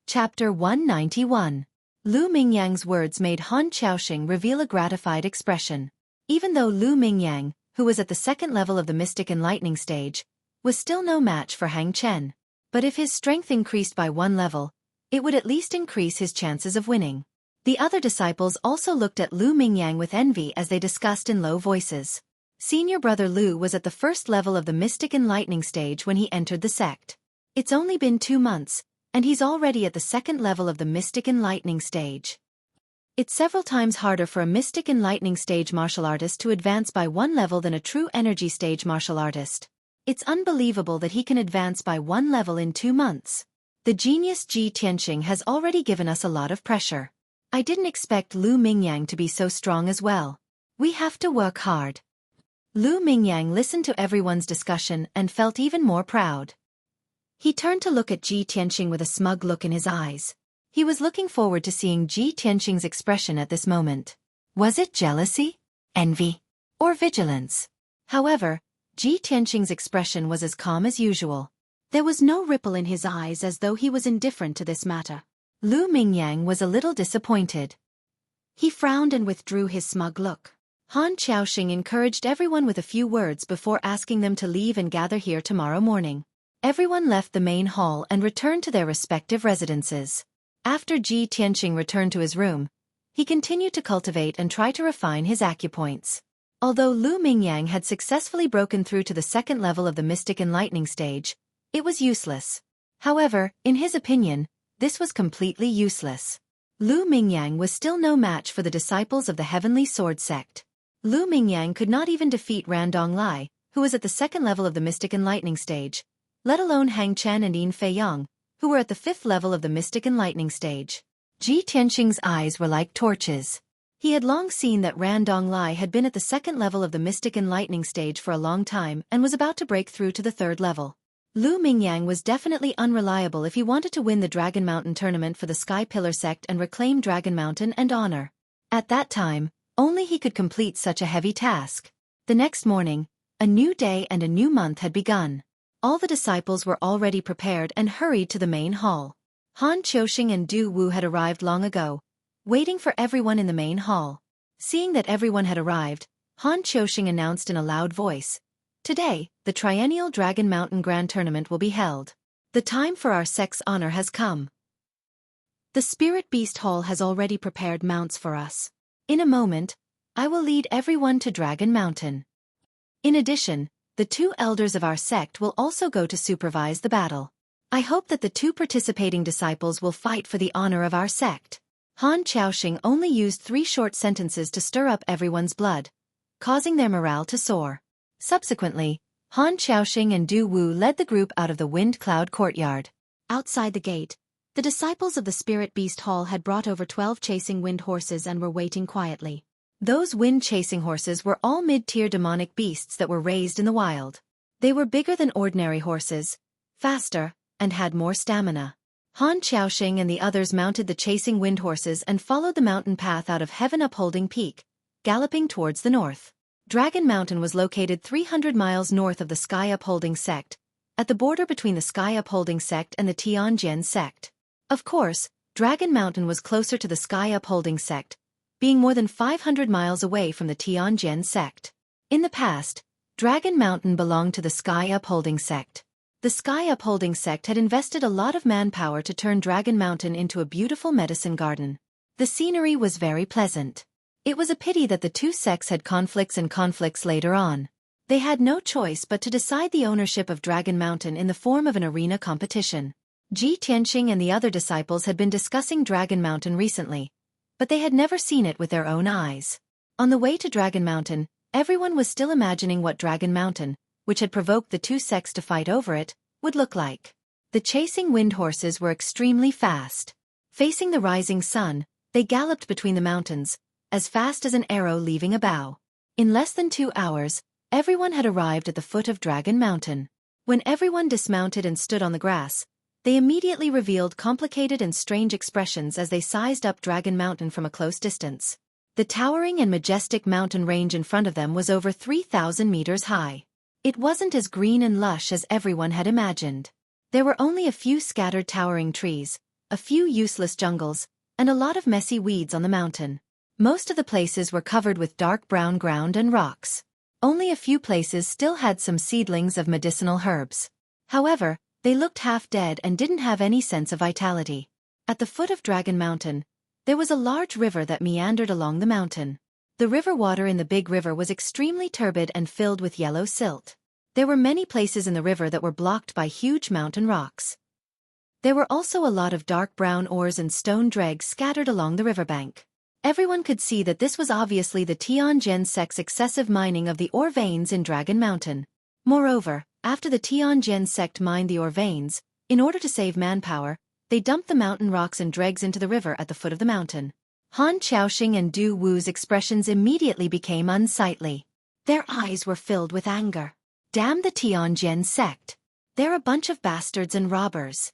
Chapter 191. Lu Mingyang's words made Han Qiaoxing reveal a gratified expression. Even though Lu Mingyang, who was at the second level of the Mystic Enlightening stage, was still no match for Hang Chen. But if his strength increased by one level, it would at least increase his chances of winning. The other disciples also looked at Lu Mingyang with envy as they discussed in low voices. Senior brother Lu was at the first level of the Mystic Enlightening stage when he entered the sect. It's only been 2 months, and he's already at the second level of the Mystic Enlightening stage. It's several times harder for a Mystic Enlightening stage martial artist to advance by one level than a true energy stage martial artist. It's unbelievable that he can advance by one level in 2 months. The genius Ji Tianqing has already given us a lot of pressure. I didn't expect Lu Mingyang to be so strong as well. We have to work hard. Lu Mingyang listened to everyone's discussion and felt even more proud. He turned to look at Ji Tianqing with a smug look in his eyes. He was looking forward to seeing Ji Tianqing's expression at this moment. Was it jealousy, envy, or vigilance? However, Ji Tianqing's expression was as calm as usual. There was no ripple in his eyes as though he was indifferent to this matter. Lu Mingyang was a little disappointed. He frowned and withdrew his smug look. Han Qiaoxing encouraged everyone with a few words before asking them to leave and gather here tomorrow morning. Everyone left the main hall and returned to their respective residences. After Ji Tianqing returned to his room, he continued to cultivate and try to refine his acupoints. Although Lu Mingyang had successfully broken through to the second level of the Mystic Enlightening stage, it was useless. However, in his opinion, this was completely useless. Lu Mingyang was still no match for the disciples of the Heavenly Sword sect. Lu Mingyang could not even defeat Randong Lai, who was at the second level of the Mystic Enlightening stage, let alone Hang Chen and Yin Feiyang, who were at the fifth level of the Mystic Enlightening stage. Ji Tianqing's eyes were like torches. He had long seen that Randong Lai had been at the second level of the Mystic Enlightening stage for a long time and was about to break through to the third level. Lu Mingyang was definitely unreliable if he wanted to win the Dragon Mountain tournament for the Sky Pillar sect and reclaim Dragon Mountain and honor. At that time, only he could complete such a heavy task. The next morning, a new day and a new month had begun. All the disciples were already prepared and hurried to the main hall. Han Qiaoxing and Du Wu had arrived long ago, waiting for everyone in the main hall. Seeing that everyone had arrived, Han Qiaoxing announced in a loud voice, "Today, the Triennial Dragon Mountain Grand Tournament will be held. The time for our sect's honor has come. The Spirit Beast Hall has already prepared mounts for us. In a moment, I will lead everyone to Dragon Mountain. In addition, the 2 elders of our sect will also go to supervise the battle. I hope that the 2 participating disciples will fight for the honor of our sect." Han Qiaoxing only used 3 short sentences to stir up everyone's blood, causing their morale to soar. Subsequently, Han Qiaoxing and Du Wu led the group out of the Wind Cloud courtyard. Outside the gate, the disciples of the Spirit Beast Hall had brought over 12 chasing wind horses and were waiting quietly. Those wind-chasing horses were all mid-tier demonic beasts that were raised in the wild. They were bigger than ordinary horses, faster, and had more stamina. Han Qiaoxing and the others mounted the chasing wind horses and followed the mountain path out of Heaven Upholding Peak, galloping towards the north. Dragon Mountain was located 300 miles north of the Sky Upholding sect, at the border between the Sky Upholding sect and the Tianjian sect. Of course, Dragon Mountain was closer to the Sky Upholding sect, being more than 500 miles away from the Tianjian sect. In the past, Dragon Mountain belonged to the Sky Upholding sect. The Sky Upholding sect had invested a lot of manpower to turn Dragon Mountain into a beautiful medicine garden. The scenery was very pleasant. It was a pity that the 2 sects had conflicts later on. They had no choice but to decide the ownership of Dragon Mountain in the form of an arena competition. Ji Tianqing and the other disciples had been discussing Dragon Mountain recently, but they had never seen it with their own eyes. On the way to Dragon Mountain, everyone was still imagining what Dragon Mountain, which had provoked the 2 sects to fight over it, would look like. The chasing wind horses were extremely fast. Facing the rising sun, they galloped between the mountains, as fast as an arrow leaving a bow. In less than 2 hours, everyone had arrived at the foot of Dragon Mountain. When everyone dismounted and stood on the grass, they immediately revealed complicated and strange expressions as they sized up Dragon Mountain from a close distance. The towering and majestic mountain range in front of them was over 3,000 meters high. It wasn't as green and lush as everyone had imagined. There were only a few scattered towering trees, a few useless jungles, and a lot of messy weeds on the mountain. Most of the places were covered with dark brown ground and rocks. Only a few places still had some seedlings of medicinal herbs. However, they looked half dead and didn't have any sense of vitality. At the foot of Dragon Mountain, there was a large river that meandered along the mountain. The river water in the big river was extremely turbid and filled with yellow silt. There were many places in the river that were blocked by huge mountain rocks. There were also a lot of dark brown ores and stone dregs scattered along the riverbank. Everyone could see that this was obviously the Tianjin sect's excessive mining of the ore veins in Dragon Mountain. Moreover, after the Tianjin sect mined the ore veins, in order to save manpower, they dumped the mountain rocks and dregs into the river at the foot of the mountain. Han Qiaoxing and Du Wu's expressions immediately became unsightly. Their eyes were filled with anger. Damn the Tianjin sect. They're a bunch of bastards and robbers.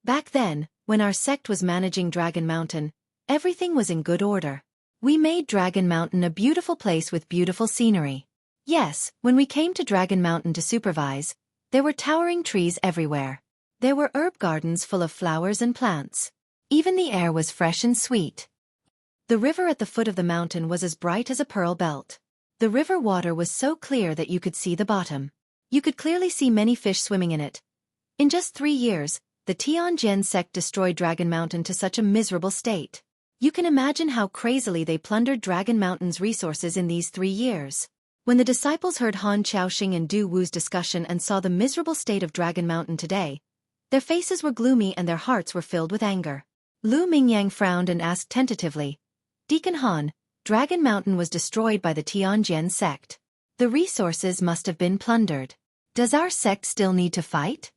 Back then, when our sect was managing Dragon Mountain, everything was in good order. We made Dragon Mountain a beautiful place with beautiful scenery. Yes, when we came to Dragon Mountain to supervise, there were towering trees everywhere. There were herb gardens full of flowers and plants. Even the air was fresh and sweet. The river at the foot of the mountain was as bright as a pearl belt. The river water was so clear that you could see the bottom. You could clearly see many fish swimming in it. In just 3 years, the Tianjin sect destroyed Dragon Mountain to such a miserable state. You can imagine how crazily they plundered Dragon Mountain's resources in these 3 years. When the disciples heard Han Qiaoxing and Du Wu's discussion and saw the miserable state of Dragon Mountain today, their faces were gloomy and their hearts were filled with anger. Lu Mingyang frowned and asked tentatively, "Deacon Han, Dragon Mountain was destroyed by the Tianjin sect. The resources must have been plundered. Does our sect still need to fight?"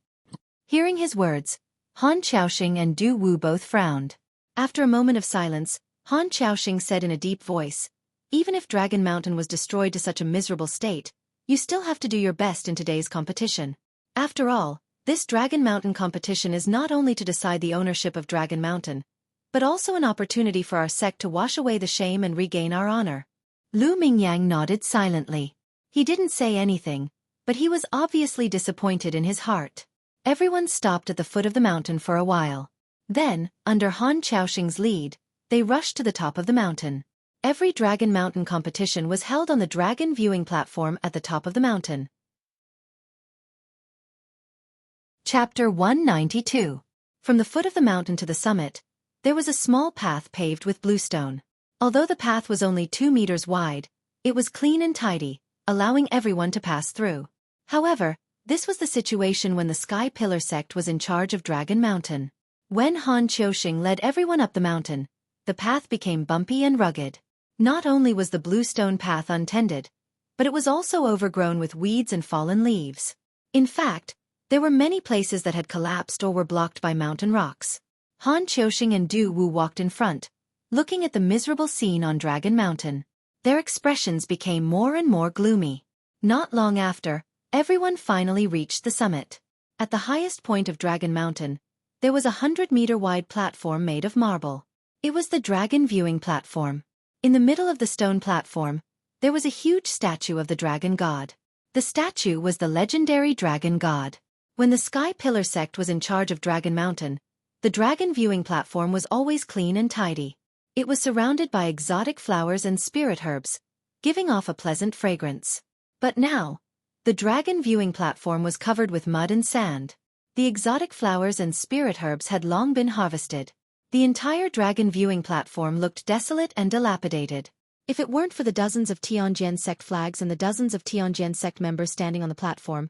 Hearing his words, Han Qiaoxing and Du Wu both frowned. After a moment of silence, Han Qiaoxing said in a deep voice, "Even if Dragon Mountain was destroyed to such a miserable state, you still have to do your best in today's competition. After all, this Dragon Mountain competition is not only to decide the ownership of Dragon Mountain, but also an opportunity for our sect to wash away the shame and regain our honor." Lu Mingyang nodded silently. He didn't say anything, but he was obviously disappointed in his heart. Everyone stopped at the foot of the mountain for a while. Then, under Han Qiaoxing's lead, they rushed to the top of the mountain. Every Dragon Mountain competition was held on the Dragon viewing platform at the top of the mountain. Chapter 192. From the foot of the mountain to the summit, there was a small path paved with bluestone. Although the path was only 2 meters wide, it was clean and tidy, allowing everyone to pass through. However, this was the situation when the Sky Pillar sect was in charge of Dragon Mountain. When Han Qiaoxing led everyone up the mountain, the path became bumpy and rugged. Not only was the bluestone path untended, but it was also overgrown with weeds and fallen leaves. In fact, there were many places that had collapsed or were blocked by mountain rocks. Han Qiaoxing and Du Wu walked in front, looking at the miserable scene on Dragon Mountain. Their expressions became more and more gloomy. Not long after, everyone finally reached the summit. At the highest point of Dragon Mountain, there was a 100-meter-wide platform made of marble. It was the Dragon viewing platform. In the middle of the stone platform, there was a huge statue of the Dragon God. The statue was the legendary Dragon God. When the Sky Pillar sect was in charge of Dragon Mountain, the Dragon viewing platform was always clean and tidy. It was surrounded by exotic flowers and spirit herbs, giving off a pleasant fragrance. But now, the Dragon viewing platform was covered with mud and sand. The exotic flowers and spirit herbs had long been harvested. The entire Dragon viewing platform looked desolate and dilapidated. If it weren't for the dozens of Tianjin sect flags and the dozens of Tianjin sect members standing on the platform,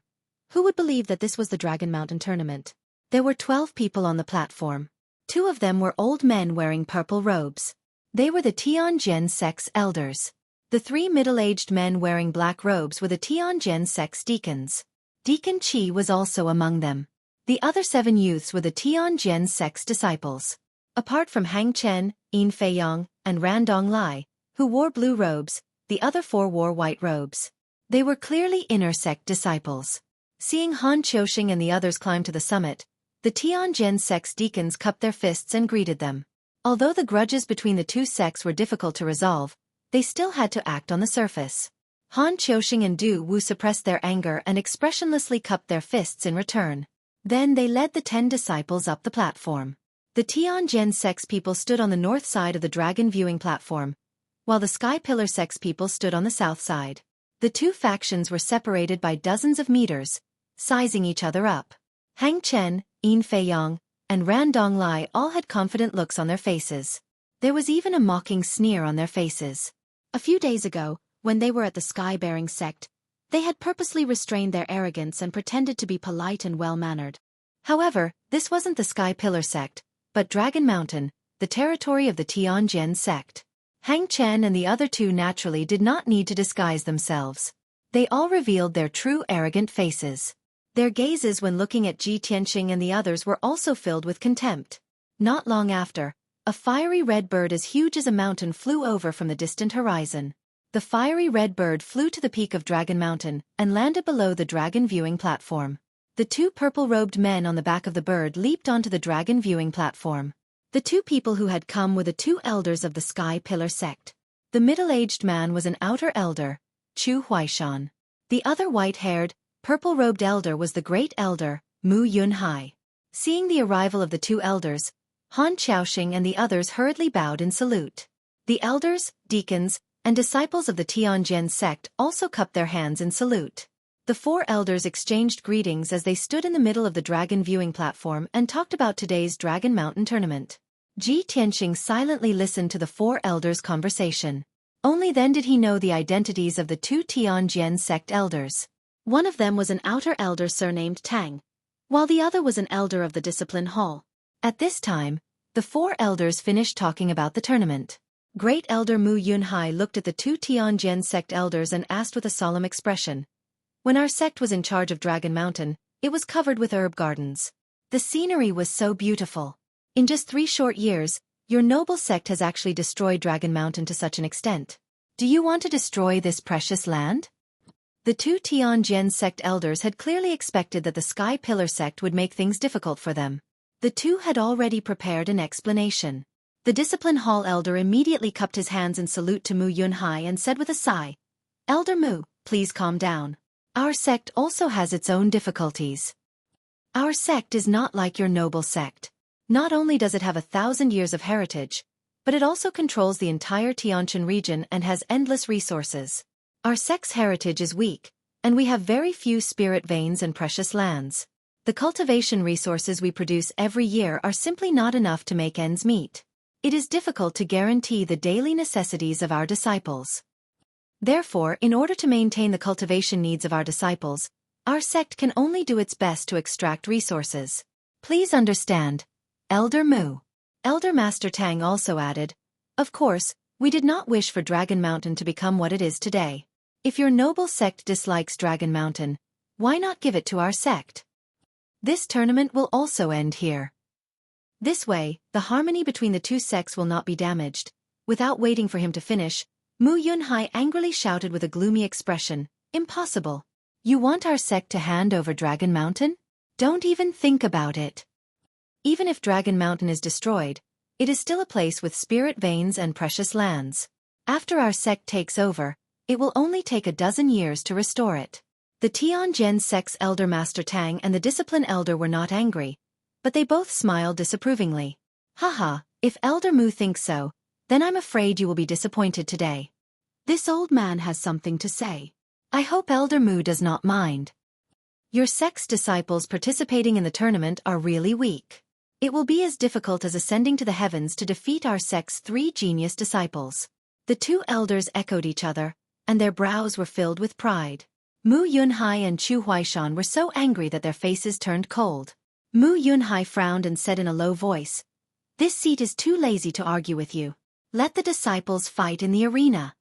who would believe that this was the Dragon Mountain tournament? There were 12 people on the platform. 2 of them were old men wearing purple robes. They were the Tianjin sect's elders. The 3 middle-aged men wearing black robes were the Tianjin sect's deacons. Deacon Qi was also among them. The other 7 youths were the Tianjin sect's disciples. Apart from Hang Chen, Yin Feiyang, and Randong Lai, who wore blue robes, the other 4 wore white robes. They were clearly inner sect disciples. Seeing Han Qiaoxing and the others climb to the summit, the Tianjin sect's deacons cupped their fists and greeted them. Although the grudges between the 2 sects were difficult to resolve, they still had to act on the surface. Han Qiaoxing and Du Wu suppressed their anger and expressionlessly cupped their fists in return. Then they led the 10 disciples up the platform. The Tianjin Sex people stood on the north side of the dragon viewing platform, while the Sky Pillar Sex people stood on the south side. The two factions were separated by dozens of meters, sizing each other up. Hang Chen, Yin Feiyang, and Ran Donglai all had confident looks on their faces. There was even a mocking sneer on their faces. A few days ago, when they were at the Sky-bearing sect, they had purposely restrained their arrogance and pretended to be polite and well-mannered. However, this wasn't the Sky Pillar sect, but Dragon Mountain, the territory of the Tianjin sect. Hang Chen and the other two naturally did not need to disguise themselves. They all revealed their true arrogant faces. Their gazes when looking at Ji Tianxing and the others were also filled with contempt. Not long after, a fiery red bird as huge as a mountain flew over from the distant horizon. The fiery red bird flew to the peak of Dragon Mountain and landed below the dragon viewing platform. The two purple-robed men on the back of the bird leaped onto the dragon viewing platform. The two people who had come were the two elders of the Sky Pillar sect. The middle-aged man was an outer elder, Chu Huaishan. The other white-haired, purple-robed elder was the great elder, Mu Yunhai. Seeing the arrival of the two elders, Han Xiaoxing and the others hurriedly bowed in salute. The elders, deacons, and disciples of the Tianjin sect also cupped their hands in salute. The four elders exchanged greetings as they stood in the middle of the dragon viewing platform and talked about today's Dragon Mountain tournament. Ji Tianxing silently listened to the four elders' conversation. Only then did he know the identities of the two Tianjin sect elders. One of them was an outer elder surnamed Tang, while the other was an elder of the discipline hall. At this time, the four elders finished talking about the tournament. Great Elder Mu Yunhai looked at the two Tianjin sect elders and asked with a solemn expression. When our sect was in charge of Dragon Mountain, it was covered with herb gardens. The scenery was so beautiful. In just 3 short years, your noble sect has actually destroyed Dragon Mountain to such an extent. Do you want to destroy this precious land? The two Tianjin sect elders had clearly expected that the Sky Pillar sect would make things difficult for them. The two had already prepared an explanation. The Discipline Hall elder immediately cupped his hands in salute to Mu Yunhai and said with a sigh, "Elder Mu, please calm down. Our sect also has its own difficulties. Our sect is not like your noble sect. Not only does it have 1,000 years of heritage, but it also controls the entire Tianjin region and has endless resources. Our sect's heritage is weak, and we have very few spirit veins and precious lands. The cultivation resources we produce every year are simply not enough to make ends meet. It is difficult to guarantee the daily necessities of our disciples. Therefore, in order to maintain the cultivation needs of our disciples, our sect can only do its best to extract resources. Please understand, Elder Mu." Elder Master Tang also added, "Of course, we did not wish for Dragon Mountain to become what it is today. If your noble sect dislikes Dragon Mountain, why not give it to our sect? This tournament will also end here. This way, the harmony between the two sects will not be damaged." Without waiting for him to finish, Mu Yunhai angrily shouted with a gloomy expression, "Impossible. You want our sect to hand over Dragon Mountain? Don't even think about it. Even if Dragon Mountain is destroyed, it is still a place with spirit veins and precious lands. After our sect takes over, it will only take a dozen years to restore it." The Tianjin sect's Elder Master Tang and the Discipline Elder were not angry, but they both smiled disapprovingly. "Haha, if Elder Mu thinks so, then I'm afraid you will be disappointed today. This old man has something to say. I hope Elder Mu does not mind. Your sect's disciples participating in the tournament are really weak. It will be as difficult as ascending to the heavens to defeat our sect's 3 genius disciples." The two elders echoed each other, and their brows were filled with pride. Mu Yunhai and Chu Huaishan were so angry that their faces turned cold. Mu Yunhai frowned and said in a low voice, "This seat is too lazy to argue with you. Let the disciples fight in the arena."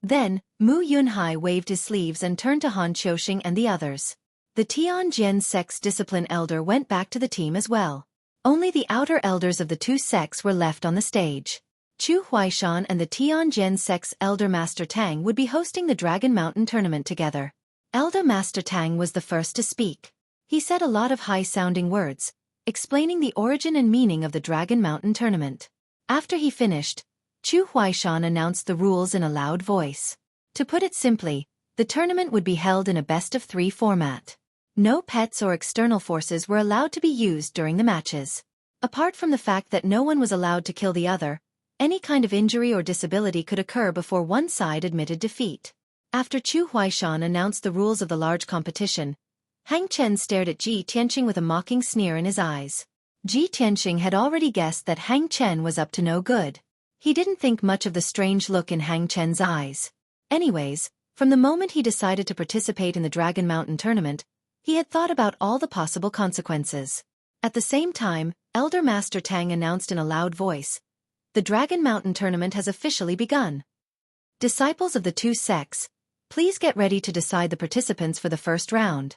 Then, Mu Yunhai waved his sleeves and turned to Han Qiuxing and the others. The Tianjin sect's discipline elder went back to the team as well. Only the outer elders of the two sects were left on the stage. Chu Huaishan and the Tianjin sect's Elder Master Tang would be hosting the Dragon Mountain tournament together. Elder Master Tang was the first to speak. He said a lot of high-sounding words, explaining the origin and meaning of the Dragon Mountain tournament. After he finished, Chu Huaishan announced the rules in a loud voice. To put it simply, the tournament would be held in a best-of-3 format. No pets or external forces were allowed to be used during the matches. Apart from the fact that no one was allowed to kill the other, any kind of injury or disability could occur before one side admitted defeat. After Chu Huaishan announced the rules of the large competition, Hang Chen stared at Ji Tianxing with a mocking sneer in his eyes. Ji Tianxing had already guessed that Hang Chen was up to no good. He didn't think much of the strange look in Hang Chen's eyes. Anyways, from the moment he decided to participate in the Dragon Mountain tournament, he had thought about all the possible consequences. At the same time, Elder Master Tang announced in a loud voice, "The Dragon Mountain tournament has officially begun. Disciples of the two sects, please get ready to decide the participants for the first round."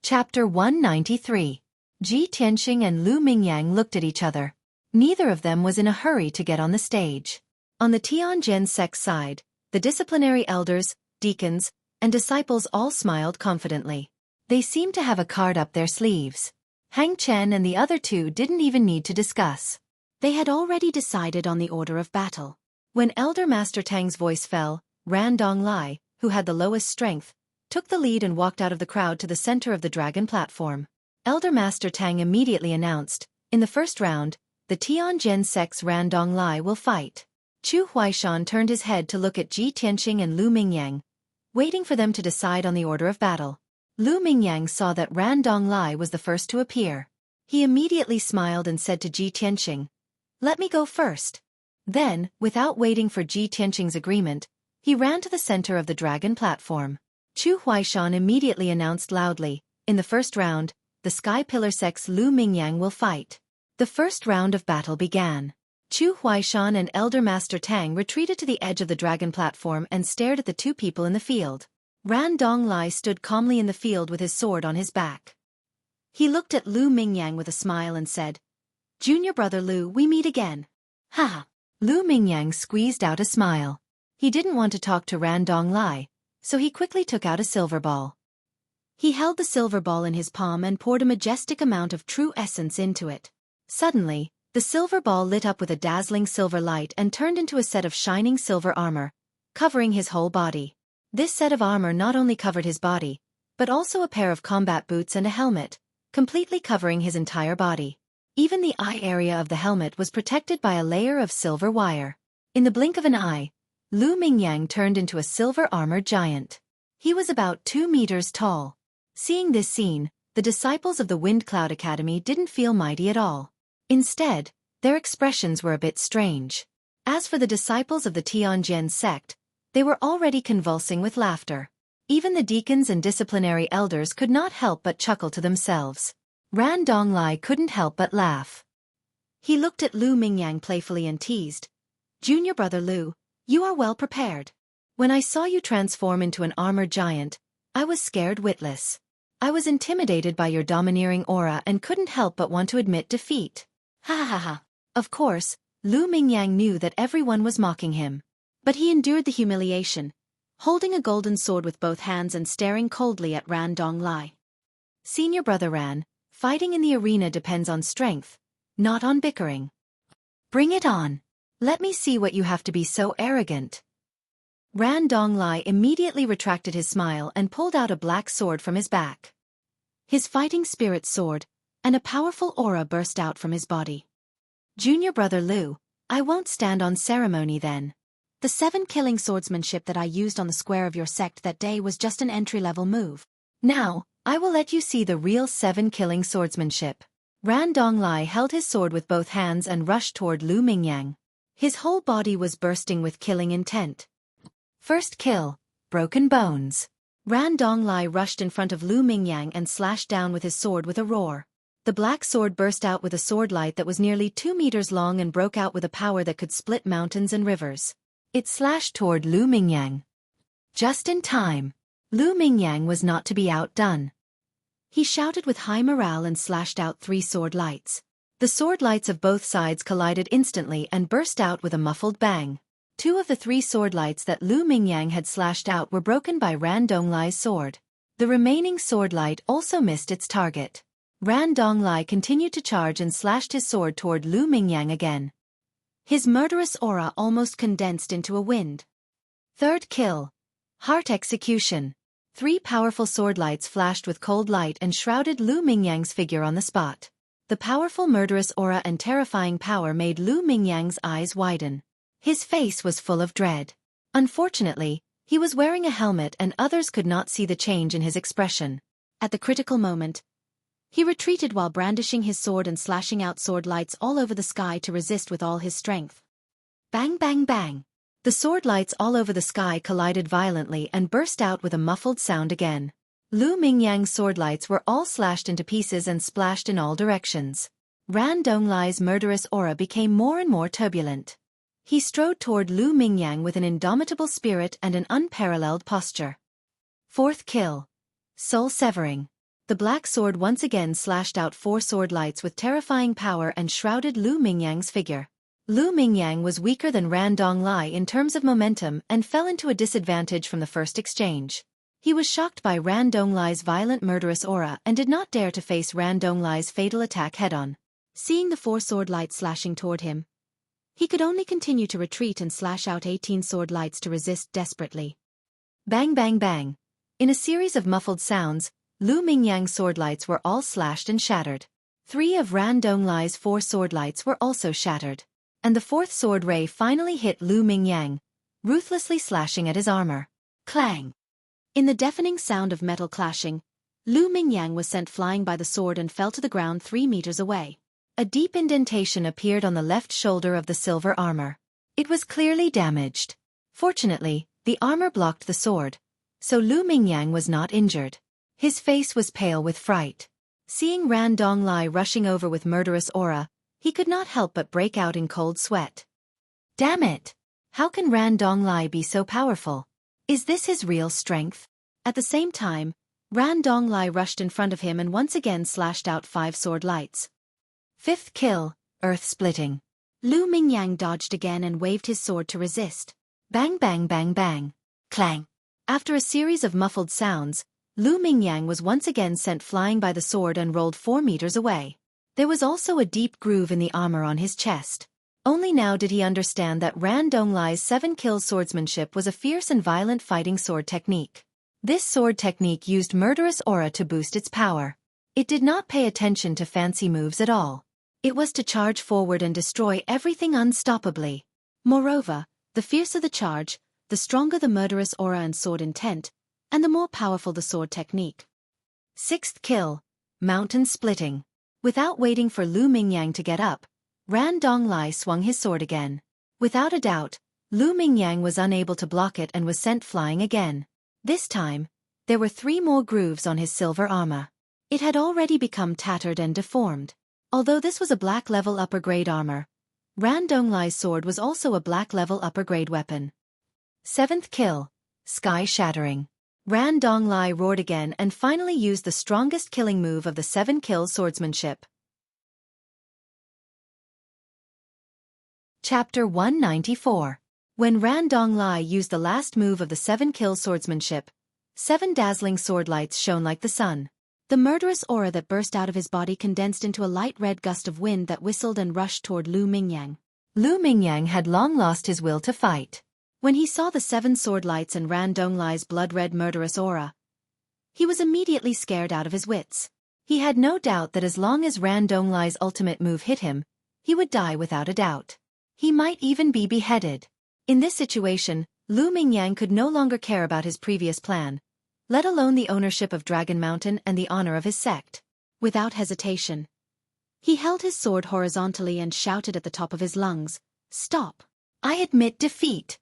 Chapter 193. Ji Tianxing and Lu Mingyang looked at each other. Neither of them was in a hurry to get on the stage. On the Tianjin sect side, the disciplinary elders, deacons, and disciples all smiled confidently. They seemed to have a card up their sleeves. Hang Chen and the other two didn't even need to discuss. They had already decided on the order of battle. When Elder Master Tang's voice fell, Ran Donglai, who had the lowest strength, took the lead and walked out of the crowd to the center of the dragon platform. Elder Master Tang immediately announced, "In the first round, the Tianjin sect's Ran Donglai will fight." Chu Huaishan turned his head to look at Ji Tianxing and Lu Mingyang, waiting for them to decide on the order of battle. Lu Mingyang saw that Ran Donglai was the first to appear. He immediately smiled and said to Ji Tianxing, "Let me go first." Then, without waiting for Ji Tianxing's agreement, he ran to the center of the dragon platform. Chu Huaishan immediately announced loudly, "In the first round, the Sky Pillar sect's Lu Mingyang will fight." The first round of battle began. Chu Huaishan and Elder Master Tang retreated to the edge of the dragon platform and stared at the two people in the field. Ran Donglai stood calmly in the field with his sword on his back. He looked at Lu Mingyang with a smile and said, "Junior brother Lu, we meet again." Ha! Lu Mingyang squeezed out a smile. He didn't want to talk to Ran Donglai, so he quickly took out a silver ball. He held the silver ball in his palm and poured a majestic amount of true essence into it. Suddenly, the silver ball lit up with a dazzling silver light and turned into a set of shining silver armor, covering his whole body. This set of armor not only covered his body, but also a pair of combat boots and a helmet, completely covering his entire body. Even the eye area of the helmet was protected by a layer of silver wire. In the blink of an eye, Lu Mingyang turned into a silver-armored giant. He was about 2 meters tall. Seeing this scene, the disciples of the Wind Cloud Academy didn't feel mighty at all. Instead, their expressions were a bit strange. As for the disciples of the Tianjin sect, they were already convulsing with laughter. Even the deacons and disciplinary elders could not help but chuckle to themselves. Ran Donglai couldn't help but laugh. He looked at Lu Mingyang playfully and teased, "Junior brother Lu, you are well prepared. When I saw you transform into an armored giant, I was scared witless. I was intimidated by your domineering aura and couldn't help but want to admit defeat." Ha ha ha. Of course, Lu Mingyang knew that everyone was mocking him. But he endured the humiliation, holding a golden sword with both hands and staring coldly at Ran Donglai. "Senior brother Ran, fighting in the arena depends on strength, not on bickering. Bring it on. Let me see what you have to be so arrogant." Ran Donglai immediately retracted his smile and pulled out a black sword from his back. His fighting spirit soared, and a powerful aura burst out from his body. "Junior brother Lu, I won't stand on ceremony then. The 7 killing swordsmanship that I used on the square of your sect that day was just an entry-level move. Now, I will let you see the real 7 killing swordsmanship." Ran Donglai held his sword with both hands and rushed toward Lu Mingyang. His whole body was bursting with killing intent. First kill, broken bones. Ran Donglai rushed in front of Lu Mingyang and slashed down with his sword with a roar. The black sword burst out with a sword light that was nearly 2 meters long and broke out with a power that could split mountains and rivers. It slashed toward Lu Mingyang. Just in time. Lu Mingyang was not to be outdone. He shouted with high morale and slashed out 3 sword lights. The sword lights of both sides collided instantly and burst out with a muffled bang. 2 of the 3 sword lights that Lu Mingyang had slashed out were broken by Ran Donglai's sword. The remaining sword light also missed its target. Ran Donglai continued to charge and slashed his sword toward Lu Mingyang again. His murderous aura almost condensed into a wind. Third kill. Heart execution. 3 powerful sword lights flashed with cold light and shrouded Lu Mingyang's figure on the spot. The powerful murderous aura and terrifying power made Lu Mingyang's eyes widen. His face was full of dread. Unfortunately, he was wearing a helmet and others could not see the change in his expression. At the critical moment, he retreated while brandishing his sword and slashing out sword lights all over the sky to resist with all his strength. Bang bang bang! The sword lights all over the sky collided violently and burst out with a muffled sound again. Lu Mingyang's sword lights were all slashed into pieces and splashed in all directions. Ran Donglai's murderous aura became more and more turbulent. He strode toward Lu Mingyang with an indomitable spirit and an unparalleled posture. 4th kill. Soul-severing. The black sword once again slashed out 4 sword lights with terrifying power and shrouded Lu Mingyang's figure. Lu Mingyang was weaker than Ran Donglai in terms of momentum and fell into a disadvantage from the first exchange. He was shocked by Ran Donglai's violent murderous aura and did not dare to face Ran Donglai's fatal attack head-on. Seeing the 4 sword lights slashing toward him, he could only continue to retreat and slash out 18 sword lights to resist desperately. Bang bang bang! In a series of muffled sounds, Lu Mingyang's sword lights were all slashed and shattered. 3 of Ran Donglai's 4 sword lights were also shattered. And the 4th sword ray finally hit Lu Mingyang, ruthlessly slashing at his armor. Clang! In the deafening sound of metal clashing, Lu Mingyang was sent flying by the sword and fell to the ground 3 meters away. A deep indentation appeared on the left shoulder of the silver armor. It was clearly damaged. Fortunately, the armor blocked the sword, so Lu Mingyang was not injured. His face was pale with fright. Seeing Ran Donglai rushing over with murderous aura, he could not help but break out in cold sweat. Damn it! How can Ran Donglai be so powerful? Is this his real strength? At the same time, Ran Donglai rushed in front of him and once again slashed out 5 sword lights. 5th kill, earth-splitting. Lu Mingyang dodged again and waved his sword to resist. Bang bang bang bang. Clang! After a series of muffled sounds, Lu Mingyang was once again sent flying by the sword and rolled 4 meters away. There was also a deep groove in the armor on his chest. Only now did he understand that Ran Donglai's 7-kill swordsmanship was a fierce and violent fighting sword technique. This sword technique used murderous aura to boost its power. It did not pay attention to fancy moves at all. It was to charge forward and destroy everything unstoppably. Moreover, the fiercer the charge, the stronger the murderous aura and sword intent, and the more powerful the sword technique. 6th kill, mountain splitting. Without waiting for Lu Mingyang to get up, Ran Donglai swung his sword again. Without a doubt, Lu Mingyang was unable to block it and was sent flying again. This time, there were 3 more grooves on his silver armor. It had already become tattered and deformed. Although this was a black level upper grade armor, Ran Donglai's sword was also a black level upper grade weapon. 7th kill, sky shattering. Ran Donglai roared again and finally used the strongest killing move of the 7-kill swordsmanship. Chapter 194. When Ran Donglai used the last move of the 7-kill swordsmanship, 7 dazzling sword lights shone like the sun. The murderous aura that burst out of his body condensed into a light red gust of wind that whistled and rushed toward Lu Mingyang. Lu Mingyang had long lost his will to fight. When he saw the 7 sword lights and Ran Donglai's blood-red murderous aura, he was immediately scared out of his wits. He had no doubt that as long as Ran Donglai's ultimate move hit him, he would die without a doubt. He might even be beheaded. In this situation, Lu Mingyang could no longer care about his previous plan, let alone the ownership of Dragon Mountain and the honor of his sect. Without hesitation, he held his sword horizontally and shouted at the top of his lungs, "Stop! I admit defeat!"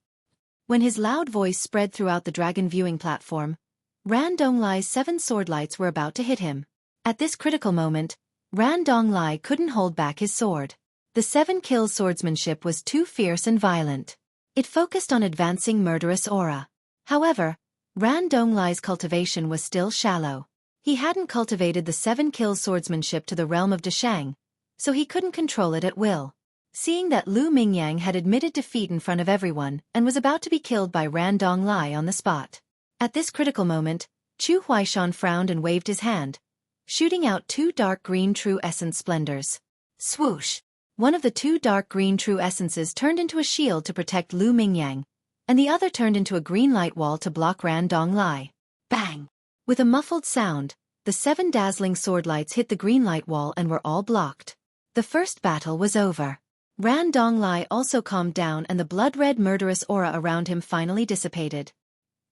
When his loud voice spread throughout the dragon viewing platform, Ran Donglai's 7 sword lights were about to hit him. At this critical moment, Ran Donglai couldn't hold back his sword. The 7-kill swordsmanship was too fierce and violent. It focused on advancing murderous aura. However, Ran Donglai's cultivation was still shallow. He hadn't cultivated the 7-kill swordsmanship to the realm of Deshang, so he couldn't control it at will. Seeing that Lu Mingyang had admitted defeat in front of everyone and was about to be killed by Ran Donglai on the spot. At this critical moment, Chu Huaishan frowned and waved his hand, shooting out 2 dark green true essence splendors. Swoosh! One of the 2 dark green true essences turned into a shield to protect Lu Mingyang, and the other turned into a green light wall to block Ran Donglai. Bang! With a muffled sound, the 7 dazzling sword lights hit the green light wall and were all blocked. The first battle was over. Ran Donglai also calmed down and the blood-red murderous aura around him finally dissipated.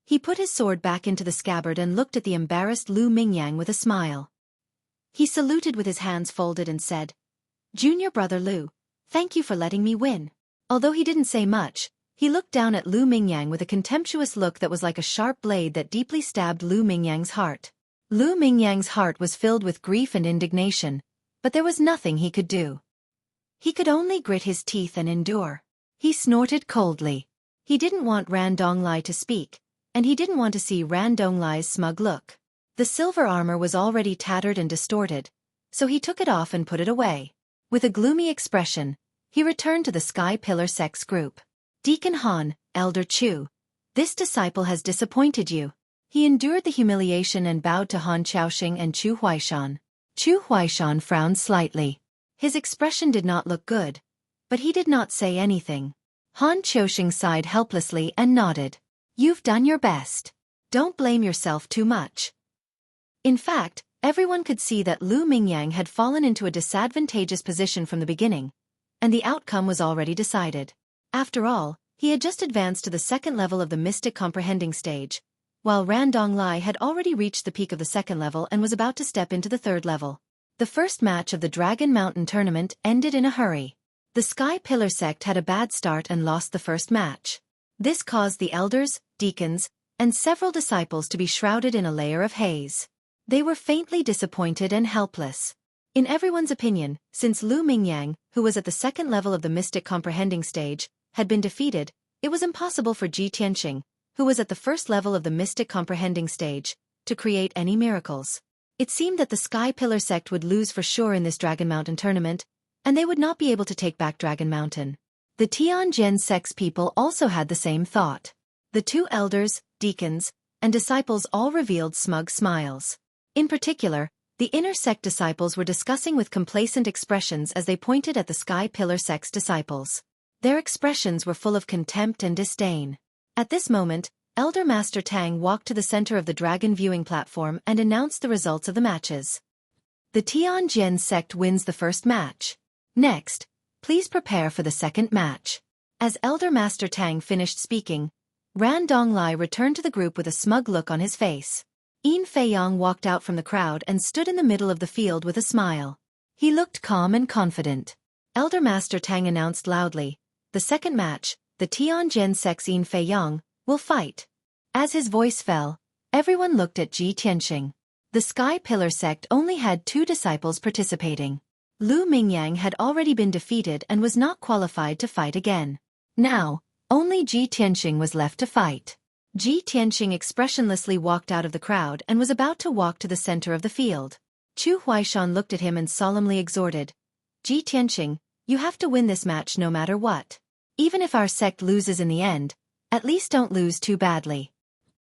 He put his sword back into the scabbard and looked at the embarrassed Lu Mingyang with a smile. He saluted with his hands folded and said, "Junior brother Lu, thank you for letting me win." Although he didn't say much, he looked down at Lu Mingyang with a contemptuous look that was like a sharp blade that deeply stabbed Lu Mingyang's heart. Lu Mingyang's heart was filled with grief and indignation, but there was nothing he could do. He could only grit his teeth and endure. He snorted coldly. He didn't want Ran Donglai to speak, and he didn't want to see Ran Donglai's smug look. The silver armor was already tattered and distorted, so he took it off and put it away. With a gloomy expression, he returned to the Sky Pillar Sect's group. "Deacon Han, Elder Chu, this disciple has disappointed you." He endured the humiliation and bowed to Han Xiaoxing and Chu Huaishan. Chu Huaishan frowned slightly. His expression did not look good, but he did not say anything. Han Xiaoxing sighed helplessly and nodded. "You've done your best. Don't blame yourself too much." In fact, everyone could see that Lu Mingyang had fallen into a disadvantageous position from the beginning, and the outcome was already decided. After all, he had just advanced to the 2nd level of the mystic comprehending stage, while Ran Donglai had already reached the peak of the 2nd level and was about to step into the 3rd level. The first match of the Dragon Mountain tournament ended in a hurry. The Sky Pillar sect had a bad start and lost the first match. This caused the elders, deacons, and several disciples to be shrouded in a layer of haze. They were faintly disappointed and helpless. In everyone's opinion, since Lu Mingyang, who was at the 2nd level of the mystic comprehending stage, had been defeated, it was impossible for Ji Tianxing, who was at the 1st level of the mystic comprehending stage, to create any miracles. It seemed that the Sky Pillar sect would lose for sure in this Dragon Mountain tournament, and they would not be able to take back Dragon Mountain. The Tianjin sect's people also had the same thought. The 2 elders, deacons, and disciples all revealed smug smiles. In particular, the inner sect disciples were discussing with complacent expressions as they pointed at the Sky Pillar sect's disciples. Their expressions were full of contempt and disdain. At this moment, Elder Master Tang walked to the center of the dragon viewing platform and announced the results of the matches. The Tianjin sect wins the first match. Next, please prepare for the second match. As Elder Master Tang finished speaking, Ran Donglai returned to the group with a smug look on his face. Yin Feiyang walked out from the crowd and stood in the middle of the field with a smile. He looked calm and confident. Elder Master Tang announced loudly, "The second match, the Tianjin sect's Yin Feiyang, will fight." As his voice fell, everyone looked at Ji Tianxing. The Sky Pillar sect only had 2 disciples participating. Lu Mingyang had already been defeated and was not qualified to fight again. Now, only Ji Tianxing was left to fight. Ji Tianxing expressionlessly walked out of the crowd and was about to walk to the center of the field. Chu Huaishan looked at him and solemnly exhorted, "Ji Tianxing, you have to win this match no matter what. Even if our sect loses in the end, at least don't lose too badly."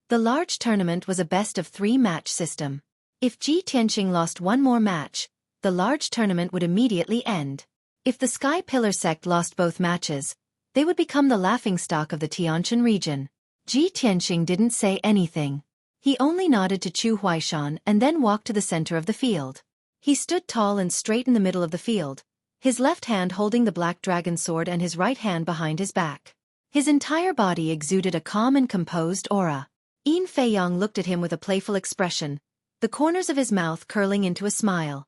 The large tournament was a best-of-3 match system. If Ji Tianxing lost one more match, the large tournament would immediately end. If the Sky Pillar sect lost both matches, they would become the laughingstock of the Tianjin region. Ji Tianxing didn't say anything. He only nodded to Chu Huaishan and then walked to the center of the field. He stood tall and straight in the middle of the field, his left hand holding the black dragon sword and his right hand behind his back. His entire body exuded a calm and composed aura. Yin Feiyang looked at him with a playful expression, the corners of his mouth curling into a smile.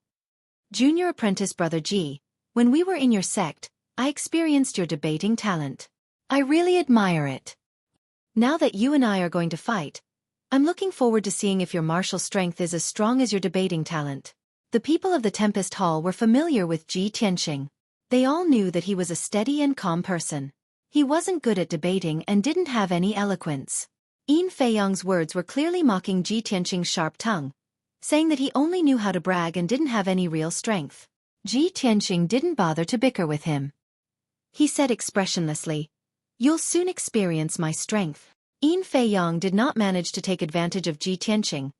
"Junior apprentice brother Ji, when we were in your sect, I experienced your debating talent. I really admire it. Now that you and I are going to fight, I'm looking forward to seeing if your martial strength is as strong as your debating talent." The people of the Tempest Hall were familiar with Ji Tianxing. They all knew that he was a steady and calm person. He wasn't good at debating and didn't have any eloquence. Yin Feiyang's words were clearly mocking Ji Tianxing's sharp tongue, saying that he only knew how to brag and didn't have any real strength. Ji Tianxing didn't bother to bicker with him. He said expressionlessly, "You'll soon experience my strength." Yin Feiyang did not manage to take advantage of Ji Tianxing,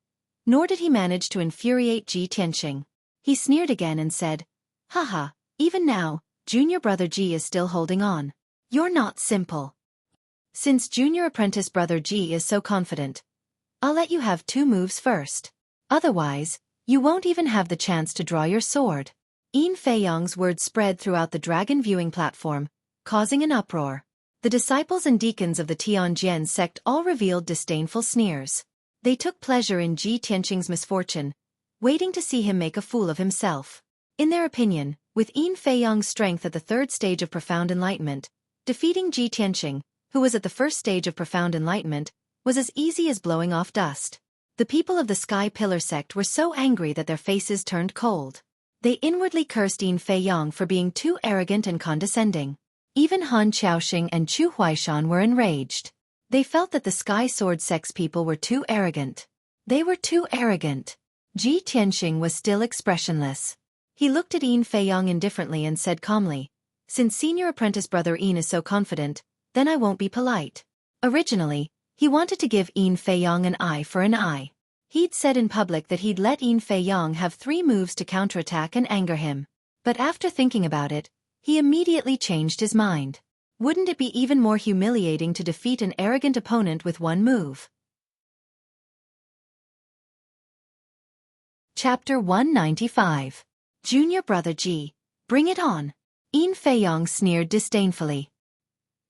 nor did he manage to infuriate Ji Tianxing. He sneered again and said, "Haha, even now, junior brother Ji is still holding on. You're not simple. Since junior apprentice brother Ji is so confident, I'll let you have 2 moves first. Otherwise, you won't even have the chance to draw your sword. Yin Feiyong's words spread throughout the dragon viewing platform, causing an uproar. The disciples and deacons of the Tianjian sect all revealed disdainful sneers. They took pleasure in Ji Tianqing's misfortune, waiting to see him make a fool of himself. In their opinion, with Yin Feiyong's strength at the 3rd stage of profound enlightenment, defeating Ji Tianqing, who was at the 1st stage of profound enlightenment, was as easy as blowing off dust. The people of the Sky Pillar sect were so angry that their faces turned cold. They inwardly cursed Yin Feiyong for being too arrogant and condescending. Even Han Qiaoxing and Chu Huaishan were enraged. They felt that the Sky Sword sect's people were too arrogant. They were too arrogant. Ji Tianqing was still expressionless. He looked at Yin Feiyong indifferently and said calmly, "Since senior apprentice brother Yin is so confident, then I won't be polite." Originally, he wanted to give Yin Feiyong an eye for an eye. He'd said in public that he'd let Yin Feiyong have 3 moves to counterattack and anger him. But after thinking about it, he immediately changed his mind. Wouldn't it be even more humiliating to defeat an arrogant opponent with 1 move? Chapter 195. Junior Brother Ji, bring it on. Yin Feiyong sneered disdainfully.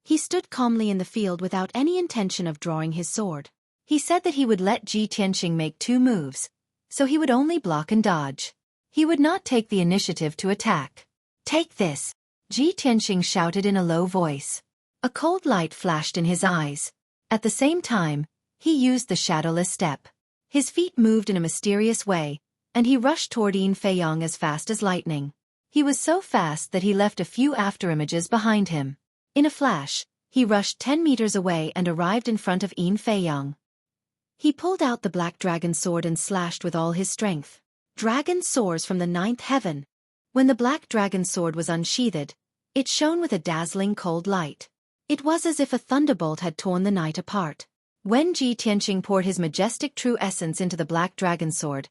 He stood calmly in the field without any intention of drawing his sword. He said that he would let Ji Tianqing make 2 moves, so he would only block and dodge. He would not take the initiative to attack. "Take this," Ji Tianqing shouted in a low voice. A cold light flashed in his eyes. At the same time, he used the shadowless step. His feet moved in a mysterious way, and he rushed toward Yin Feiyong as fast as lightning. He was so fast that he left a few afterimages behind him. In a flash, he rushed 10 meters away and arrived in front of Yin Feiyong. He pulled out the black dragon sword and slashed with all his strength. Dragon soars from the 9th heaven. When the black dragon sword was unsheathed, it shone with a dazzling cold light. It was as if a thunderbolt had torn the night apart. When Ji Tianqing poured his majestic true essence into the black dragon sword,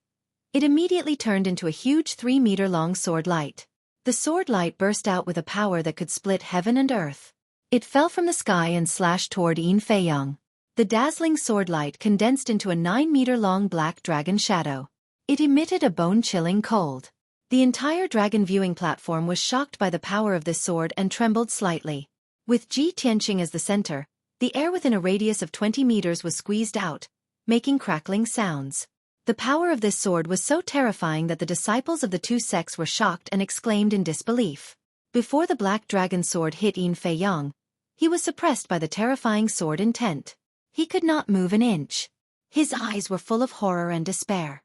it immediately turned into a huge 3-meter-long sword light. The sword light burst out with a power that could split heaven and earth. It fell from the sky and slashed toward Yin Feiyong. The dazzling sword light condensed into a 9-meter-long black dragon shadow. It emitted a bone-chilling cold. The entire dragon viewing platform was shocked by the power of this sword and trembled slightly. With Ji Tianqing as the center, the air within a radius of 20 meters was squeezed out, making crackling sounds. The power of this sword was so terrifying that the disciples of the 2 sects were shocked and exclaimed in disbelief. Before the black dragon sword hit Yin Feiyong, he was suppressed by the terrifying sword intent. He could not move an inch. His eyes were full of horror and despair.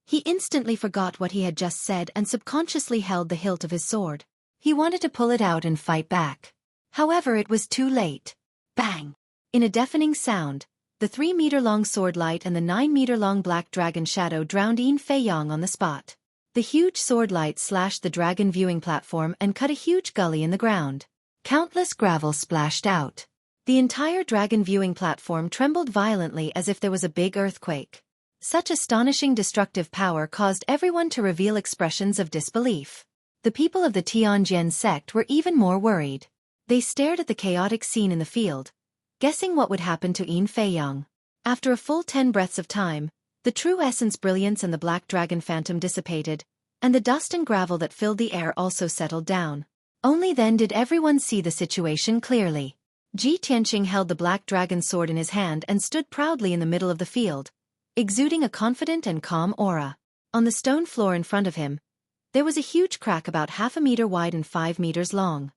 He instantly forgot what he had just said and subconsciously held the hilt of his sword. He wanted to pull it out and fight back. However, it was too late. Bang! In a deafening sound, the 3-meter-long sword light and the 9-meter-long black dragon shadow drowned Yin Feiyong on the spot. The huge sword light slashed the dragon viewing platform and cut a huge gully in the ground. Countless gravel splashed out. The entire dragon viewing platform trembled violently as if there was a big earthquake. Such astonishing destructive power caused everyone to reveal expressions of disbelief. The people of the Tianjian sect were even more worried. They stared at the chaotic scene in the field, guessing what would happen to Yin Feiyong. After a full 10 breaths of time, the true essence brilliance and the black dragon phantom dissipated, and the dust and gravel that filled the air also settled down. Only then did everyone see the situation clearly. Ji Tianqing held the black dragon sword in his hand and stood proudly in the middle of the field, exuding a confident and calm aura. On the stone floor in front of him, there was a huge crack about 1/2 meter wide and 5 meters long.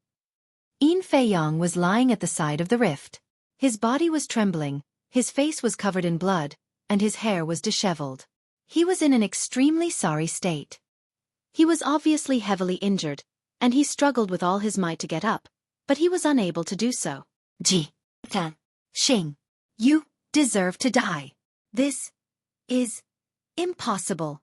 Yin Feiyong was lying at the side of the rift. His body was trembling, his face was covered in blood, and his hair was disheveled. He was in an extremely sorry state. He was obviously heavily injured, and he struggled with all his might to get up, but he was unable to do so. Ji Tianqing, you deserve to die. This is impossible.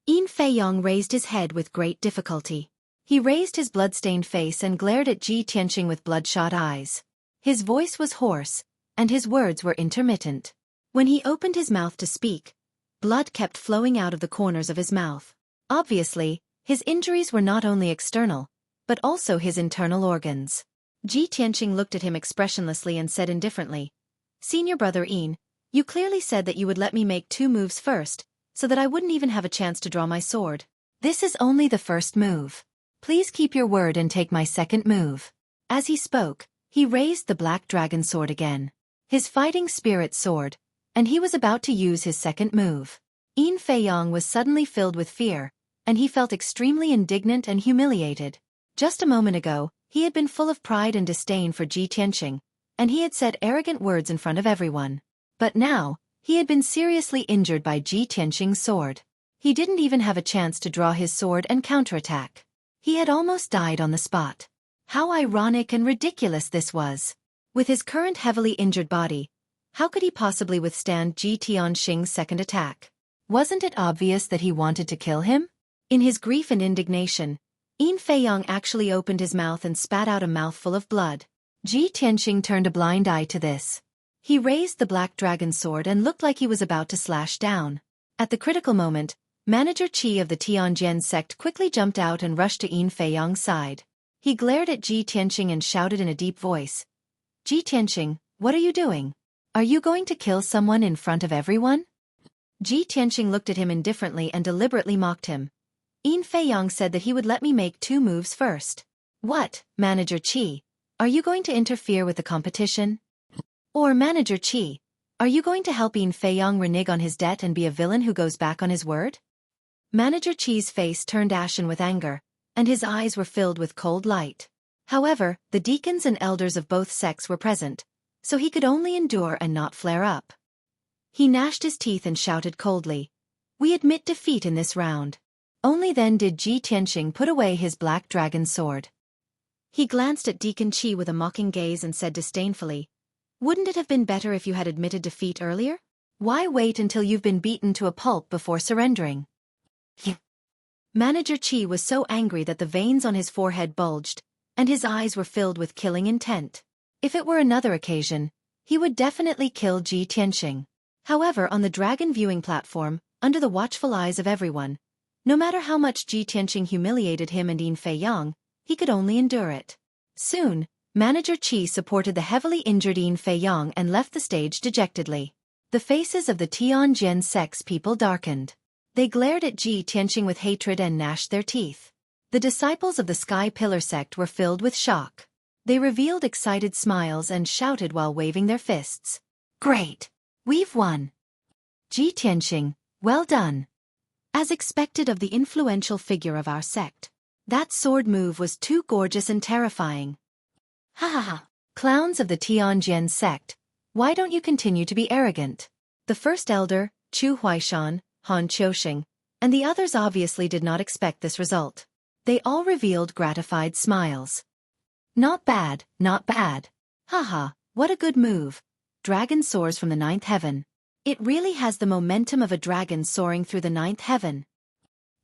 Yin Feiyong raised his head with great difficulty. He raised his blood-stained face and glared at Ji Tianqing with bloodshot eyes. His voice was hoarse, and his words were intermittent. When he opened his mouth to speak, blood kept flowing out of the corners of his mouth. Obviously, his injuries were not only external, but also his internal organs. Ji Tianqing looked at him expressionlessly and said indifferently, "Senior brother Yin, You clearly said that you would let me make 2 moves first, so that I wouldn't even have a chance to draw my sword. This is only the first move. Please keep your word and take my second move. As he spoke, he raised the black dragon sword again. His fighting spirit soared, and he was about to use his second move. Yin Feiyong was suddenly filled with fear, and he felt extremely indignant and humiliated. Just a moment ago, he had been full of pride and disdain for Ji Tianqing, and he had said arrogant words in front of everyone. But now, he had been seriously injured by Ji Tianqing's sword. He didn't even have a chance to draw his sword and counterattack. He had almost died on the spot. How ironic and ridiculous this was. With his current heavily injured body, how could he possibly withstand Ji Tianqing's second attack? Wasn't it obvious that he wanted to kill him? In his grief and indignation, Yin Feiyong actually opened his mouth and spat out a mouthful of blood. Ji Tianqing turned a blind eye to this. He raised the black dragon sword and looked like he was about to slash down. At the critical moment, Manager Qi of the Tianjin sect quickly jumped out and rushed to Yin Feiyong's side. He glared at Ji Tianqing and shouted in a deep voice, "Ji Tianqing, what are you doing? Are you going to kill someone in front of everyone?" Ji Tianqing looked at him indifferently and deliberately mocked him. Yin Feiyong said that he would let me make 2 moves first. What, Manager Qi? Are you going to interfere with the competition? Or Manager Qi, are you going to help Yin Feiyong renege on his debt and be a villain who goes back on his word? Manager Qi's face turned ashen with anger, and his eyes were filled with cold light. However, the deacons and elders of both sects were present, so he could only endure and not flare up. He gnashed his teeth and shouted coldly, "We admit defeat in this round." Only then did Ji Tianqing put away his black dragon sword. He glanced at Deacon Qi with a mocking gaze and said disdainfully, "Wouldn't it have been better if you had admitted defeat earlier? Why wait until you've been beaten to a pulp before surrendering?" Manager Qi was so angry that the veins on his forehead bulged, and his eyes were filled with killing intent. If it were another occasion, he would definitely kill Ji Tianqing. However, on the dragon viewing platform, under the watchful eyes of everyone, no matter how much Ji Tianqing humiliated him and Yin Feiyong, he could only endure it. Soon, Manager Qi supported the heavily injured Yin Feiyong and left the stage dejectedly. The faces of the Tianjin sect's people darkened. They glared at Ji Tianqing with hatred and gnashed their teeth. The disciples of the Sky Pillar sect were filled with shock. They revealed excited smiles and shouted while waving their fists. "Great! We've won! Ji Tianqing, well done!" As expected of the influential figure of our sect, that sword move was too gorgeous and terrifying. Ha ha ha! Clowns of the Tianjin sect, why don't you continue to be arrogant? The first elder, Chu Huaishan, Han Qiuxing, and the others obviously did not expect this result. They all revealed gratified smiles. Not bad, not bad. Haha, what a good move. Dragon soars from the 9th heaven. It really has the momentum of a dragon soaring through the 9th heaven.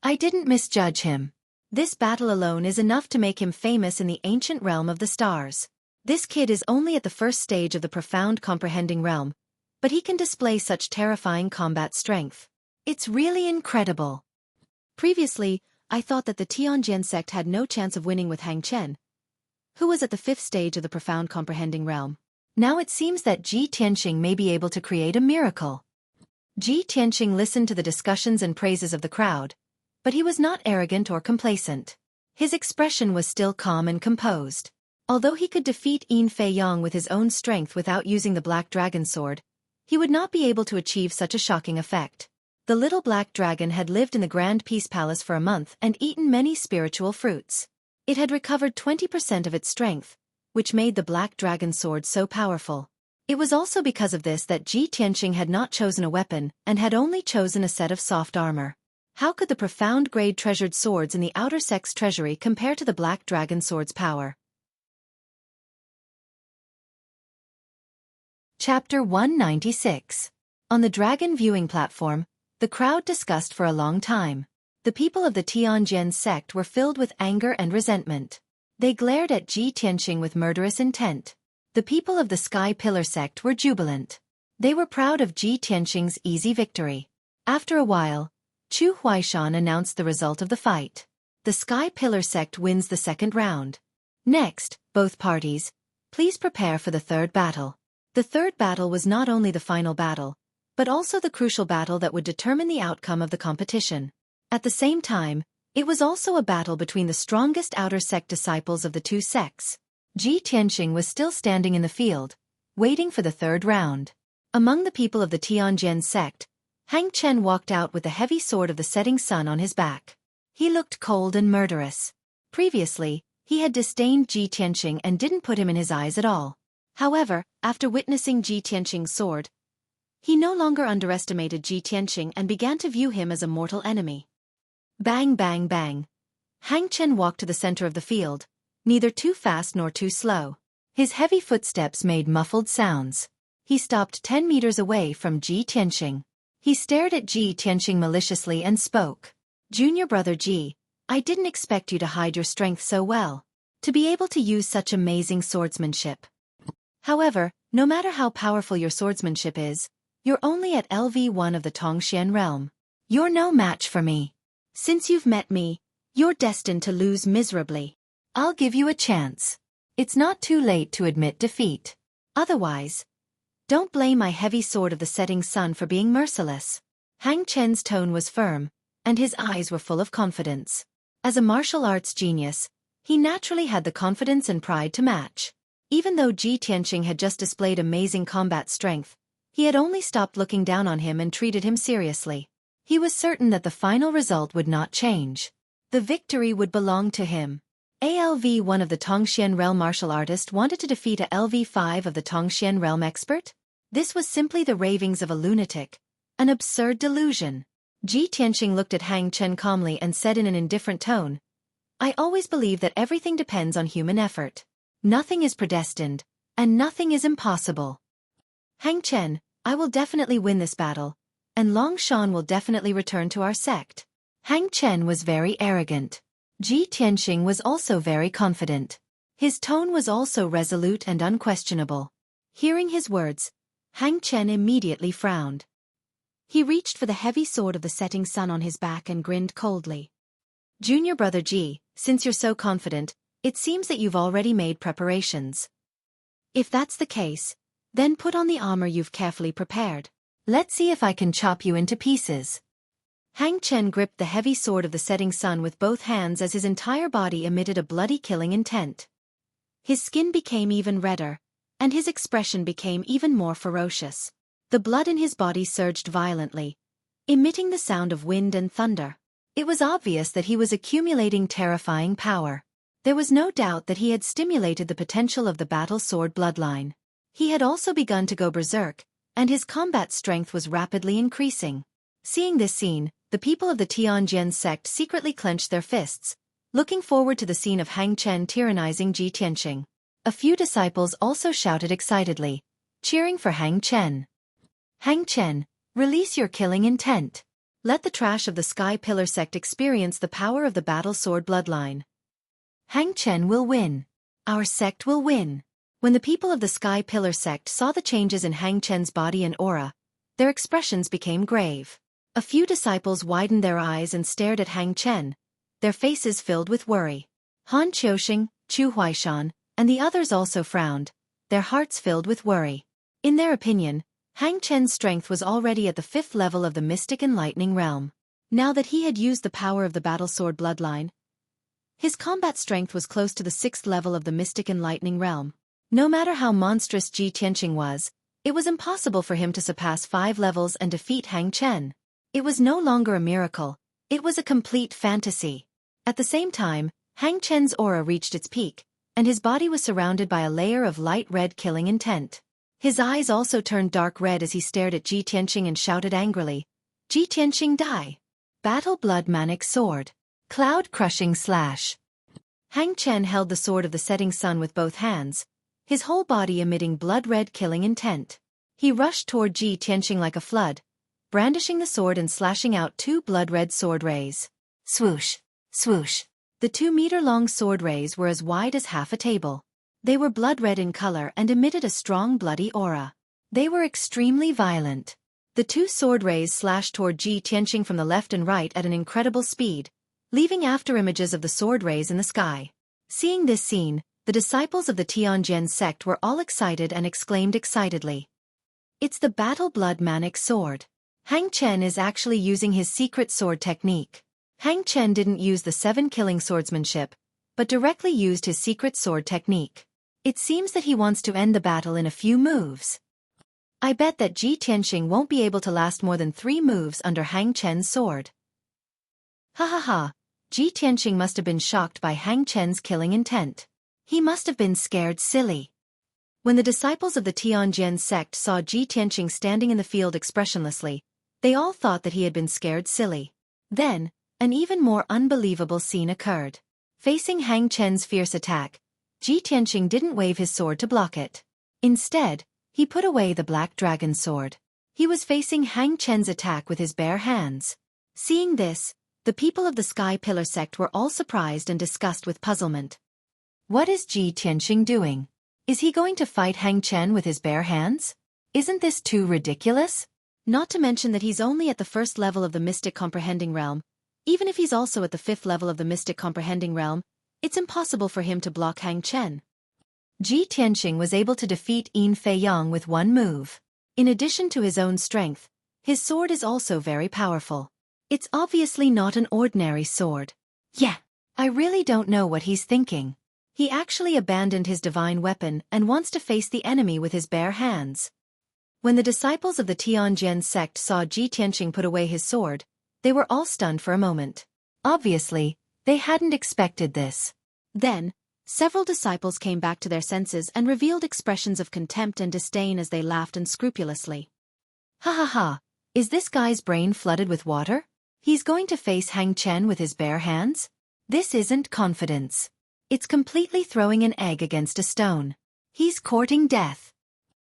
I didn't misjudge him. This battle alone is enough to make him famous in the ancient realm of the stars. This kid is only at the first stage of the profound comprehending realm, but he can display such terrifying combat strength. It's really incredible. Previously, I thought that the Tianjin sect had no chance of winning with Hang Chen, who was at the 5th stage of the profound comprehending realm. Now it seems that Ji Tianqing may be able to create a miracle. Ji Tianqing listened to the discussions and praises of the crowd, but he was not arrogant or complacent. His expression was still calm and composed. Although he could defeat Yin Feiyong with his own strength without using the black dragon sword, he would not be able to achieve such a shocking effect. The little black dragon had lived in the Grand Peace Palace for a month and eaten many spiritual fruits. It had recovered 20% of its strength, which made the black dragon sword so powerful. It was also because of this that Ji Tianqing had not chosen a weapon and had only chosen a set of soft armor. How could the profound grade treasured swords in the outer sect's treasury compare to the black dragon sword's power? Chapter 196. On the dragon viewing platform, the crowd discussed for a long time. The people of the Tianjin sect were filled with anger and resentment. They glared at Ji Tianqing with murderous intent. The people of the Sky Pillar sect were jubilant. They were proud of Ji Tianqing's easy victory. After a while, Chu Huaishan announced the result of the fight. The Sky Pillar sect wins the second round. Next, both parties, please prepare for the third battle. The third battle was not only the final battle, but also the crucial battle that would determine the outcome of the competition. At the same time, it was also a battle between the strongest outer sect disciples of the two sects. Ji Tianxing was still standing in the field, waiting for the third round. Among the people of the Tianjin sect, Hang Chen walked out with the heavy sword of the setting sun on his back. He looked cold and murderous. Previously, he had disdained Ji Tianxing and didn't put him in his eyes at all. However, after witnessing Ji Tianxing's sword, he no longer underestimated Ji Tianxing and began to view him as a mortal enemy. Bang bang bang. Hang Chen walked to the center of the field, neither too fast nor too slow. His heavy footsteps made muffled sounds. He stopped 10 meters away from Ji Tianxing. He stared at Ji Tianxing maliciously and spoke. Junior brother Ji, I didn't expect you to hide your strength so well, to be able to use such amazing swordsmanship. However, no matter how powerful your swordsmanship is, you're only at LV1 of the Tongxian realm. You're no match for me. Since you've met me, you're destined to lose miserably. I'll give you a chance. It's not too late to admit defeat. Otherwise, don't blame my heavy sword of the setting sun for being merciless. Hang Chen's tone was firm, and his eyes were full of confidence. As a martial arts genius, he naturally had the confidence and pride to match. Even though Ji Tianxing had just displayed amazing combat strength, he had only stopped looking down on him and treated him seriously. He was certain that the final result would not change. The victory would belong to him. ALV1 of the Tongxian realm martial artist wanted to defeat a LV5 of the Tongxian realm expert? This was simply the ravings of a lunatic, an absurd delusion. Ji Tianxing looked at Hang Chen calmly and said in an indifferent tone, I always believe that everything depends on human effort. Nothing is predestined, and nothing is impossible. Hang Chen, I will definitely win this battle, and Long Shan will definitely return to our sect. Hang Chen was very arrogant. Ji Tianxing was also very confident. His tone was also resolute and unquestionable. Hearing his words, Hang Chen immediately frowned. He reached for the heavy sword of the setting sun on his back and grinned coldly. Junior brother Ji, since you're so confident, it seems that you've already made preparations. If that's the case, then put on the armor you've carefully prepared. Let's see if I can chop you into pieces. Hang Chen gripped the heavy sword of the setting sun with both hands as his entire body emitted a bloody killing intent. His skin became even redder, and his expression became even more ferocious. The blood in his body surged violently, emitting the sound of wind and thunder. It was obvious that he was accumulating terrifying power. There was no doubt that he had stimulated the potential of the battle sword bloodline. He had also begun to go berserk, and his combat strength was rapidly increasing. Seeing this scene, the people of the Tianjin sect secretly clenched their fists, looking forward to the scene of Hang Chen tyrannizing Ji Tianxing. A few disciples also shouted excitedly, cheering for Hang Chen. Hang Chen, release your killing intent. Let the trash of the Sky Pillar sect experience the power of the battle sword bloodline. Hang Chen will win. Our sect will win. When the people of the Sky Pillar sect saw the changes in Hang Chen's body and aura, their expressions became grave. A few disciples widened their eyes and stared at Hang Chen, their faces filled with worry. Han Qiuxing, Chu Huaishan, and the others also frowned, their hearts filled with worry. In their opinion, Hang Chen's strength was already at the 5th level of the Mystic and Lightning realm. Now that he had used the power of the battle sword bloodline, his combat strength was close to the 6th level of the Mystic and Lightning realm. No matter how monstrous Ji Tianxing was, it was impossible for him to surpass 5 levels and defeat Hang Chen. It was no longer a miracle, it was a complete fantasy. At the same time, Hang Chen's aura reached its peak, and his body was surrounded by a layer of light red killing intent. His eyes also turned dark red as he stared at Ji Tianxing and shouted angrily, Ji Tianxing die! Battle Blood Manic Sword. Cloud-crushing slash. Hang Chen held the sword of the setting sun with both hands, his whole body emitting blood-red killing intent. He rushed toward Ji Tianxing like a flood, brandishing the sword and slashing out 2 blood-red sword rays. Swoosh, swoosh. The 2-meter-long sword rays were as wide as half a table. They were blood-red in color and emitted a strong bloody aura. They were extremely violent. The 2 sword rays slashed toward Ji Tianxing from the left and right at an incredible speed, leaving after images of the sword rays in the sky. Seeing this scene, the disciples of the Tianjin sect were all excited and exclaimed excitedly. It's the battle blood manic sword. Hang Chen is actually using his secret sword technique. Hang Chen didn't use the 7 killing swordsmanship, but directly used his secret sword technique. It seems that he wants to end the battle in a few moves. I bet that Ji Tianxing won't be able to last more than 3 moves under Hang Chen's sword. Ha ha ha, Ji Tianxing must have been shocked by Hang Chen's killing intent. He must have been scared silly. When the disciples of the Tianjin sect saw Ji Tianxing standing in the field expressionlessly, they all thought that he had been scared silly. Then, an even more unbelievable scene occurred. Facing Hang Chen's fierce attack, Ji Tianxing didn't wave his sword to block it. Instead, he put away the black dragon sword. He was facing Hang Chen's attack with his bare hands. Seeing this, the people of the Sky Pillar sect were all surprised and discussed with puzzlement. What is Ji Tianxing doing? Is he going to fight Hang Chen with his bare hands? Isn't this too ridiculous? Not to mention that he's only at the 1st level of the Mystic Comprehending Realm. Even if he's also at the 5th level of the Mystic Comprehending Realm, it's impossible for him to block Hang Chen. Ji Tianxing was able to defeat Yin Fei Yang with 1 move. In addition to his own strength, his sword is also very powerful. It's obviously not an ordinary sword. Yeah, I really don't know what he's thinking. He actually abandoned his divine weapon and wants to face the enemy with his bare hands. When the disciples of the Tianjin sect saw Ji Tianxing put away his sword, they were all stunned for a moment. Obviously, they hadn't expected this. Then, several disciples came back to their senses and revealed expressions of contempt and disdain as they laughed unscrupulously. Ha ha ha, is this guy's brain flooded with water? He's going to face Hang Chen with his bare hands? This isn't confidence. It's completely throwing an egg against a stone. He's courting death.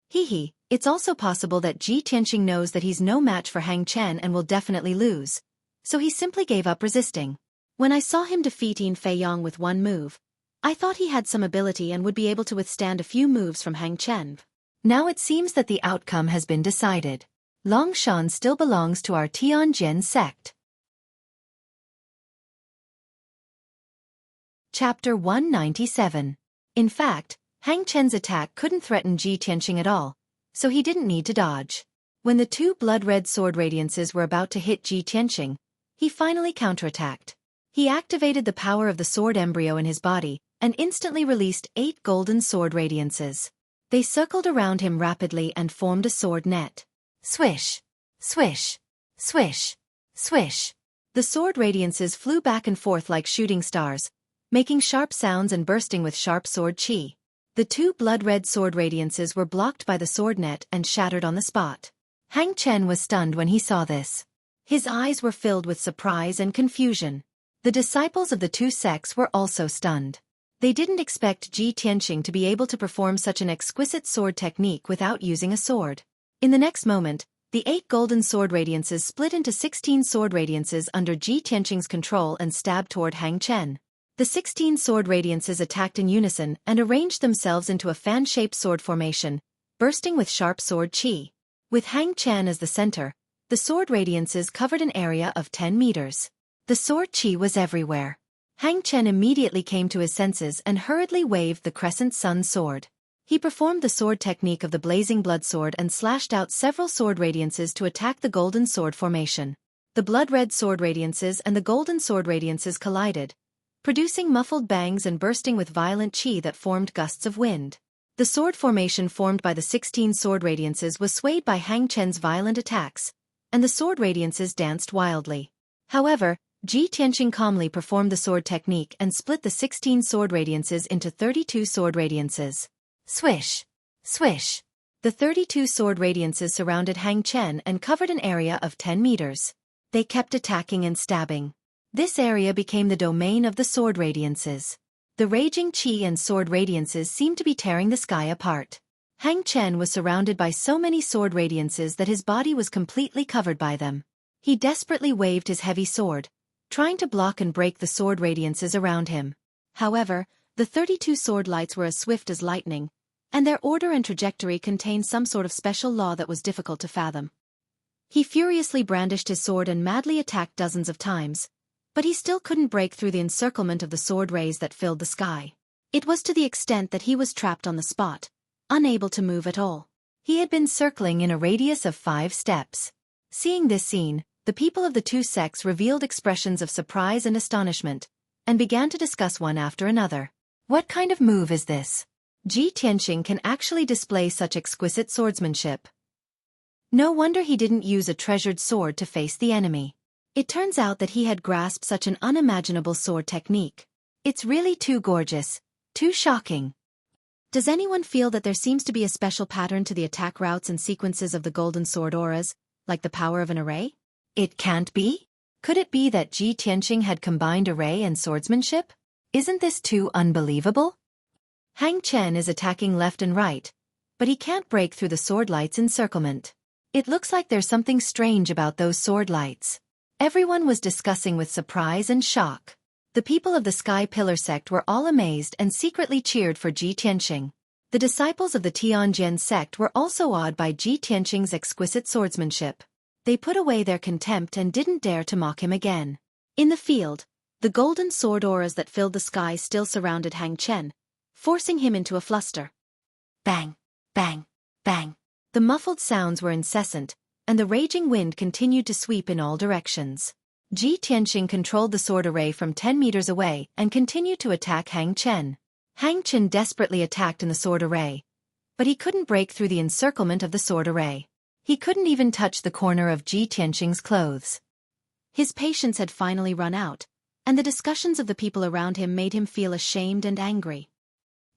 Hee hee, it's also possible that Ji Tianxing knows that he's no match for Hang Chen and will definitely lose, so he simply gave up resisting. When I saw him defeat Yin Fei Yang with 1 move, I thought he had some ability and would be able to withstand a few moves from Hang Chen. Now it seems that the outcome has been decided. Long Shan still belongs to our Tianjin sect. Chapter 197. In fact, Hang Chen's attack couldn't threaten Ji Tianxing at all, so he didn't need to dodge. When the 2 blood-red sword radiances were about to hit Ji Tianxing, he finally counterattacked. He activated the power of the sword embryo in his body and instantly released 8 golden sword radiances. They circled around him rapidly and formed a sword net. Swish! Swish! Swish! Swish! The sword radiances flew back and forth like shooting stars, making sharp sounds and bursting with sharp sword chi. The 2 blood-red sword radiances were blocked by the sword net and shattered on the spot. Hang Chen was stunned when he saw this. His eyes were filled with surprise and confusion. The disciples of the 2 sects were also stunned. They didn't expect Ji Tianxing to be able to perform such an exquisite sword technique without using a sword. In the next moment, the 8 golden sword radiances split into 16 sword radiances under Ji Tianxing's control and stabbed toward Hang Chen. The 16 sword radiances attacked in unison and arranged themselves into a fan-shaped sword formation, bursting with sharp sword chi. With Hang Chen as the center, the sword radiances covered an area of 10 meters. The sword chi was everywhere. Hang Chen immediately came to his senses and hurriedly waved the crescent sun sword. He performed the sword technique of the blazing blood sword and slashed out several sword radiances to attack the golden sword formation. The blood-red sword radiances and the golden sword radiances collided, producing muffled bangs and bursting with violent chi that formed gusts of wind. The sword formation formed by the 16 sword radiances was swayed by Hang Chen's violent attacks, and the sword radiances danced wildly. However, Ji Tianxing calmly performed the sword technique and split the 16 sword radiances into 32 sword radiances. Swish! Swish! The 32 sword radiances surrounded Hang Chen and covered an area of 10 meters. They kept attacking and stabbing. This area became the domain of the sword radiances. The raging chi and sword radiances seemed to be tearing the sky apart. Hang Chen was surrounded by so many sword radiances that his body was completely covered by them. He desperately waved his heavy sword, trying to block and break the sword radiances around him. However, the 32 sword lights were as swift as lightning, and their order and trajectory contained some sort of special law that was difficult to fathom. He furiously brandished his sword and madly attacked dozens of times, but he still couldn't break through the encirclement of the sword rays that filled the sky. It was to the extent that he was trapped on the spot, unable to move at all. He had been circling in a radius of 5 steps. Seeing this scene, the people of the two sects revealed expressions of surprise and astonishment, and began to discuss one after another. What kind of move is this? Ji Tianqing can actually display such exquisite swordsmanship. No wonder he didn't use a treasured sword to face the enemy. It turns out that he had grasped such an unimaginable sword technique. It's really too gorgeous, too shocking. Does anyone feel that there seems to be a special pattern to the attack routes and sequences of the golden sword auras, like the power of an array? It can't be? Could it be that Ji Tianqing had combined array and swordsmanship? Isn't this too unbelievable? Hang Chen is attacking left and right, but he can't break through the sword light's encirclement. It looks like there's something strange about those sword lights. Everyone was discussing with surprise and shock. The people of the Sky Pillar sect were all amazed and secretly cheered for Ji Tianqing. The disciples of the Tianjin sect were also awed by Ji Tianqing's exquisite swordsmanship. They put away their contempt and didn't dare to mock him again. In the field, the golden sword auras that filled the sky still surrounded Hang Chen, forcing him into a fluster. Bang, bang, bang. The muffled sounds were incessant, and the raging wind continued to sweep in all directions. Ji Tianqing controlled the sword array from 10 meters away and continued to attack Hang Chen. Hang Chen desperately attacked in the sword array, but he couldn't break through the encirclement of the sword array. He couldn't even touch the corner of Ji Tianqing's clothes. His patience had finally run out, and the discussions of the people around him made him feel ashamed and angry.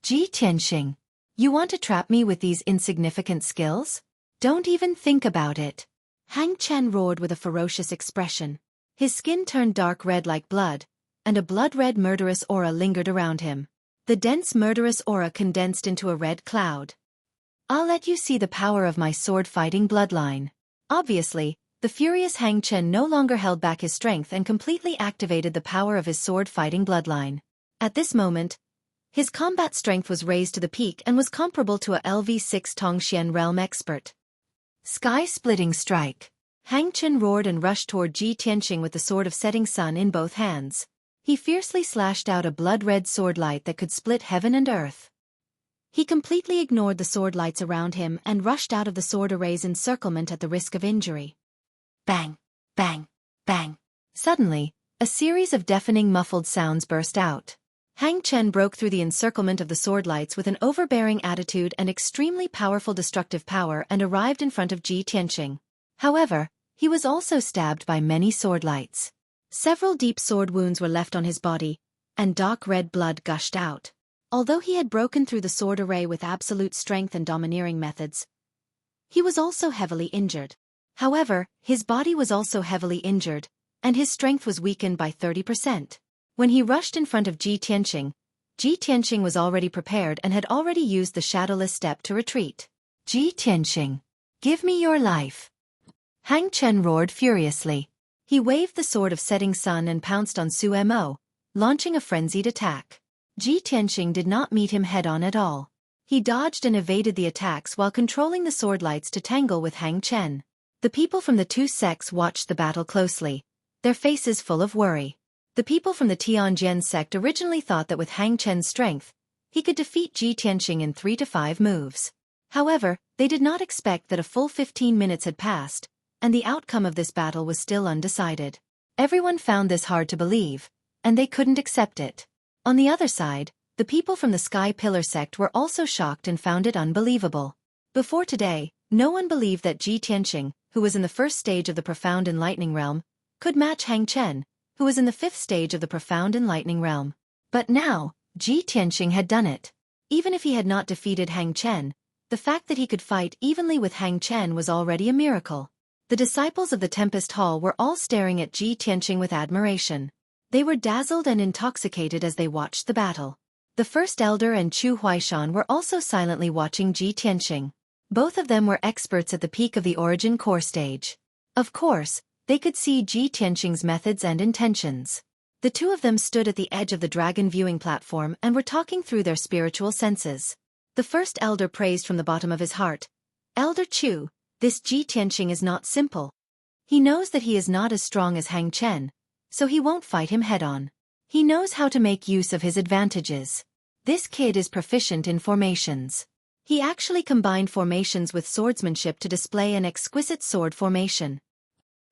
Ji Tianqing, you want to trap me with these insignificant skills? Don't even think about it. Hang Chen roared with a ferocious expression. His skin turned dark red like blood, and a blood-red murderous aura lingered around him. The dense murderous aura condensed into a red cloud. I'll let you see the power of my sword-fighting bloodline. Obviously, the furious Hang Chen no longer held back his strength and completely activated the power of his sword-fighting bloodline. At this moment, his combat strength was raised to the peak and was comparable to a LV6 Tongxian realm expert. Sky-splitting strike. Hang Chen roared and rushed toward Ji Tianqing with the sword of setting sun in both hands. He fiercely slashed out a blood-red sword light that could split heaven and earth. He completely ignored the sword lights around him and rushed out of the sword array's encirclement at the risk of injury. Bang, bang, bang. Suddenly, a series of deafening muffled sounds burst out. Hang Chen broke through the encirclement of the sword lights with an overbearing attitude and extremely powerful destructive power and arrived in front of Ji Tianqing. However, he was also stabbed by many sword lights. Several deep sword wounds were left on his body, and dark red blood gushed out. Although he had broken through the sword array with absolute strength and domineering methods, he was also heavily injured. However, his body was also heavily injured, and his strength was weakened by 30%. When he rushed in front of Ji Tianqing was already prepared and had already used the shadowless step to retreat. Ji Tianqing, give me your life. Hang Chen roared furiously. He waved the sword of setting sun and pounced on Su Mo, launching a frenzied attack. Ji Tianqing did not meet him head-on at all. He dodged and evaded the attacks while controlling the sword lights to tangle with Hang Chen. The people from the two sects watched the battle closely, their faces full of worry. The people from the Tianjin sect originally thought that with Hang Chen's strength, he could defeat Ji Tianqing in 3 to 5 moves. However, they did not expect that a full 15 minutes had passed, and the outcome of this battle was still undecided. Everyone found this hard to believe, and they couldn't accept it. On the other side, the people from the Sky Pillar sect were also shocked and found it unbelievable. Before today, no one believed that Ji Tianqing, who was in the first stage of the Profound Enlightening Realm, could match Hang Chen, who was in the 5th stage of the Profound Enlightening Realm. But now, Ji Tianqing had done it. Even if he had not defeated Hang Chen, the fact that he could fight evenly with Hang Chen was already a miracle. The disciples of the Tempest Hall were all staring at Ji Tianqing with admiration. They were dazzled and intoxicated as they watched the battle. The First Elder and Chu Huaishan were also silently watching Ji Tianqing. Both of them were experts at the peak of the Origin Core stage. Of course, they could see Ji Tianqing's methods and intentions. The two of them stood at the edge of the dragon viewing platform and were talking through their spiritual senses. The First Elder praised from the bottom of his heart. Elder Chu, this Ji Tianqing is not simple. He knows that he is not as strong as Hang Chen, so he won't fight him head-on. He knows how to make use of his advantages. This kid is proficient in formations. He actually combined formations with swordsmanship to display an exquisite sword formation.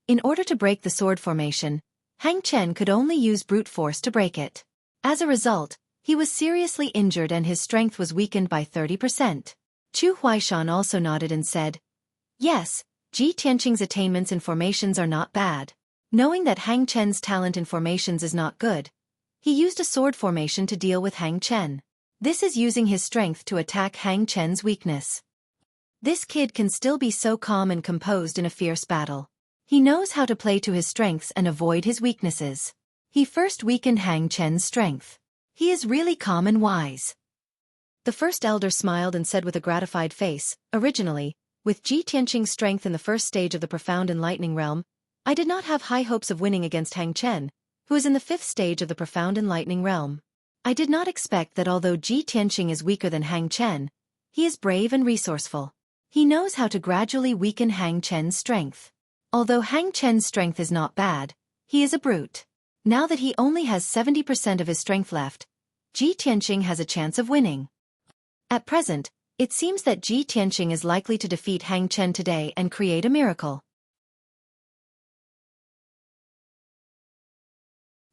In order to break the sword formation, Hang Chen could only use brute force to break it. As a result, he was seriously injured and his strength was weakened by 30%. Chu Huaishan also nodded and said, "Yes, Ji Tianqing's attainments in formations are not bad." Knowing that Hang Chen's talent in formations is not good, he used a sword formation to deal with Hang Chen. This is using his strength to attack Hang Chen's weakness. This kid can still be so calm and composed in a fierce battle. He knows how to play to his strengths and avoid his weaknesses. He first weakened Hang Chen's strength. He is really calm and wise. The first elder smiled and said with a gratified face, "Originally, with Ji Tianqing's strength in the first stage of the profound enlightening realm, I did not have high hopes of winning against Hang Chen, who is in the fifth stage of the profound enlightening realm. I did not expect that although Ji Tianqing is weaker than Hang Chen, he is brave and resourceful. He knows how to gradually weaken Hang Chen's strength. Although Hang Chen's strength is not bad, he is a brute. Now that he only has 70% of his strength left, Ji Tianqing has a chance of winning. At present, it seems that Ji Tianqing is likely to defeat Hang Chen today and create a miracle."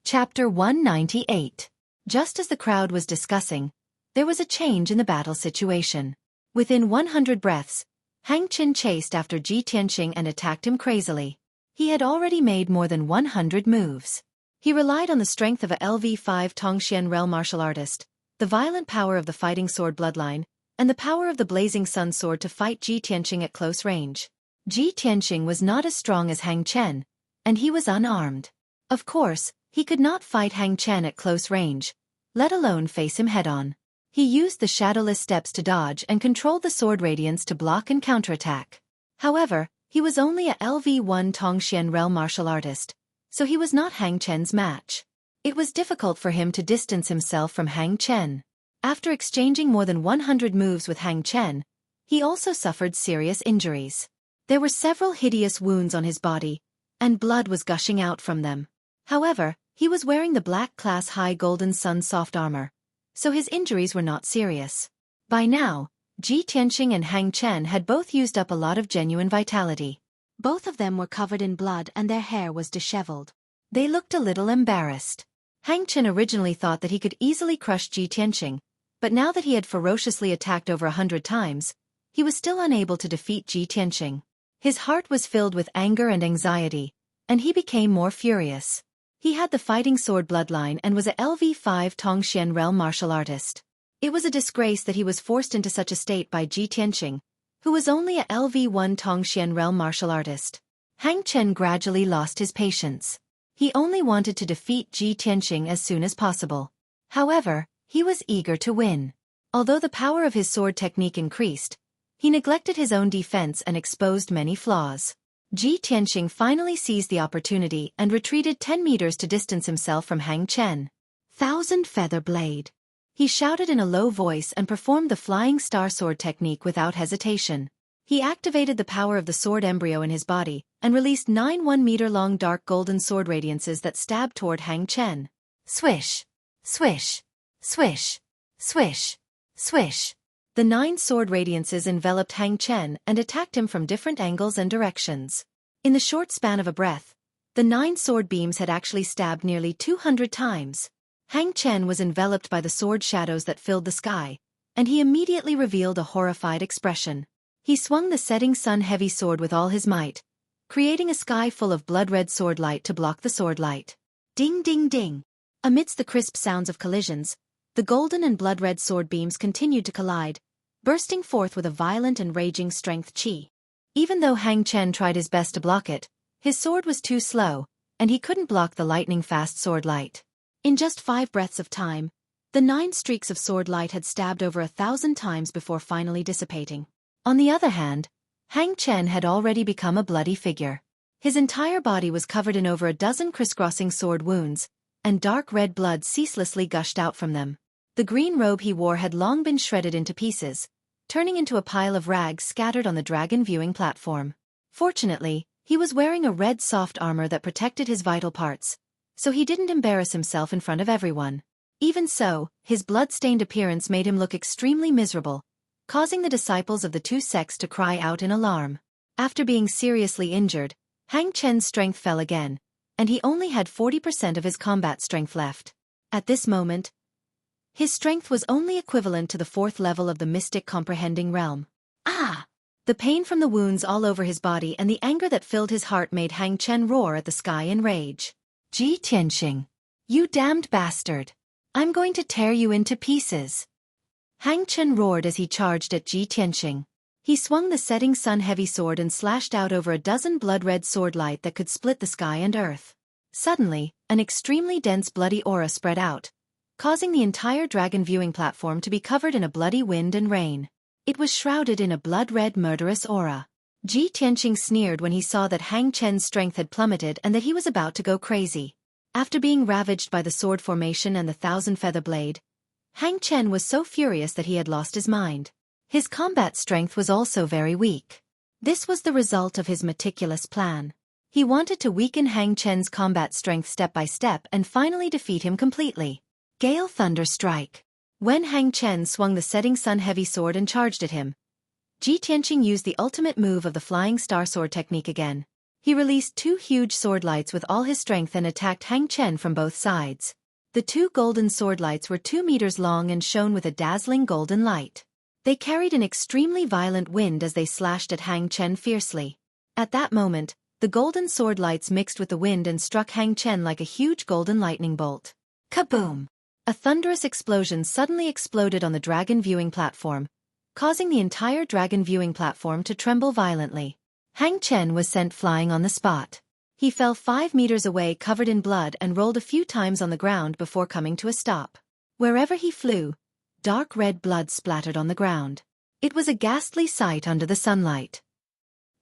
Chapter 198. Just as the crowd was discussing, there was a change in the battle situation. Within 100 breaths, Hang Chen chased after Ji Tianqing and attacked him crazily. He had already made more than 100 moves. He relied on the strength of a LV5 Tongxian Rel martial artist, the violent power of the fighting sword bloodline, and the power of the blazing sun sword to fight Ji Tianqing at close range. Ji Tianqing was not as strong as Hang Chen, and he was unarmed. Of course, he could not fight Hang Chen at close range, let alone face him head-on. He used the shadowless steps to dodge and controlled the sword radiance to block and counterattack. However, he was only a LV1 Tongxian Rel martial artist, so he was not Hang Chen's match. It was difficult for him to distance himself from Hang Chen. After exchanging more than 100 moves with Hang Chen, he also suffered serious injuries. There were several hideous wounds on his body, and blood was gushing out from them. However, he was wearing the black class high golden sun soft armor, so his injuries were not serious. By now, Ji Tianqing and Hang Chen had both used up a lot of genuine vitality. Both of them were covered in blood and their hair was disheveled. They looked a little embarrassed. Hang Chen originally thought that he could easily crush Ji Tianqing, but now that he had ferociously attacked over 100 times, he was still unable to defeat Ji Tianqing. His heart was filled with anger and anxiety, and he became more furious. He had the fighting sword bloodline and was a LV5 Tongxian Rel martial artist. It was a disgrace that he was forced into such a state by Ji Tianqing, who was only a LV1 Tongxian Rel martial artist. Hang Chen gradually lost his patience. He only wanted to defeat Ji Tianqing as soon as possible. However, he was eager to win. Although the power of his sword technique increased, he neglected his own defense and exposed many flaws. Ji Tianqing finally seized the opportunity and retreated 10 meters to distance himself from Hang Chen. "Thousand Feather Blade!" He shouted in a low voice and performed the Flying Star Sword technique without hesitation. He activated the power of the sword embryo in his body and released 9 1-meter-long dark golden sword radiances that stabbed toward Hang Chen. Swish! Swish! Swish! Swish! Swish! The 9 sword radiances enveloped Hang Chen and attacked him from different angles and directions. In the short span of a breath, the 9 sword beams had actually stabbed nearly 200 times. Hang Chen was enveloped by the sword shadows that filled the sky, and he immediately revealed a horrified expression. He swung the setting sun heavy sword with all his might, creating a sky full of blood-red sword light to block the sword light. Ding ding ding! Amidst the crisp sounds of collisions, the golden and blood-red sword beams continued to collide, bursting forth with a violent and raging strength chi. Even though Hang Chen tried his best to block it, his sword was too slow, and he couldn't block the lightning-fast sword light. In just 5 breaths of time, the 9 streaks of sword light had stabbed over 1,000 times before finally dissipating. On the other hand, Hang Chen had already become a bloody figure. His entire body was covered in over a dozen crisscrossing sword wounds, and dark red blood ceaselessly gushed out from them. The green robe he wore had long been shredded into pieces, turning into a pile of rags scattered on the dragon viewing platform. Fortunately, he was wearing a red soft armor that protected his vital parts, so he didn't embarrass himself in front of everyone. Even so, his blood-stained appearance made him look extremely miserable, causing the disciples of the two sects to cry out in alarm. After being seriously injured, Hang Chen's strength fell again, and he only had 40% of his combat strength left. At this moment, his strength was only equivalent to the 4th level of the mystic comprehending realm. Ah! The pain from the wounds all over his body and the anger that filled his heart made Hang Chen roar at the sky in rage. Ji Tianxing! You damned bastard! I'm going to tear you into pieces! Hang Chen roared as he charged at Ji Tianxing. He swung the setting sun heavy sword and slashed out over a dozen blood-red sword light that could split the sky and earth. Suddenly, an extremely dense bloody aura spread out, causing the entire dragon viewing platform to be covered in a bloody wind and rain. It was shrouded in a blood-red murderous aura. Ji Tianxing sneered when he saw that Hang Chen's strength had plummeted and that he was about to go crazy. After being ravaged by the sword formation and the 1,000-feather blade, Hang Chen was so furious that he had lost his mind. His combat strength was also very weak. This was the result of his meticulous plan. He wanted to weaken Hang Chen's combat strength step by step and finally defeat him completely. Gale Thunder Strike. When Hang Chen swung the setting sun heavy sword and charged at him, Ji Tianxing used the ultimate move of the flying star sword technique again. He released 2 huge sword lights with all his strength and attacked Hang Chen from both sides. The 2 golden sword lights were 2 meters long and shone with a dazzling golden light. They carried an extremely violent wind as they slashed at Hang Chen fiercely. At that moment, the golden sword lights mixed with the wind and struck Hang Chen like a huge golden lightning bolt. Kaboom! A thunderous explosion suddenly exploded on the dragon viewing platform, causing the entire dragon viewing platform to tremble violently. Hang Chen was sent flying on the spot. He fell 5 meters away covered in blood and rolled a few times on the ground before coming to a stop. Wherever he flew, dark red blood splattered on the ground. It was a ghastly sight under the sunlight.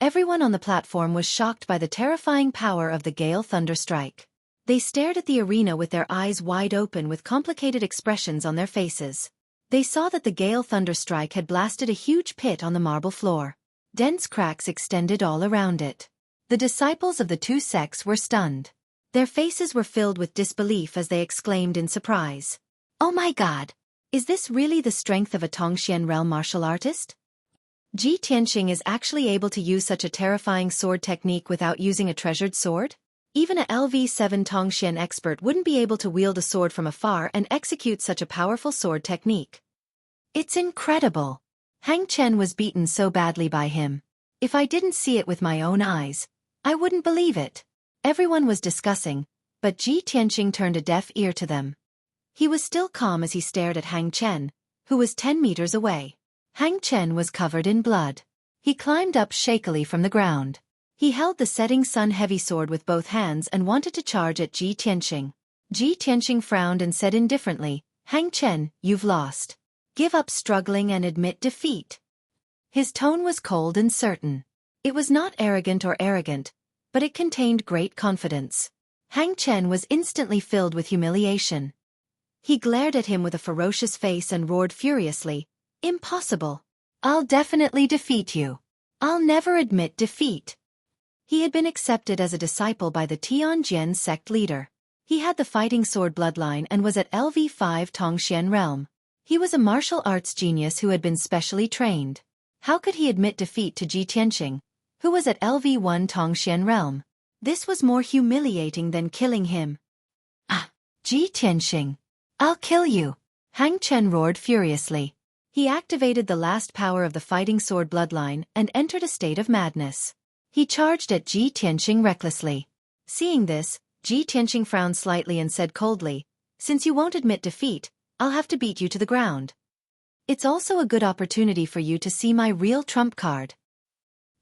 Everyone on the platform was shocked by the terrifying power of the Gale Thunder Strike. They stared at the arena with their eyes wide open with complicated expressions on their faces. They saw that the Gale Thunder Strike had blasted a huge pit on the marble floor. Dense cracks extended all around it. The disciples of the two sects were stunned. Their faces were filled with disbelief as they exclaimed in surprise. "Oh my God! Is this really the strength of a Tongxian realm martial artist? Ji Tianxing is actually able to use such a terrifying sword technique without using a treasured sword? Even a LV7 Tongxian expert wouldn't be able to wield a sword from afar and execute such a powerful sword technique. It's incredible. Hang Chen was beaten so badly by him. If I didn't see it with my own eyes, I wouldn't believe it." Everyone was discussing, but Ji Tianxing turned a deaf ear to them. He was still calm as he stared at Hang Chen, who was 10 meters away. Hang Chen was covered in blood. He climbed up shakily from the ground. He held the setting sun heavy sword with both hands and wanted to charge at Ji Tianxing. Ji Tianxing frowned and said indifferently, "Hang Chen, you've lost. Give up struggling and admit defeat." His tone was cold and certain. It was not arrogant or arrogant, but it contained great confidence. Hang Chen was instantly filled with humiliation. He glared at him with a ferocious face and roared furiously, "Impossible! I'll definitely defeat you. I'll never admit defeat." He had been accepted as a disciple by the Tianjian sect leader. He had the fighting sword bloodline and was at LV5 Tongxian realm. He was a martial arts genius who had been specially trained. How could he admit defeat to Ji Tianxing, who was at LV1 Tongxian realm? This was more humiliating than killing him. "Ah, Ji Tianxing! I'll kill you!" Hang Chen roared furiously. He activated the last power of the fighting sword bloodline and entered a state of madness. He charged at Ji Tianxing recklessly. Seeing this, Ji Tianxing frowned slightly and said coldly, "Since you won't admit defeat, I'll have to beat you to the ground. It's also a good opportunity for you to see my real trump card."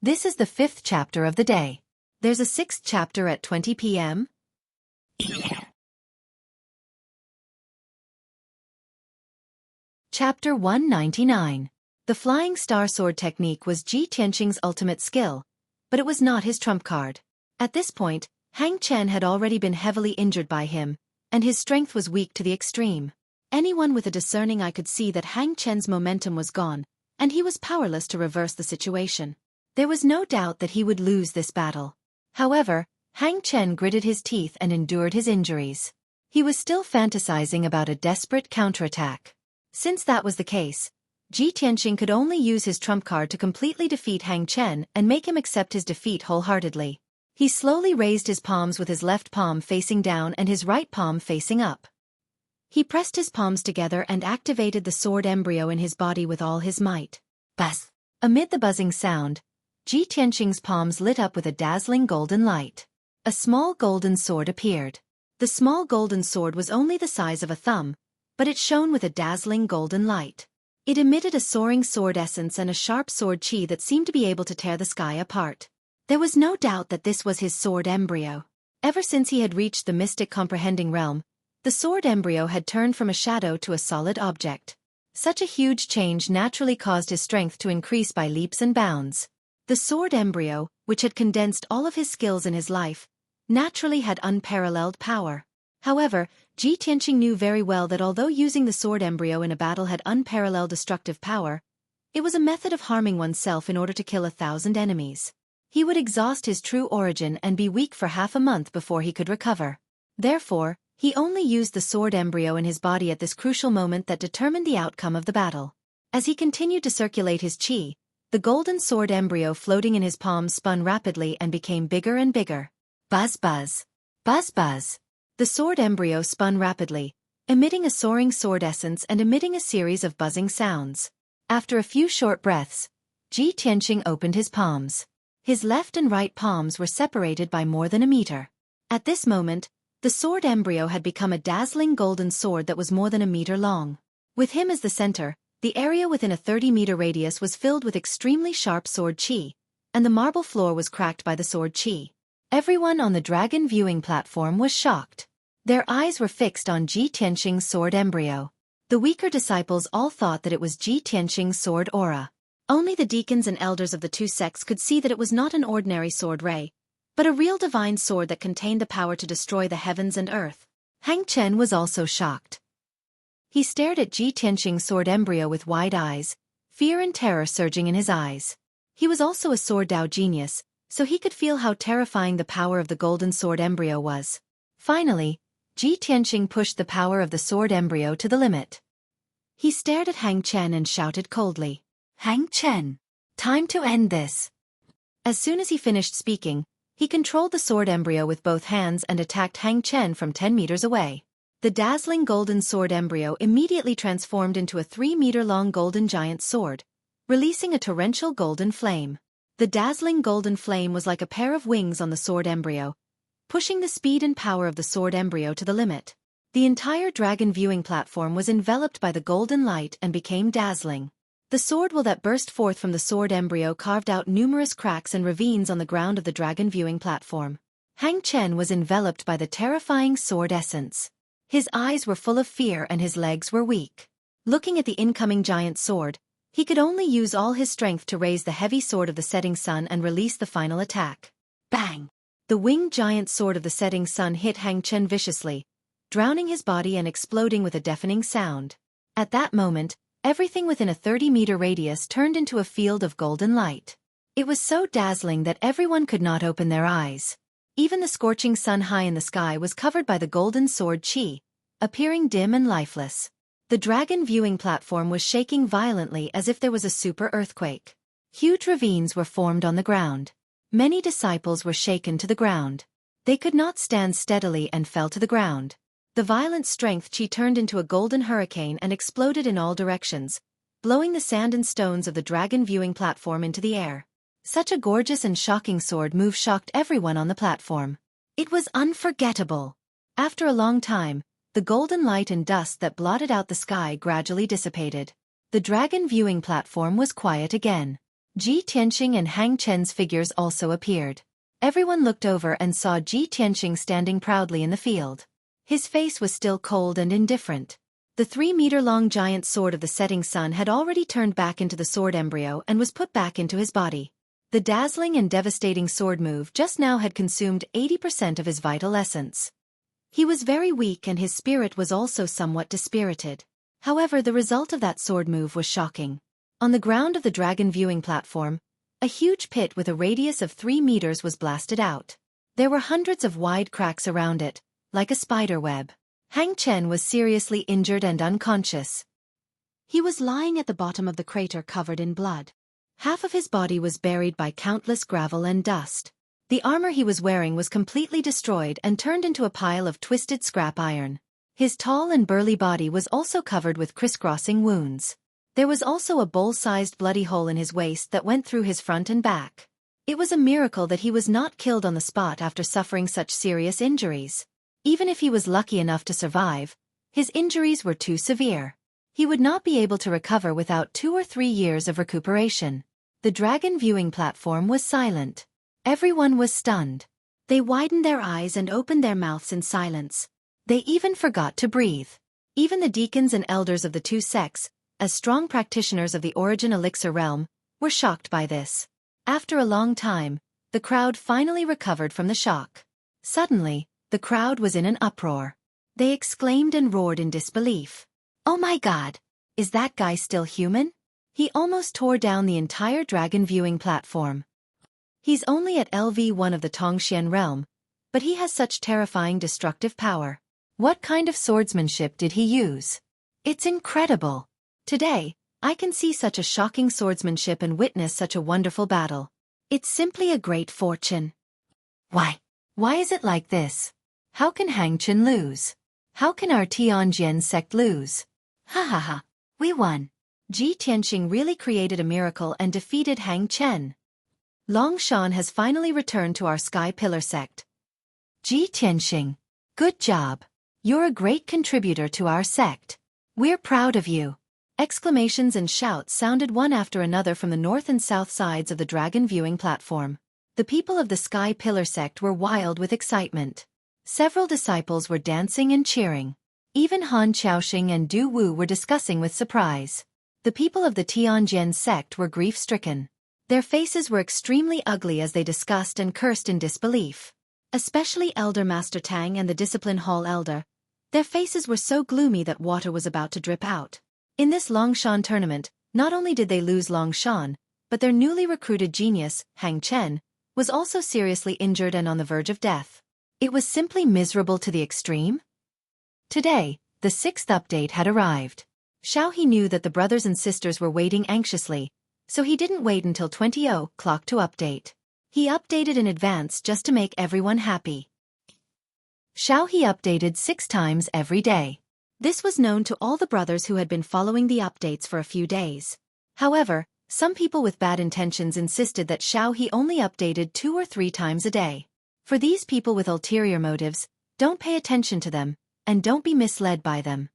This is the 5th chapter of the day. There's a 6th chapter at 20 p.m. Chapter 199. The flying star sword technique was Ji Tianxing's ultimate skill, but it was not his trump card. At this point, Hang Chen had already been heavily injured by him, and his strength was weak to the extreme. Anyone with a discerning eye could see that Hang Chen's momentum was gone, and he was powerless to reverse the situation. There was no doubt that he would lose this battle. However, Hang Chen gritted his teeth and endured his injuries. He was still fantasizing about a desperate counterattack. Since that was the case, Ji Tianqing could only use his trump card to completely defeat Hang Chen and make him accept his defeat wholeheartedly. He slowly raised his palms with his left palm facing down and his right palm facing up. He pressed his palms together and activated the sword embryo in his body with all his might. Buzz! Amid the buzzing sound, Ji Tianqing's palms lit up with a dazzling golden light. A small golden sword appeared. The small golden sword was only the size of a thumb, but it shone with a dazzling golden light. It emitted a soaring sword essence and a sharp sword chi that seemed to be able to tear the sky apart. There was no doubt that this was his sword embryo. Ever since he had reached the mystic comprehending realm, the sword embryo had turned from a shadow to a solid object. Such a huge change naturally caused his strength to increase by leaps and bounds. The sword embryo, which had condensed all of his skills in his life, naturally had unparalleled power. However, Ji Tianqing knew very well that although using the sword embryo in a battle had unparalleled destructive power, it was a method of harming oneself in order to kill 1,000 enemies. He would exhaust his true origin and be weak for half a month before he could recover. Therefore, he only used the sword embryo in his body at this crucial moment that determined the outcome of the battle. As he continued to circulate his chi, the golden sword embryo floating in his palms spun rapidly and became bigger and bigger. Buzz buzz. Buzz buzz. The sword embryo spun rapidly, emitting a soaring sword essence and emitting a series of buzzing sounds. After a few short breaths, Ji Tianqing opened his palms. His left and right palms were separated by more than a meter. At this moment, the sword embryo had become a dazzling golden sword that was more than a meter long. With him as the center, the area within a 30-meter radius was filled with extremely sharp sword chi, and the marble floor was cracked by the sword chi. Everyone on the dragon viewing platform was shocked. Their eyes were fixed on Ji Tianqing's sword embryo. The weaker disciples all thought that it was Ji Tianqing's sword aura. Only the deacons and elders of the two sects could see that it was not an ordinary sword ray, but a real divine sword that contained the power to destroy the heavens and earth. Hang Chen was also shocked. He stared at Ji Tianqing's sword embryo with wide eyes, fear and terror surging in his eyes. He was also a sword Dao genius, so he could feel how terrifying the power of the golden sword embryo was. Finally, Ji Tianqing pushed the power of the sword embryo to the limit. He stared at Hang Chen and shouted coldly, "Hang Chen, time to end this." As soon as he finished speaking, he controlled the sword embryo with both hands and attacked Hang Chen from 10 meters away. The dazzling golden sword embryo immediately transformed into a 3-meter-long golden giant sword, releasing a torrential golden flame. The dazzling golden flame was like a pair of wings on the sword embryo, pushing the speed and power of the sword embryo to the limit. The entire dragon viewing platform was enveloped by the golden light and became dazzling. The sword will that burst forth from the sword embryo carved out numerous cracks and ravines on the ground of the dragon viewing platform. Hang Chen was enveloped by the terrifying sword essence. His eyes were full of fear and his legs were weak. Looking at the incoming giant sword, he could only use all his strength to raise the heavy sword of the setting sun and release the final attack. Bang! The winged giant sword of the setting sun hit Hang Chen viciously, drowning his body and exploding with a deafening sound. At that moment, everything within a 30-meter radius turned into a field of golden light. It was so dazzling that everyone could not open their eyes. Even the scorching sun high in the sky was covered by the golden sword chi, appearing dim and lifeless. The dragon viewing platform was shaking violently as if there was a super earthquake. Huge ravines were formed on the ground. Many disciples were shaken to the ground. They could not stand steadily and fell to the ground. The violent strength chi turned into a golden hurricane and exploded in all directions, blowing the sand and stones of the dragon viewing platform into the air. Such a gorgeous and shocking sword move shocked everyone on the platform. It was unforgettable. After a long time, the golden light and dust that blotted out the sky gradually dissipated. The dragon viewing platform was quiet again. Ji Tianqing and Hang Chen's figures also appeared. Everyone looked over and saw Ji Tianqing standing proudly in the field. His face was still cold and indifferent. The 3-meter-long giant sword of the setting sun had already turned back into the sword embryo and was put back into his body. The dazzling and devastating sword move just now had consumed 80% of his vital essence. He was very weak and his spirit was also somewhat dispirited. However, the result of that sword move was shocking. On the ground of the dragon viewing platform, a huge pit with a radius of 3 meters was blasted out. There were hundreds of wide cracks around it, like a spider web. Hang Chen was seriously injured and unconscious. He was lying at the bottom of the crater covered in blood. Half of his body was buried by countless gravel and dust. The armor he was wearing was completely destroyed and turned into a pile of twisted scrap iron. His tall and burly body was also covered with crisscrossing wounds. There was also a bowl-sized bloody hole in his waist that went through his front and back. It was a miracle that he was not killed on the spot after suffering such serious injuries. Even if he was lucky enough to survive, his injuries were too severe. He would not be able to recover without 2 or 3 years of recuperation. The dragon viewing platform was silent. Everyone was stunned. They widened their eyes and opened their mouths in silence. They even forgot to breathe. Even the deacons and elders of the two sects, as strong practitioners of the Origin Elixir realm, were shocked by this. After a long time, the crowd finally recovered from the shock. Suddenly, the crowd was in an uproar. They exclaimed and roared in disbelief. "Oh my God! Is that guy still human? He almost tore down the entire dragon viewing platform. He's only at LV1 of the Tongxian realm, but he has such terrifying destructive power. What kind of swordsmanship did he use? It's incredible. Today, I can see such a shocking swordsmanship and witness such a wonderful battle. It's simply a great fortune. Why? Why is it like this? How can Hang Chen lose? How can our Tianjian sect lose? Ha ha ha, we won. Ji Tianxing really created a miracle and defeated Hang Chen. Long Shan has finally returned to our Sky Pillar sect. Ji Tianxing, good job. You're a great contributor to our sect. We're proud of you. Exclamations and shouts sounded one after another from the north and south sides of the dragon viewing platform. The people of the Sky Pillar sect were wild with excitement. Several disciples were dancing and cheering. Even Han Xiaoxing and Du Wu were discussing with surprise. The people of the Tianjian sect were grief-stricken. Their faces were extremely ugly as they discussed and cursed in disbelief. Especially Elder Master Tang and the Discipline Hall Elder. Their faces were so gloomy that water was about to drip out. In this Longshan tournament, not only did they lose Longshan, but their newly recruited genius, Hang Chen, was also seriously injured and on the verge of death. It was simply miserable to the extreme. Today, the 6th update had arrived. Xueqi knew that the brothers and sisters were waiting anxiously, so he didn't wait until 20 o'clock to update. He updated in advance just to make everyone happy. Xueqi updated 6 times every day. This was known to all the brothers who had been following the updates for a few days. However, some people with bad intentions insisted that Xueqi only updated 2 or 3 times a day. For these people with ulterior motives, don't pay attention to them, and don't be misled by them.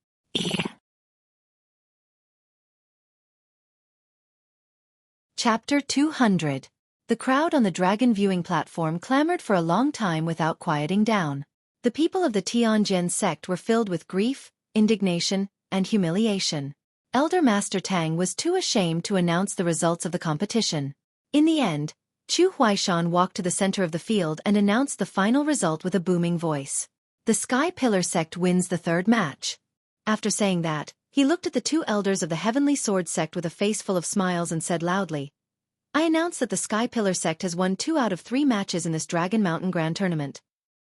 Chapter 200. The crowd on the dragon viewing platform clamored for a long time without quieting down. The people of the Tianjian sect were filled with grief, indignation, and humiliation. Elder Master Tang was too ashamed to announce the results of the competition. In the end, Chu Huaishan walked to the center of the field and announced the final result with a booming voice. The Sky Pillar sect wins the 3rd match. After saying that, he looked at the 2 elders of the Heavenly Sword sect with a face full of smiles and said loudly, "I announce that the Sky Pillar sect has won 2 out of 3 matches in this Dragon Mountain Grand Tournament.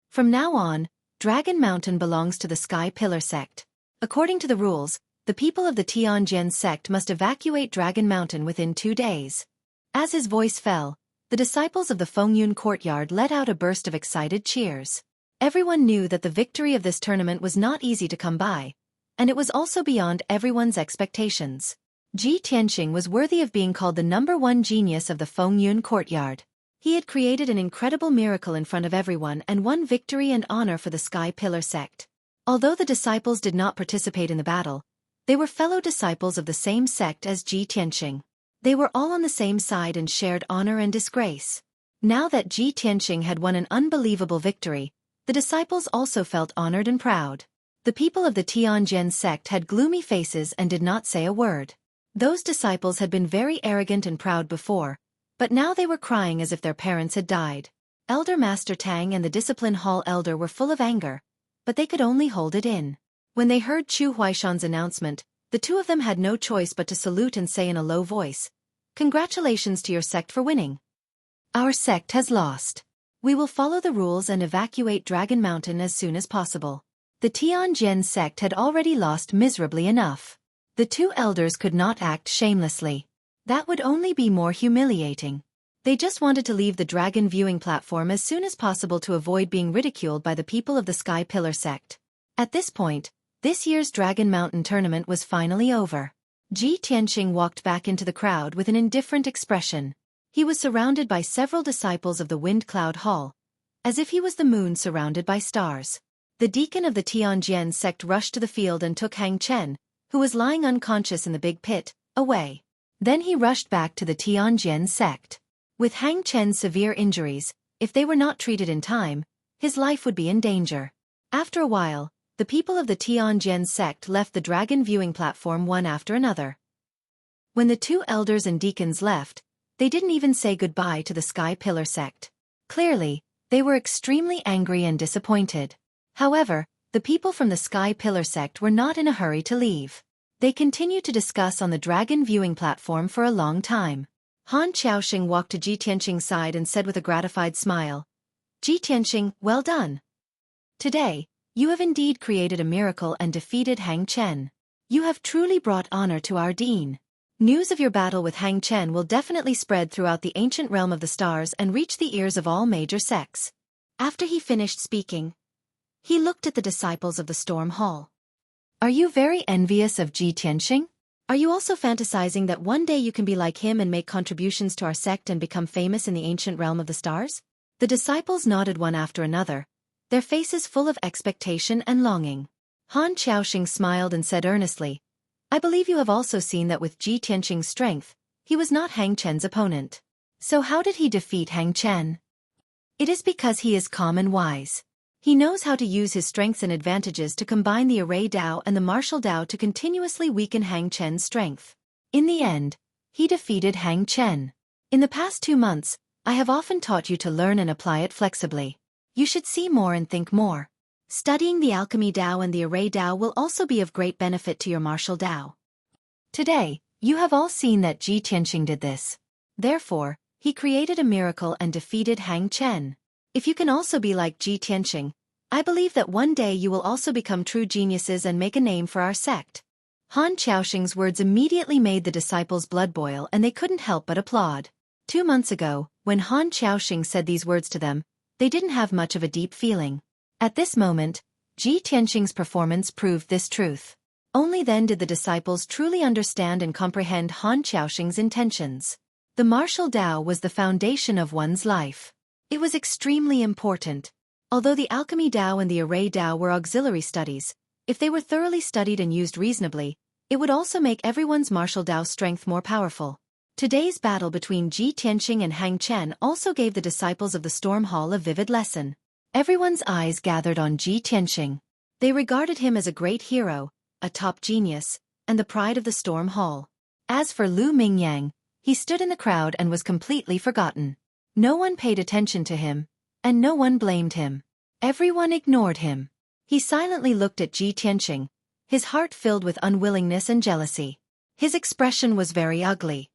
From now on, Dragon Mountain belongs to the Sky Pillar sect. According to the rules, the people of the Tianjian sect must evacuate Dragon Mountain within 2 days." As his voice fell, the disciples of the Fengyun courtyard let out a burst of excited cheers. Everyone knew that the victory of this tournament was not easy to come by, and it was also beyond everyone's expectations. Ji Tianxing was worthy of being called the #1 genius of the Fengyun courtyard. He had created an incredible miracle in front of everyone and won victory and honor for the Sky Pillar sect. Although the disciples did not participate in the battle, they were fellow disciples of the same sect as Ji Tianxing. They were all on the same side and shared honor and disgrace. Now that Ji Tianxing had won an unbelievable victory, the disciples also felt honored and proud. The people of the Tianjian sect had gloomy faces and did not say a word. Those disciples had been very arrogant and proud before, but now they were crying as if their parents had died. Elder Master Tang and the Discipline Hall Elder were full of anger, but they could only hold it in. When they heard Chu Huaishan's announcement, the 2 of them had no choice but to salute and say in a low voice, "Congratulations to your sect for winning. Our sect has lost. We will follow the rules and evacuate Dragon Mountain as soon as possible." The Tianjin sect had already lost miserably enough. The two elders could not act shamelessly. That would only be more humiliating. They just wanted to leave the dragon viewing platform as soon as possible to avoid being ridiculed by the people of the Sky Pillar sect. At this point, this year's Dragon Mountain tournament was finally over. Ji Tianxing walked back into the crowd with an indifferent expression. He was surrounded by several disciples of the Wind Cloud Hall, as if he was the moon surrounded by stars. The deacon of the Tianjin sect rushed to the field and took Hang Chen, who was lying unconscious in the big pit, away. Then he rushed back to the Tianjin sect. With Hang Chen's severe injuries, if they were not treated in time, his life would be in danger. After a while, the people of the Tianjin sect left the dragon viewing platform one after another. When the two elders and deacons left, they didn't even say goodbye to the Sky Pillar sect. Clearly, they were extremely angry and disappointed. However, the people from the Sky Pillar sect were not in a hurry to leave. They continued to discuss on the dragon viewing platform for a long time. Han Xiaoxing walked to Ji Tianxing's side and said with a gratified smile, "Ji Tianxing, well done. Today, you have indeed created a miracle and defeated Hang Chen. You have truly brought honor to our dean. News of your battle with Hang Chen will definitely spread throughout the ancient realm of the stars and reach the ears of all major sects." After he finished speaking, he looked at the disciples of the Storm Hall. "Are you very envious of Ji Tianxing? Are you also fantasizing that one day you can be like him and make contributions to our sect and become famous in the ancient realm of the stars?" The disciples nodded one after another, their faces full of expectation and longing. Han Xiaoxing smiled and said earnestly, "I believe you have also seen that with Ji Tianxing's strength, he was not Hang Chen's opponent. So how did he defeat Hang Chen? It is because he is calm and wise. He knows how to use his strengths and advantages to combine the Array Dao and the Martial Dao to continuously weaken Hang Chen's strength. In the end, he defeated Hang Chen. In the past 2 months, I have often taught you to learn and apply it flexibly. You should see more and think more. Studying the Alchemy Dao and the Array Dao will also be of great benefit to your Martial Dao. Today, you have all seen that Ji Tianxing did this. Therefore, he created a miracle and defeated Hang Chen. If you can also be like Ji Tianxing, I believe that one day you will also become true geniuses and make a name for our sect." Han Xiaoxing's words immediately made the disciples' blood boil and they couldn't help but applaud. 2 months ago, when Han Xiaoxing said these words to them, they didn't have much of a deep feeling. At this moment, Ji Tianxing's performance proved this truth. Only then did the disciples truly understand and comprehend Han Xiaoxing's intentions. The martial Dao was the foundation of one's life. It was extremely important. Although the Alchemy Dao and the Array Dao were auxiliary studies, if they were thoroughly studied and used reasonably, it would also make everyone's martial Dao strength more powerful. Today's battle between Ji Tianxing and Hang Chen also gave the disciples of the Storm Hall a vivid lesson. Everyone's eyes gathered on Ji Tianxing. They regarded him as a great hero, a top genius, and the pride of the Storm Hall. As for Lu Mingyang, he stood in the crowd and was completely forgotten. No one paid attention to him, and no one blamed him. Everyone ignored him. He silently looked at Ji Tianxing, his heart filled with unwillingness and jealousy. His expression was very ugly.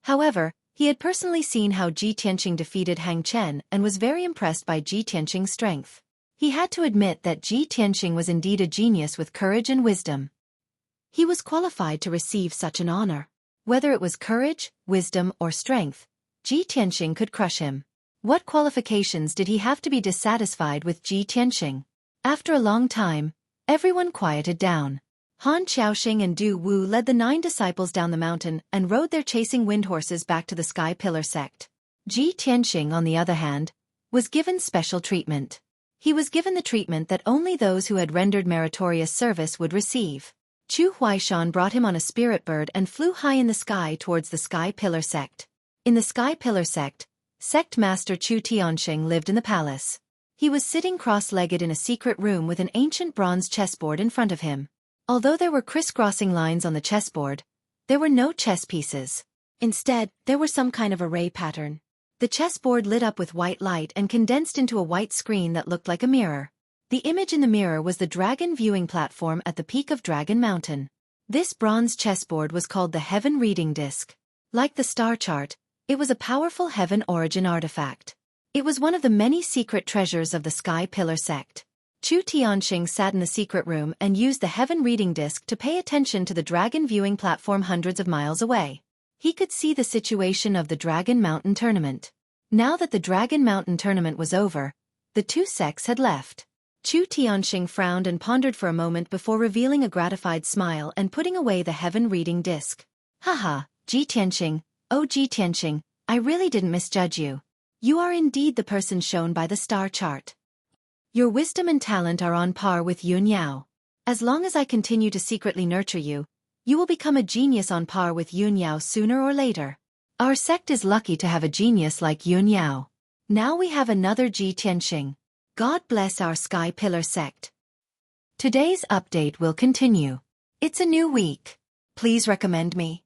However, he had personally seen how Ji Tianxing defeated Hang Chen and was very impressed by Ji Tianxing's strength. He had to admit that Ji Tianxing was indeed a genius with courage and wisdom. He was qualified to receive such an honor. Whether it was courage, wisdom, or strength, Ji Tianxing could crush him. What qualifications did he have to be dissatisfied with Ji Tianxing? After a long time, everyone quieted down. Han Xiaoxing and Du Wu led the 9 disciples down the mountain and rode their chasing wind horses back to the Sky Pillar sect. Ji Tianxing, on the other hand, was given special treatment. He was given the treatment that only those who had rendered meritorious service would receive. Chu Huaishan brought him on a spirit bird and flew high in the sky towards the Sky Pillar sect. In the Sky Pillar sect, Sect Master Chu Tianxing lived in the palace. He was sitting cross-legged in a secret room with an ancient bronze chessboard in front of him. Although there were crisscrossing lines on the chessboard, there were no chess pieces. Instead, there was some kind of array pattern. The chessboard lit up with white light and condensed into a white screen that looked like a mirror. The image in the mirror was the dragon viewing platform at the peak of Dragon Mountain. This bronze chessboard was called the Heaven Reading Disc. Like the star chart, it was a powerful heaven origin artifact. It was one of the many secret treasures of the Sky Pillar sect. Chu Tianxing sat in the secret room and used the heaven reading disc to pay attention to the dragon viewing platform hundreds of miles away. He could see the situation of the Dragon Mountain tournament. Now that the Dragon Mountain tournament was over, the two sects had left. Chu Tianxing frowned and pondered for a moment before revealing a gratified smile and putting away the heaven reading disc. Haha, Ji Tianxing, oh Ji Tianxing, I really didn't misjudge you. You are indeed the person shown by the star chart. Your wisdom and talent are on par with Yun Yao. As long as I continue to secretly nurture you, you will become a genius on par with Yun Yao sooner or later. Our sect is lucky to have a genius like Yun Yao. Now we have another Ji Tianxing. God bless our Sky Pillar sect. Today's update will continue. It's a new week. Please recommend me.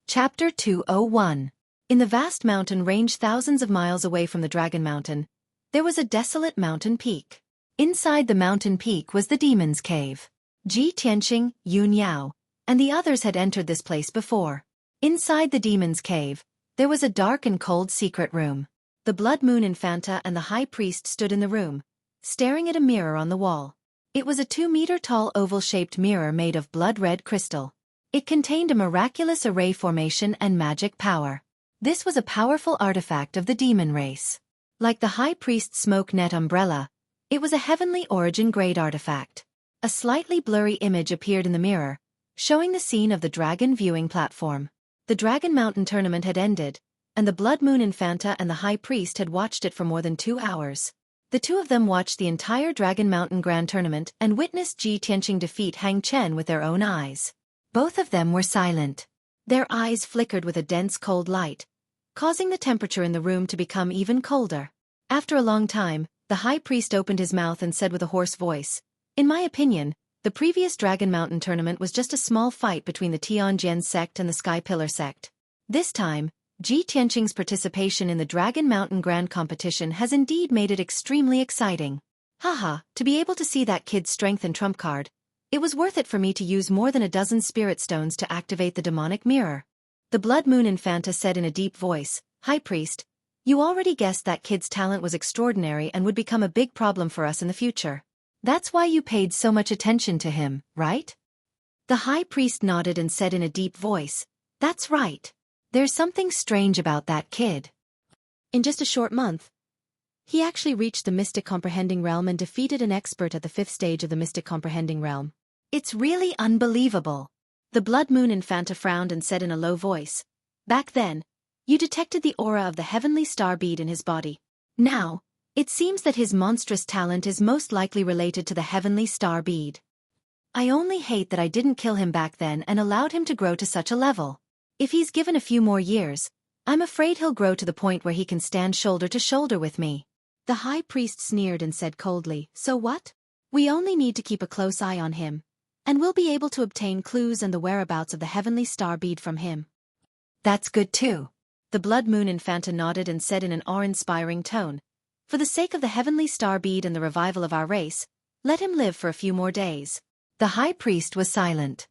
Chapter 201. In the vast mountain range thousands of miles away from the Dragon Mountain, there was a desolate mountain peak. Inside the mountain peak was the Demon's Cave. Ji Tianxing, Yun Yao, and the others had entered this place before. Inside the Demon's Cave, there was a dark and cold secret room. The Blood Moon Infanta and the High Priest stood in the room, staring at a mirror on the wall. It was a 2-meter-tall oval-shaped mirror made of blood-red crystal. It contained a miraculous array formation and magic power. This was a powerful artifact of the demon race. Like the High Priest's smoke net umbrella, it was a heavenly origin-grade artifact. A slightly blurry image appeared in the mirror, showing the scene of the dragon viewing platform. The Dragon Mountain tournament had ended, and the Blood Moon Infanta and the High Priest had watched it for more than 2 hours. The two of them watched the entire Dragon Mountain Grand Tournament and witnessed Ji Tianxing defeat Hang Chen with their own eyes. Both of them were silent. Their eyes flickered with a dense cold light, causing the temperature in the room to become even colder. After a long time, the High Priest opened his mouth and said with a hoarse voice, "In my opinion, the previous Dragon Mountain tournament was just a small fight between the Tianjian sect and the Sky Pillar sect. This time, Ji Tianxing's participation in the Dragon Mountain Grand Competition has indeed made it extremely exciting. Haha, to be able to see that kid's strength and trump card, it was worth it for me to use more than a dozen spirit stones to activate the demonic mirror." The Blood Moon Infanta said in a deep voice, "High Priest, you already guessed that kid's talent was extraordinary and would become a big problem for us in the future. That's why you paid so much attention to him, right?" The High Priest nodded and said in a deep voice, "That's right. There's something strange about that kid. In just a short month, he actually reached the Mystic Comprehending Realm and defeated an expert at the 5th stage of the Mystic Comprehending Realm. It's really unbelievable." The Blood Moon Infanta frowned and said in a low voice, "Back then, you detected the aura of the heavenly star bead in his body. Now, it seems that his monstrous talent is most likely related to the heavenly star bead. I only hate that I didn't kill him back then and allowed him to grow to such a level. If he's given a few more years, I'm afraid he'll grow to the point where he can stand shoulder to shoulder with me." The High Priest sneered and said coldly, "So what? We only need to keep a close eye on him, and we'll be able to obtain clues and the whereabouts of the heavenly star bead from him." "That's good too." The Blood Moon Infanta nodded and said in an awe-inspiring tone, "For the sake of the heavenly star bead and the revival of our race, let him live for a few more days." The High Priest was silent.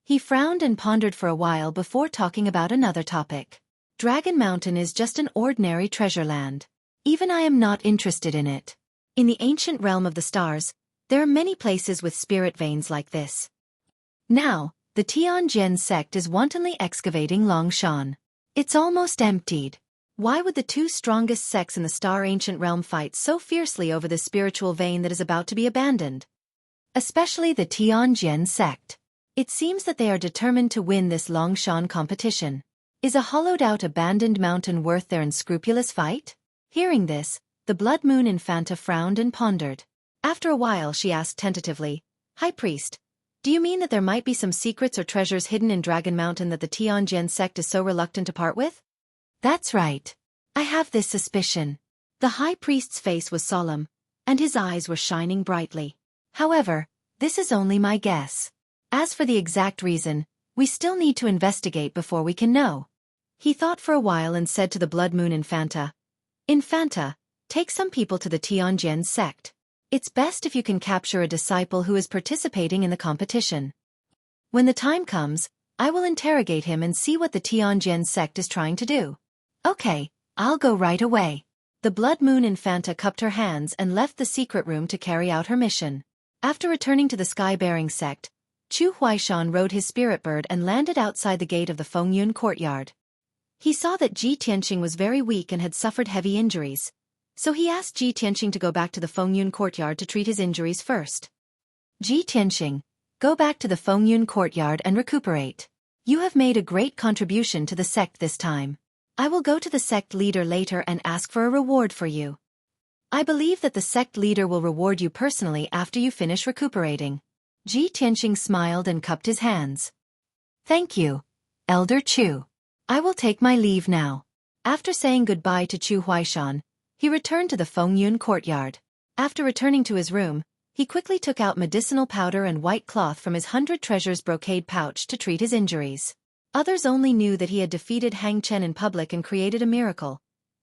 He frowned and pondered for a while before talking about another topic. "Dragon Mountain is just an ordinary treasure land. Even I am not interested in it. In the ancient realm of the stars, there are many places with spirit veins like this. Now, the Tianjian sect is wantonly excavating Longshan. It's almost emptied. Why would the two strongest sects in the star ancient realm fight so fiercely over this spiritual vein that is about to be abandoned? Especially the Tianjian sect. It seems that they are determined to win this Longshan competition. Is a hollowed-out abandoned mountain worth their unscrupulous fight?" Hearing this, the Blood Moon Infanta frowned and pondered. After a while she asked tentatively, "High Priest, do you mean that there might be some secrets or treasures hidden in Dragon Mountain that the Tianjian sect is so reluctant to part with?" "That's right. I have this suspicion." The High Priest's face was solemn, and his eyes were shining brightly. "However, this is only my guess. As for the exact reason, we still need to investigate before we can know." He thought for a while and said to the Blood Moon Infanta, "Infanta, take some people to the Tianjian sect. It's best if you can capture a disciple who is participating in the competition. When the time comes, I will interrogate him and see what the Tianjian sect is trying to do." "Okay, I'll go right away. The Blood Moon Infanta cupped her hands and left the secret room to carry out her mission. After returning to the sky-bearing sect, Chu Huaishan rode his spirit bird and landed outside the gate of the Fengyun courtyard. He saw that Ji Tianqing was very weak and had suffered heavy injuries, so he asked Ji Tianqing to go back to the Fengyun courtyard to treat his injuries first. Ji Tianqing, go back to the Fengyun courtyard and recuperate. You have made a great contribution to the sect this time. I will go to the sect leader later and ask for a reward for you. I believe that the sect leader will reward you personally after you finish recuperating. Ji Tianqing smiled and cupped his hands. Thank you, Elder Chu. I will take my leave now. After saying goodbye to Chu Huaishan, he returned to the Fengyun courtyard. After returning to his room, he quickly took out medicinal powder and white cloth from his 100 treasures brocade pouch to treat his injuries. Others only knew that he had defeated Hang Chen in public and created a miracle,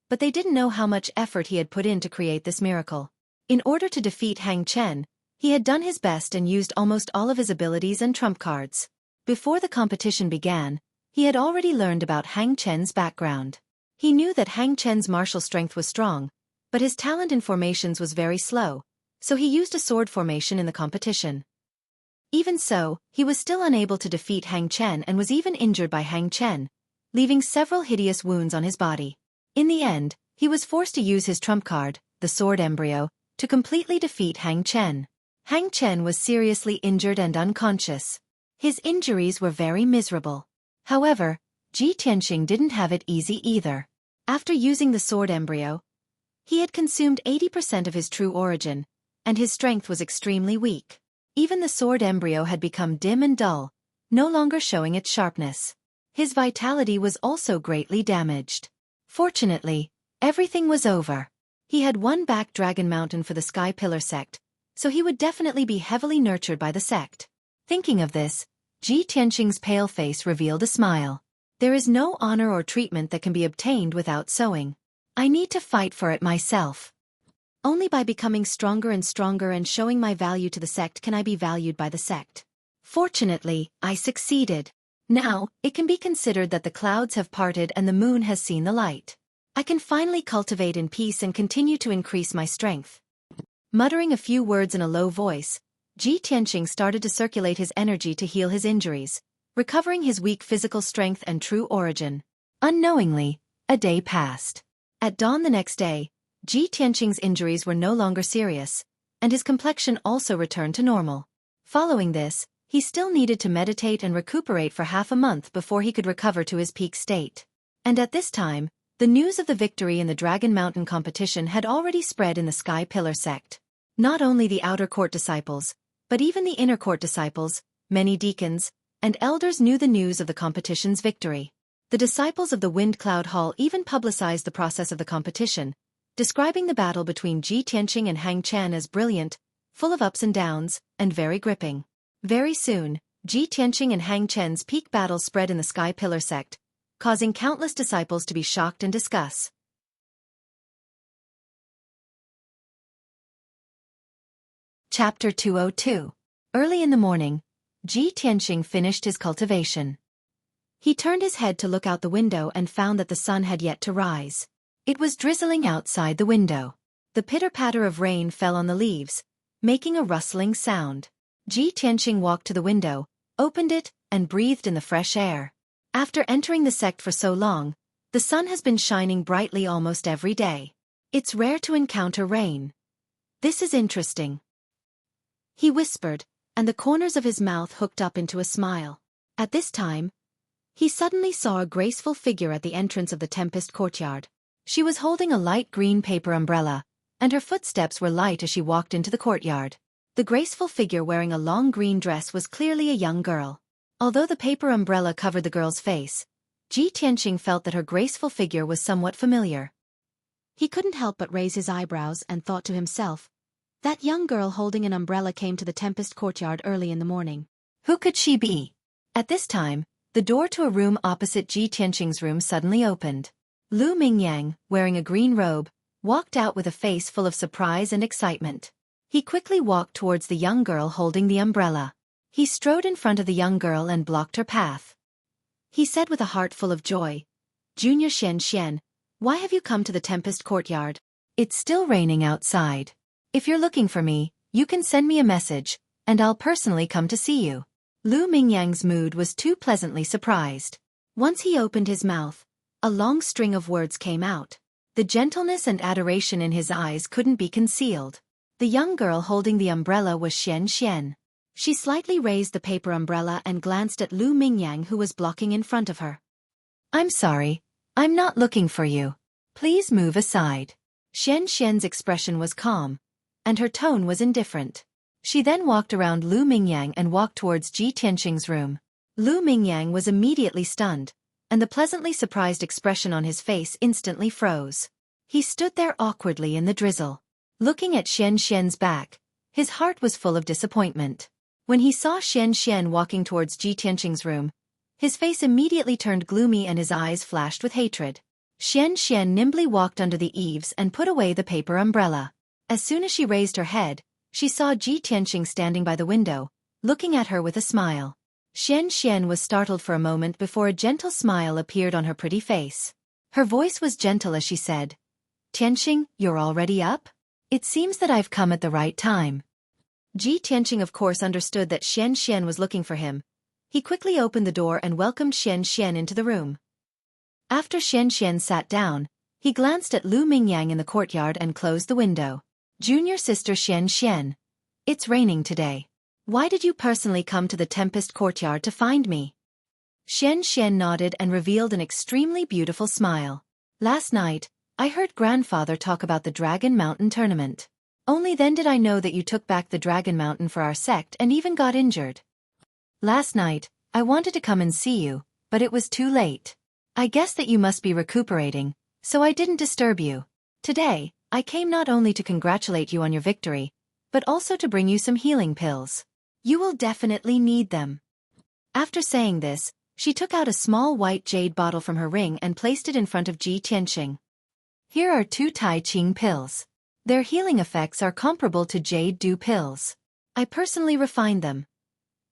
but they didn't know how much effort he had put in to create this miracle. In order to defeat Hang Chen, he had done his best and used almost all of his abilities and trump cards. Before the competition began, he had already learned about Hang Chen's background. He knew that Hang Chen's martial strength was strong, but his talent in formations was very slow, so he used a sword formation in the competition. Even so, he was still unable to defeat Hang Chen and was even injured by Hang Chen, leaving several hideous wounds on his body. In the end, he was forced to use his trump card, the sword embryo, to completely defeat Hang Chen. Hang Chen was seriously injured and unconscious. His injuries were very miserable. However, Ji Tianqing didn't have it easy either. After using the sword embryo, he had consumed 80% of his true origin, and his strength was extremely weak. Even the sword embryo had become dim and dull, no longer showing its sharpness. His vitality was also greatly damaged. Fortunately, everything was over. He had won back Dragon Mountain for the Sky Pillar sect, so he would definitely be heavily nurtured by the sect. Thinking of this, Ji Tianqing's pale face revealed a smile. There is no honor or treatment that can be obtained without sowing. I need to fight for it myself. Only by becoming stronger and stronger and showing my value to the sect can I be valued by the sect. Fortunately, I succeeded. Now, it can be considered that the clouds have parted and the moon has seen the light. I can finally cultivate in peace and continue to increase my strength. Muttering a few words in a low voice, Ji Tianqing started to circulate his energy to heal his injuries, recovering his weak physical strength and true origin. Unknowingly, a day passed. At dawn the next day, Ji Tianqing's injuries were no longer serious, and his complexion also returned to normal. Following this, he still needed to meditate and recuperate for half a month before he could recover to his peak state. And at this time, the news of the victory in the Dragon Mountain competition had already spread in the Sky Pillar sect. Not only the outer court disciples, but even the inner court disciples, many deacons, and elders knew the news of the competition's victory. The disciples of the Wind Cloud Hall even publicized the process of the competition, describing the battle between Ji Tianqing and Hang Chen as brilliant, full of ups and downs, and very gripping. Very soon, Ji Tianqing and Hang Chen's peak battle spread in the Sky Pillar sect, causing countless disciples to be shocked and discuss. Chapter 202. Early in the morning, Ji Tianqing finished his cultivation. He turned his head to look out the window and found that the sun had yet to rise. It was drizzling outside the window. The pitter-patter of rain fell on the leaves, making a rustling sound. Ji Tianqing walked to the window, opened it, and breathed in the fresh air. After entering the sect for so long, the sun has been shining brightly almost every day. It's rare to encounter rain. This is interesting, he whispered, and the corners of his mouth hooked up into a smile. At this time, he suddenly saw a graceful figure at the entrance of the Tempest courtyard. She was holding a light green paper umbrella, and her footsteps were light as she walked into the courtyard. The graceful figure wearing a long green dress was clearly a young girl. Although the paper umbrella covered the girl's face, Ji Tianqing felt that her graceful figure was somewhat familiar. He couldn't help but raise his eyebrows and thought to himself, that young girl holding an umbrella came to the Tempest courtyard early in the morning. Who could she be? At this time, the door to a room opposite Ji Tianqing's room suddenly opened. Lu Mingyang, wearing a green robe, walked out with a face full of surprise and excitement. He quickly walked towards the young girl holding the umbrella. He strode in front of the young girl and blocked her path. He said with a heart full of joy, "Junior Xian Xian, Why have you come to the Tempest courtyard? It's still raining outside. If you're looking for me, you can send me a message, and I'll personally come to see you. Lu Mingyang's mood was too pleasantly surprised. Once he opened his mouth, a long string of words came out. The gentleness and adoration in his eyes couldn't be concealed. The young girl holding the umbrella was Xueqi. She slightly raised the paper umbrella and glanced at Lu Mingyang, who was blocking in front of her. I'm sorry, I'm not looking for you. Please move aside. Xueqi's expression was calm, and her tone was indifferent. She then walked around Lu Mingyang and walked towards Ji Tianqing's room. Lu Mingyang was immediately stunned, and the pleasantly surprised expression on his face instantly froze. He stood there awkwardly in the drizzle. Looking at Xueqi's back, his heart was full of disappointment. When he saw Xueqi walking towards Ji Tianqing's room, his face immediately turned gloomy and his eyes flashed with hatred. Xueqi nimbly walked under the eaves and put away the paper umbrella. As soon as she raised her head, she saw Ji Tianqing standing by the window, looking at her with a smile. Xueqi was startled for a moment before a gentle smile appeared on her pretty face. Her voice was gentle as she said, Tianqing, you're already up? It seems that I've come at the right time. Ji Tianqing of course understood that Xueqi was looking for him. He quickly opened the door and welcomed Xueqi into the room. After Xueqi sat down, he glanced at Lu Mingyang in the courtyard and closed the window. Junior sister Xueqi, it's raining today. Why did you personally come to the Tempest courtyard to find me? Xueqi nodded and revealed an extremely beautiful smile. Last night, I heard grandfather talk about the Dragon Mountain tournament. Only then did I know that you took back the Dragon Mountain for our sect and even got injured. Last night, I wanted to come and see you, but it was too late. I guess that you must be recuperating, so I didn't disturb you. Today, I came not only to congratulate you on your victory, but also to bring you some healing pills. You will definitely need them. After saying this, she took out a small white jade bottle from her ring and placed it in front of Ji Tianqing. Here are 2 Tai Ching pills. Their healing effects are comparable to Jade Dew pills. I personally refined them.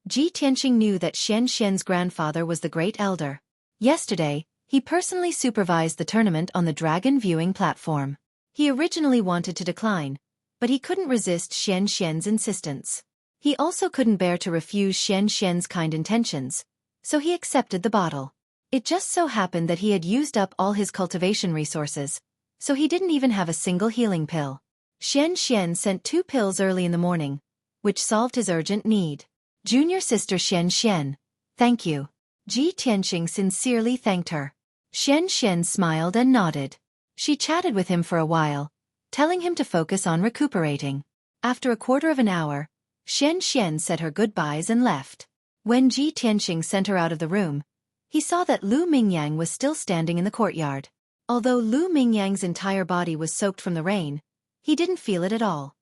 Ji Tianqing knew that Xueqi's grandfather was the Great Elder. Yesterday, he personally supervised the tournament on the Dragon Viewing platform. He originally wanted to decline, but he couldn't resist Xueqi's insistence. He also couldn't bear to refuse Xueqi's kind intentions, so he accepted the bottle. It just so happened that he had used up all his cultivation resources, so he didn't even have a single healing pill. Xueqi sent 2 pills early in the morning, which solved his urgent need. Junior sister Xueqi, thank you. Ji Tianqing sincerely thanked her. Xueqi smiled and nodded. She chatted with him for a while, telling him to focus on recuperating. After a quarter of an hour, Xueqi said her goodbyes and left. When Ji Tianqing sent her out of the room, he saw that Lu Mingyang was still standing in the courtyard. Although Lu Mingyang's entire body was soaked from the rain, he didn't feel it at all.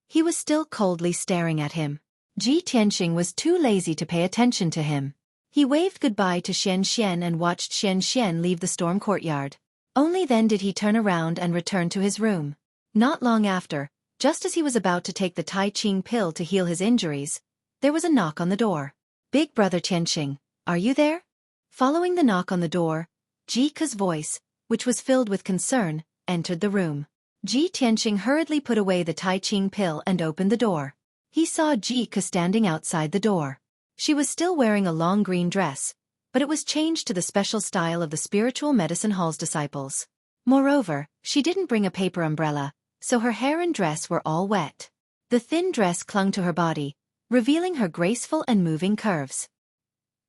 He was still coldly staring at him. Ji Tianqing was too lazy to pay attention to him. He waved goodbye to Xueqi and watched Xueqi leave the storm courtyard. Only then did he turn around and return to his room. Not long after, just as he was about to take the Tai Ching pill to heal his injuries, there was a knock on the door. Big brother Tianqing, are you there? Following the knock on the door, Jike's voice, which was filled with concern, entered the room. Ji Tianqing hurriedly put away the Tai Ching pill and opened the door. He saw Jike standing outside the door. She was still wearing a long green dress, but it was changed to the special style of the spiritual medicine hall's disciples. Moreover, she didn't bring a paper umbrella, so her hair and dress were all wet. The thin dress clung to her body, revealing her graceful and moving curves.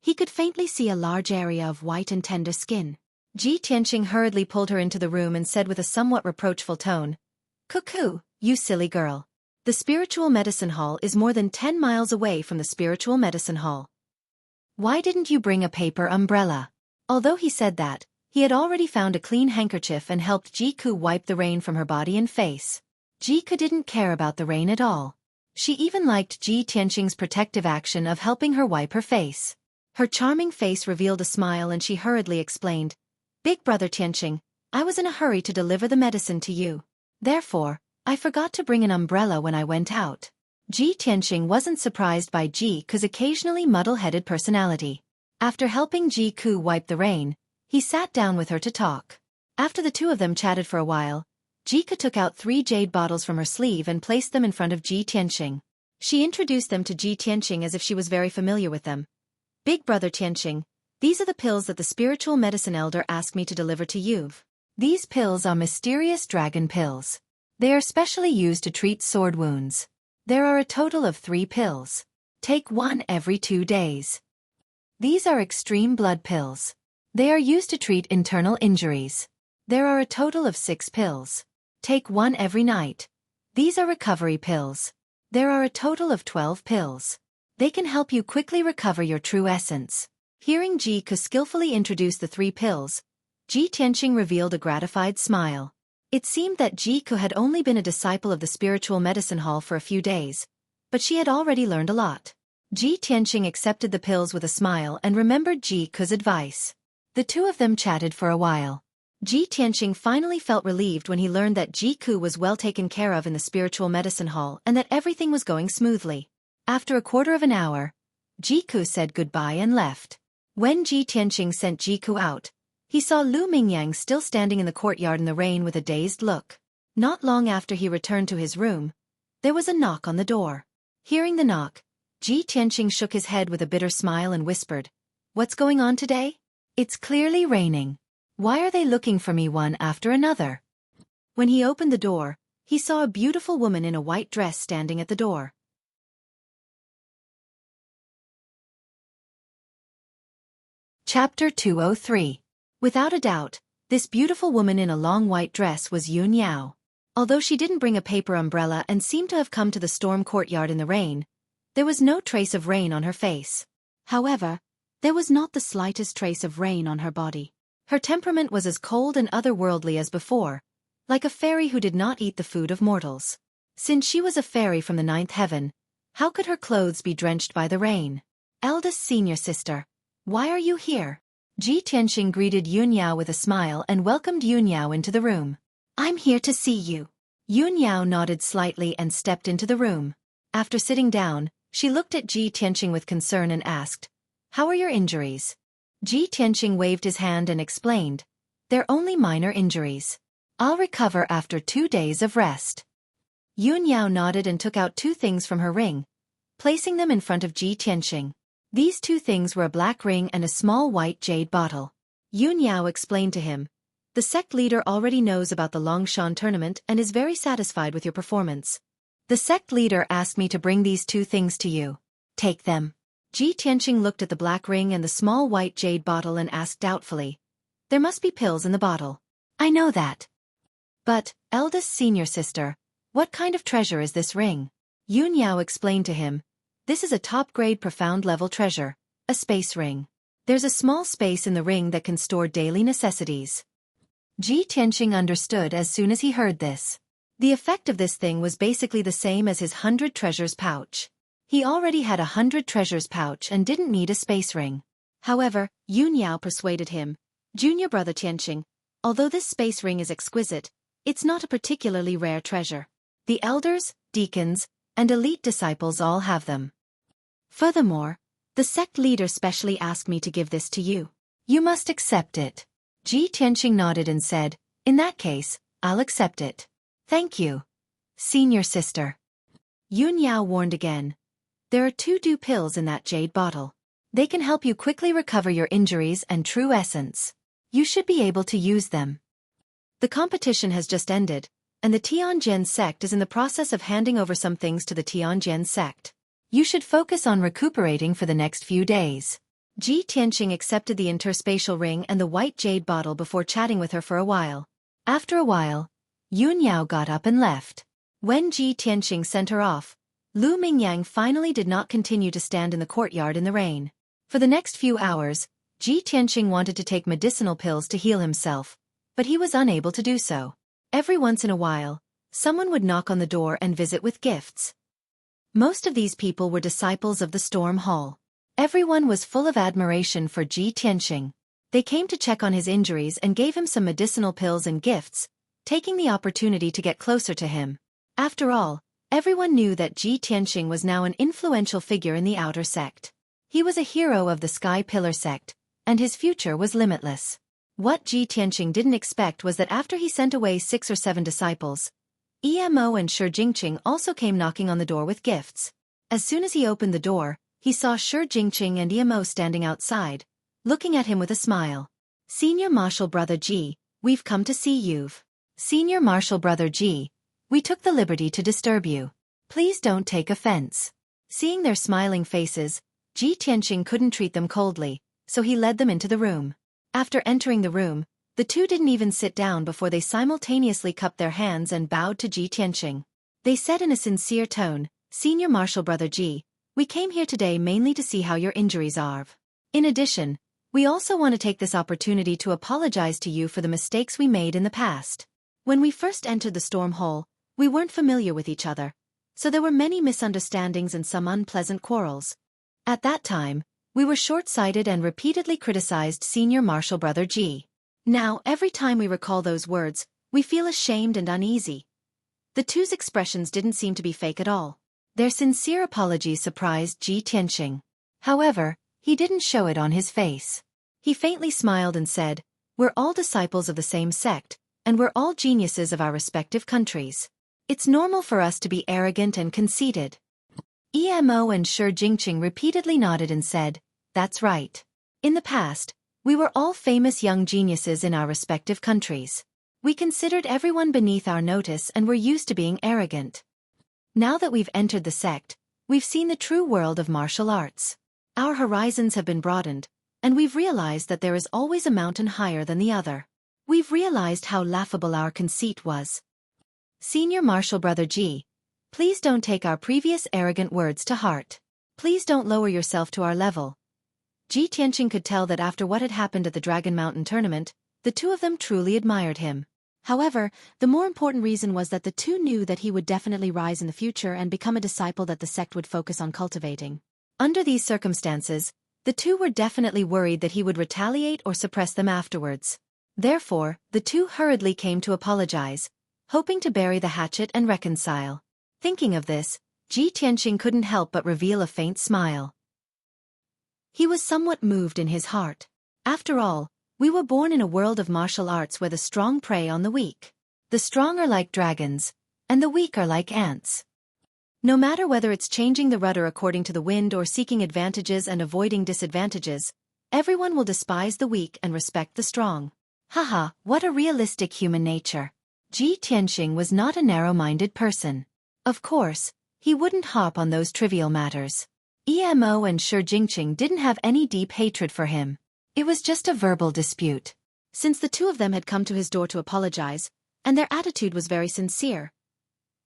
He could faintly see a large area of white and tender skin. Ji Tianqing hurriedly pulled her into the room and said with a somewhat reproachful tone, "Cuckoo, you silly girl. The spiritual medicine hall is more than 10 miles away from the spiritual medicine hall. Why didn't you bring a paper umbrella?" Although he said that, he had already found a clean handkerchief and helped Jiku wipe the rain from her body and face. Jiku didn't care about the rain at all. She even liked Ji Tianqing's protective action of helping her wipe her face. Her charming face revealed a smile and she hurriedly explained, "Big brother Tianqing, I was in a hurry to deliver the medicine to you. Therefore, I forgot to bring an umbrella when I went out." Ji Tianqing wasn't surprised by Jiku's occasionally muddle-headed personality. After helping Jiku wipe the rain, he sat down with her to talk. After the two of them chatted for a while, Jika took out 3 jade bottles from her sleeve and placed them in front of Ji Tianqing. She introduced them to Ji Tianqing as if she was very familiar with them. Big brother Tianqing, these are the pills that the spiritual medicine elder asked me to deliver to you. These pills are mysterious dragon pills. They are specially used to treat sword wounds. There are a total of 3 pills. Take one every 2 days. These are extreme blood pills. They are used to treat internal injuries. There are a total of 6 pills. Take one every night. These are recovery pills. There are a total of 12 pills. They can help you quickly recover your true essence. Hearing Jika skillfully introduce the 3 pills, Ji Tianqing revealed a gratified smile. It seemed that Jika had only been a disciple of the spiritual medicine hall for a few days, but she had already learned a lot. Ji Tianqing accepted the pills with a smile and remembered Jika's advice. The two of them chatted for a while. Ji Tianqing finally felt relieved when he learned that Jiku was well taken care of in the spiritual medicine hall and that everything was going smoothly. After a quarter of an hour, Jiku said goodbye and left. When Ji Tianqing sent Jiku out, he saw Lu Mingyang still standing in the courtyard in the rain with a dazed look. Not long after he returned to his room, there was a knock on the door. Hearing the knock, Ji Tianqing shook his head with a bitter smile and whispered, "What's going on today? It's clearly raining. Why are they looking for me one after another?" When he opened the door, he saw a beautiful woman in a white dress standing at the door. Chapter 203. Without a doubt, this beautiful woman in a long white dress was Yun Yao. Although she didn't bring a paper umbrella and seemed to have come to the storm courtyard in the rain, there was no trace of rain on her face. However, there was not the slightest trace of rain on her body. Her temperament was as cold and otherworldly as before, like a fairy who did not eat the food of mortals. Since she was a fairy from the 9th heaven, how could her clothes be drenched by the rain? "Eldest senior sister, why are you here?" Ji Tianqing greeted Yun Yao with a smile and welcomed Yun Yao into the room. "I'm here to see you." Yun Yao nodded slightly and stepped into the room. After sitting down, she looked at Ji Tianqing with concern and asked, "How are your injuries?" Ji Tianqing waved his hand and explained, "They're only minor injuries. I'll recover after 2 days of rest." Yun Yao nodded and took out 2 things from her ring, placing them in front of Ji Tianqing. These 2 things were a black ring and a small white jade bottle. Yun Yao explained to him, "The sect leader already knows about the Longshan tournament and is very satisfied with your performance. The sect leader asked me to bring these 2 things to you. Take them." Ji Tianqing looked at the black ring and the small white jade bottle and asked doubtfully, "There must be pills in the bottle." "I know that. But, eldest senior sister, what kind of treasure is this ring?" Yun Yao explained to him, "This is a top-grade profound-level treasure, a space ring. There's a small space in the ring that can store daily necessities." Ji Tianqing understood as soon as he heard this. The effect of this thing was basically the same as his 100 treasures pouch. He already had a 100 treasures pouch and didn't need a space ring. However, Yun Yao persuaded him, "Junior brother Tianqing, although this space ring is exquisite, it's not a particularly rare treasure. The elders, deacons, and elite disciples all have them. Furthermore, the sect leader specially asked me to give this to you. You must accept it." Ji Tianqing nodded and said, "In that case, I'll accept it. Thank you, senior sister." Yun Yao warned again, "There are 2 dew pills in that jade bottle. They can help you quickly recover your injuries and true essence. You should be able to use them. The competition has just ended, and the Tianjin sect is in the process of handing over some things to the Tianjin sect. You should focus on recuperating for the next few days." Ji Tianqing accepted the interspatial ring and the white jade bottle before chatting with her for a while. After a while, Yun Yao got up and left. When Ji Tianqing sent her off, Lu Mingyang finally did not continue to stand in the courtyard in the rain. For the next few hours, Ji Tianqing wanted to take medicinal pills to heal himself, but he was unable to do so. Every once in a while, someone would knock on the door and visit with gifts. Most of these people were disciples of the Storm Hall. Everyone was full of admiration for Ji Tianqing. They came to check on his injuries and gave him some medicinal pills and gifts, taking the opportunity to get closer to him. After all, everyone knew that Ji Tianqing was now an influential figure in the outer sect. He was a hero of the Sky Pillar sect, and his future was limitless. What Ji Tianqing didn't expect was that after he sent away 6 or 7 disciples, Emo and Shi Jingqing also came knocking on the door with gifts. As soon as he opened the door, he saw Shi Jingqing and Emo standing outside, looking at him with a smile. Senior Marshal Brother Ji, we've come to see you. Senior Marshal Brother Ji, we took the liberty to disturb you. Please don't take offense. Seeing their smiling faces, Ji Tianqing couldn't treat them coldly, so he led them into the room. After entering the room, the two didn't even sit down before they simultaneously cupped their hands and bowed to Ji Tianqing. They said in a sincere tone, Senior Marshal Brother Ji, we came here today mainly to see how your injuries are. In addition, we also want to take this opportunity to apologize to you for the mistakes we made in the past. When we first entered the storm hole, we weren't familiar with each other, so there were many misunderstandings and some unpleasant quarrels. At that time, we were short-sighted and repeatedly criticized Senior Marshal Brother Ji. Now, every time we recall those words, we feel ashamed and uneasy. The two's expressions didn't seem to be fake at all. Their sincere apology surprised Ji Tianqing. However, he didn't show it on his face. He faintly smiled and said, we're all disciples of the same sect, and we're all geniuses of our respective countries. It's normal for us to be arrogant and conceited. Emo and Shi Jingqing repeatedly nodded and said, that's right. In the past, we were all famous young geniuses in our respective countries. We considered everyone beneath our notice and were used to being arrogant. Now that we've entered the sect, we've seen the true world of martial arts. Our horizons have been broadened, and we've realized that there is always a mountain higher than the other. We've realized how laughable our conceit was. Senior Marshal Brother Ji, please don't take our previous arrogant words to heart. Please don't lower yourself to our level. Ji Tianqing could tell that after what had happened at the Dragon Mountain tournament, the two of them truly admired him. However, the more important reason was that the two knew that he would definitely rise in the future and become a disciple that the sect would focus on cultivating. Under these circumstances, the two were definitely worried that he would retaliate or suppress them afterwards. Therefore, the two hurriedly came to apologize, hoping to bury the hatchet and reconcile. Thinking of this, Ji Tianqing couldn't help but reveal a faint smile. He was somewhat moved in his heart. After all, we were born in a world of martial arts where the strong prey on the weak. The strong are like dragons, and the weak are like ants. No matter whether it's changing the rudder according to the wind or seeking advantages and avoiding disadvantages, everyone will despise the weak and respect the strong. Haha, what a realistic human nature. Ji Tianqing was not a narrow-minded person. Of course, he wouldn't harp on those trivial matters. Emo and Shi Jingqing didn't have any deep hatred for him. It was just a verbal dispute. Since the two of them had come to his door to apologize, and their attitude was very sincere,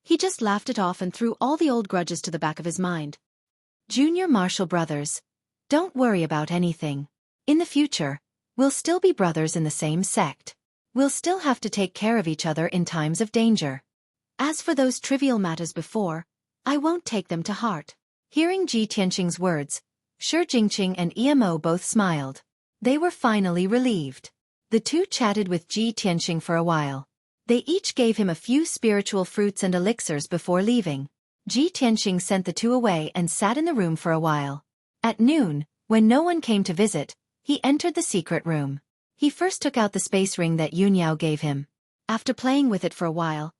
he just laughed it off and threw all the old grudges to the back of his mind. Junior Marshal brothers, don't worry about anything. In the future, we'll still be brothers in the same sect. We'll still have to take care of each other in times of danger. As for those trivial matters before, I won't take them to heart. Hearing Ji Tianqing's words, Shi Jingqing and Emo both smiled. They were finally relieved. The two chatted with Ji Tianqing for a while. They each gave him a few spiritual fruits and elixirs before leaving. Ji Tianqing sent the two away and sat in the room for a while. At noon, when no one came to visit, he entered the secret room. He first took out the space ring that Yunyao gave him. After playing with it for a while,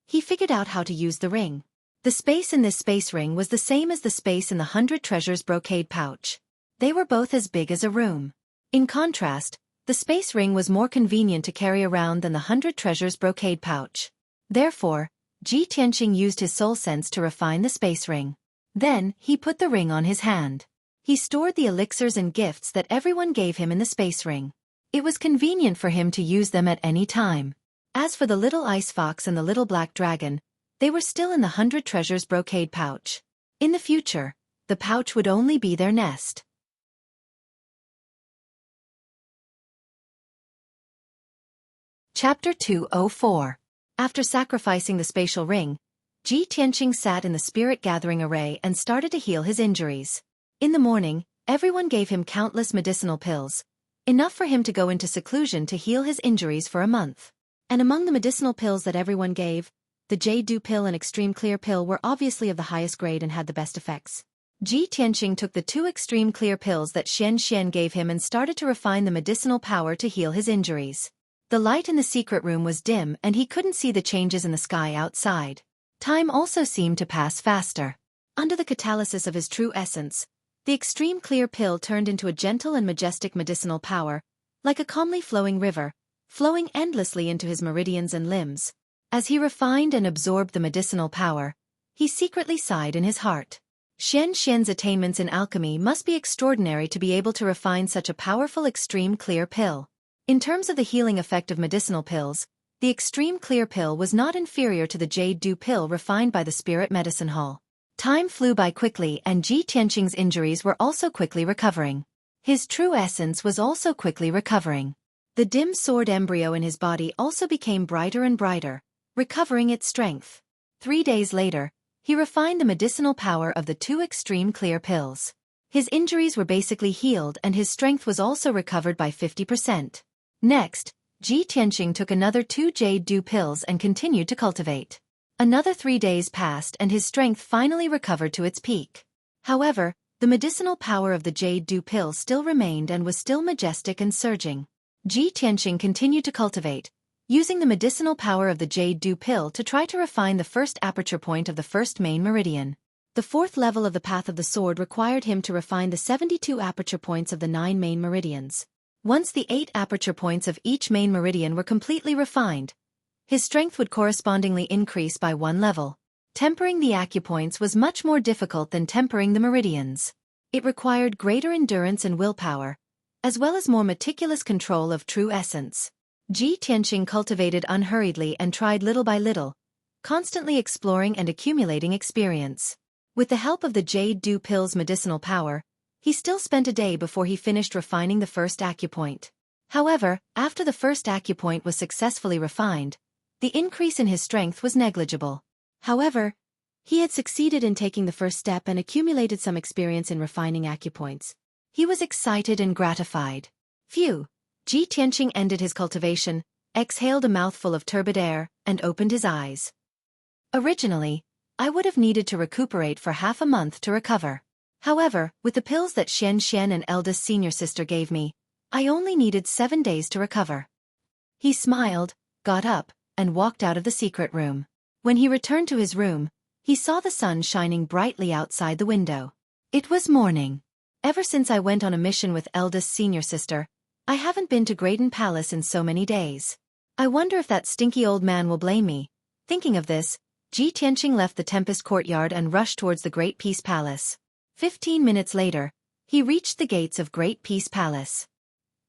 he figured out how to use the ring. The space in this space ring was the same as the space in the 100 Treasures brocade pouch. They were both as big as a room. In contrast, the space ring was more convenient to carry around than the 100 Treasures brocade pouch. Therefore, Ji Tianqing used his soul sense to refine the space ring. Then, he put the ring on his hand. He stored the elixirs and gifts that everyone gave him in the space ring. It was convenient for him to use them at any time. As for the little ice fox and the little black dragon, they were still in the 100 Treasures brocade pouch. In the future, the pouch would only be their nest. Chapter 204. After sacrificing the spatial ring, Ji Tianqing sat in the spirit gathering array and started to heal his injuries. In the morning, everyone gave him countless medicinal pills, enough for him to go into seclusion to heal his injuries for a month. And among the medicinal pills that everyone gave, the Jade Dew pill and Extreme Clear pill were obviously of the highest grade and had the best effects. Ji Tianqing took the 2 extreme clear pills that Xian Xian gave him and started to refine the medicinal power to heal his injuries. The light in the secret room was dim and he couldn't see the changes in the sky outside. Time also seemed to pass faster. Under the catalysis of his true essence, the extreme clear pill turned into a gentle and majestic medicinal power, like a calmly flowing river, flowing endlessly into his meridians and limbs. As he refined and absorbed the medicinal power, he secretly sighed in his heart. Xian Xian's attainments in alchemy must be extraordinary to be able to refine such a powerful extreme clear pill. In terms of the healing effect of medicinal pills, the extreme clear pill was not inferior to the jade dew pill refined by the spirit medicine hall. Time flew by quickly and Ji Tianqing's injuries were also quickly recovering. His true essence was also quickly recovering. The dim sword embryo in his body also became brighter and brighter, recovering its strength. 3 days later, he refined the medicinal power of the 2 extreme clear pills. His injuries were basically healed and his strength was also recovered by 50%. Next, Ji Tianqing took another 2 jade dew pills and continued to cultivate. Another 3 days passed and his strength finally recovered to its peak. However, the medicinal power of the jade dew pill still remained and was still majestic and surging. Ji Tianqing continued to cultivate, using the medicinal power of the jade dew pill to try to refine the first aperture point of the first main meridian. The 4th level of the path of the sword required him to refine the 72 aperture points of the 9 main meridians. Once the 8 aperture points of each main meridian were completely refined, his strength would correspondingly increase by 1 level. Tempering the acupoints was much more difficult than tempering the meridians. It required greater endurance and willpower, as well as more meticulous control of true essence. Ji Tianqing cultivated unhurriedly and tried little by little, constantly exploring and accumulating experience. With the help of the jade dew pill's medicinal power, he still spent a day before he finished refining the first acupoint. However, after the first acupoint was successfully refined, the increase in his strength was negligible. However, he had succeeded in taking the first step and accumulated some experience in refining acupoints. He was excited and gratified. Phew! Ji Tianqing ended his cultivation, exhaled a mouthful of turbid air, and opened his eyes. Originally, I would have needed to recuperate for half a month to recover. However, with the pills that Xian Xian and eldest senior sister gave me, I only needed 7 days to recover. He smiled, got up, and walked out of the secret room. When he returned to his room, he saw the sun shining brightly outside the window. It was morning. Ever since I went on a mission with eldest senior sister, I haven't been to Graydon Palace in so many days. I wonder if that stinky old man will blame me. Thinking of this, Ji Tianqing left the Tempest courtyard and rushed towards the Great Peace Palace. 15 minutes later, he reached the gates of Great Peace Palace.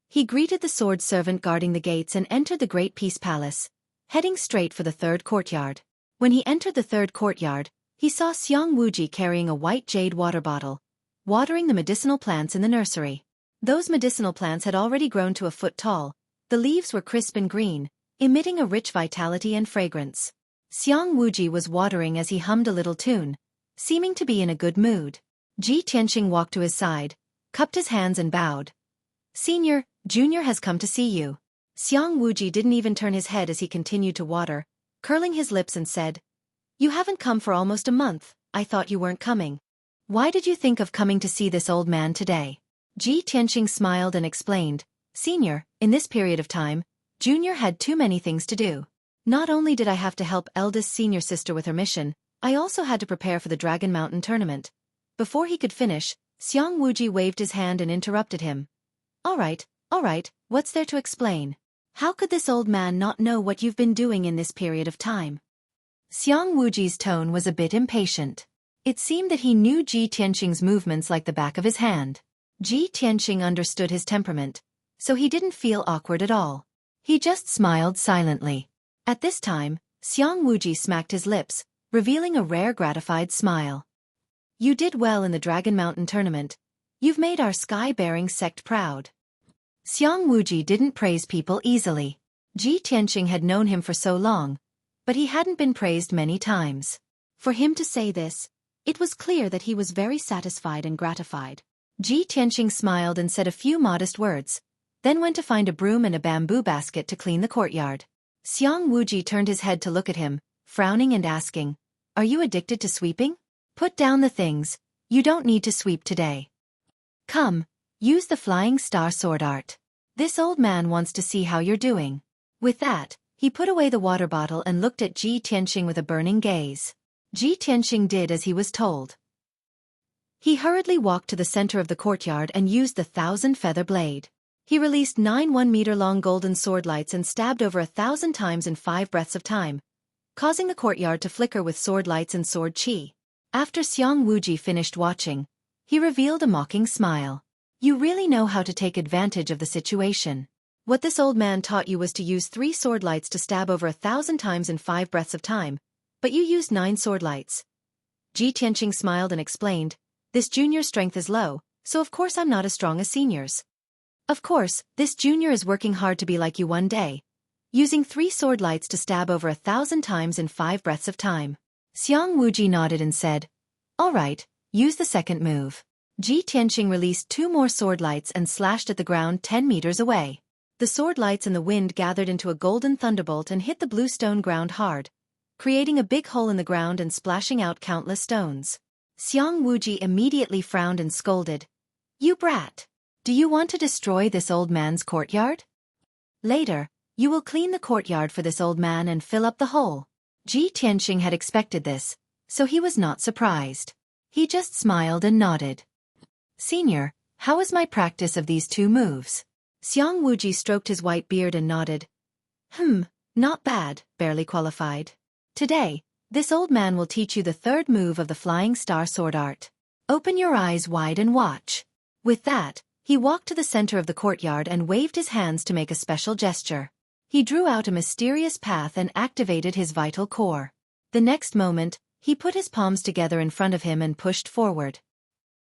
He greeted the sword servant guarding the gates and entered the Great Peace Palace, heading straight for the 3rd courtyard. When he entered the 3rd courtyard, he saw Xiang Wuji carrying a white jade water bottle, watering the medicinal plants in the nursery. Those medicinal plants had already grown to a foot tall, the leaves were crisp and green, emitting a rich vitality and fragrance. Xiang Wuji was watering as he hummed a little tune, seeming to be in a good mood. Ji Tianqing walked to his side, cupped his hands and bowed. "Senior, Junior has come to see you." Xiang Wuji didn't even turn his head as he continued to water, curling his lips and said, "You haven't come for almost a month, I thought you weren't coming. Why did you think of coming to see this old man today?" Ji Tianqing smiled and explained, "Senior, in this period of time, Junior had too many things to do. Not only did I have to help eldest senior sister with her mission, I also had to prepare for the Dragon Mountain tournament." Before he could finish, Xiang Wuji waved his hand and interrupted him. All right, what's there to explain? How could this old man not know what you've been doing in this period of time?" Xiang Wuji's tone was a bit impatient. It seemed that he knew Ji Tianqing's movements like the back of his hand. Ji Tianqing understood his temperament, so he didn't feel awkward at all. He just smiled silently. At this time, Xiang Wuji smacked his lips, revealing a rare gratified smile. "You did well in the Dragon Mountain tournament. You've made our sky-bearing sect proud." Xiang Wuji didn't praise people easily. Ji Tianqing had known him for so long, but he hadn't been praised many times. For him to say this, it was clear that he was very satisfied and gratified. Ji Tianqing smiled and said a few modest words, then went to find a broom and a bamboo basket to clean the courtyard. Xiang Wuji turned his head to look at him, frowning and asking, "Are you addicted to sweeping? Put down the things, You don't need to sweep today. Come, use the flying star sword art. This old man wants to see how you're doing. With that, he put away the water bottle and looked at Ji Tianxing with a burning gaze. Ji Tianxing did as he was told. He hurriedly walked to the center of the courtyard and used the 1,000-feather blade. He released 9 1-meter-long golden sword lights and stabbed over 1,000 times in 5 breaths of time, causing the courtyard to flicker with sword lights and sword qi. After Xiang Wuji finished watching, he revealed a mocking smile. You really know how to take advantage of the situation. What this old man taught you was to use 3 sword lights to stab over 1,000 times in 5 breaths of time, but you used 9 sword lights. Ji Tianxing smiled and explained, this junior's strength is low, so of course I'm not as strong as seniors. Of course, this junior is working hard to be like you one day, using 3 sword lights to stab over 1,000 times in 5 breaths of time. Xiang Wuji nodded and said, all right, use the second move. Ji Tianxing released 2 more sword lights and slashed at the ground 10 meters away. The sword lights and the wind gathered into a golden thunderbolt and hit the blue stone ground hard, creating a big hole in the ground and splashing out countless stones. Xiang Wuji immediately frowned and scolded. You brat! Do you want to destroy this old man's courtyard? Later, you will clean the courtyard for this old man and fill up the hole. Ji Tianxing had expected this, so he was not surprised. He just smiled and nodded. Senior, how is my practice of these 2 moves? Xiang Wuji stroked his white beard and nodded. Not bad, barely qualified. Today, this old man will teach you the 3rd move of the flying star sword art. Open your eyes wide and watch. With that, he walked to the center of the courtyard and waved his hands to make a special gesture. He drew out a mysterious path and activated his vital core. The next moment, he put his palms together in front of him and pushed forward.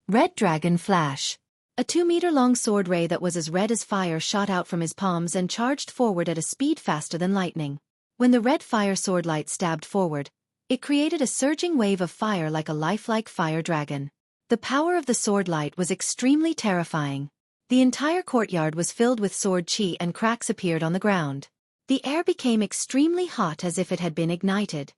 Red Dragon Flash. A 2-meter-long sword ray that was as red as fire shot out from his palms and charged forward at a speed faster than lightning. When the red fire sword light stabbed forward, it created a surging wave of fire like a lifelike fire dragon. The power of the sword light was extremely terrifying. The entire courtyard was filled with sword qi and cracks appeared on the ground. The air became extremely hot as if it had been ignited.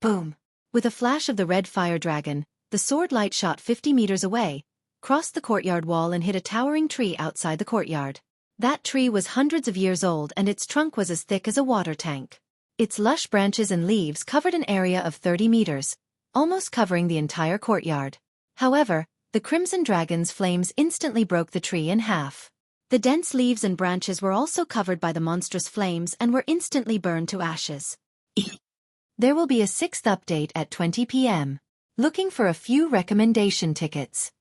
Boom! With a flash of the red fire dragon, the sword light shot 50 meters away, crossed the courtyard wall and hit a towering tree outside the courtyard. That tree was hundreds of years old and its trunk was as thick as a water tank. Its lush branches and leaves covered an area of 30 meters, almost covering the entire courtyard. However, the crimson dragon's flames instantly broke the tree in half. The dense leaves and branches were also covered by the monstrous flames and were instantly burned to ashes. There will be a 6th update at 20 p.m. Looking for a few recommendation tickets.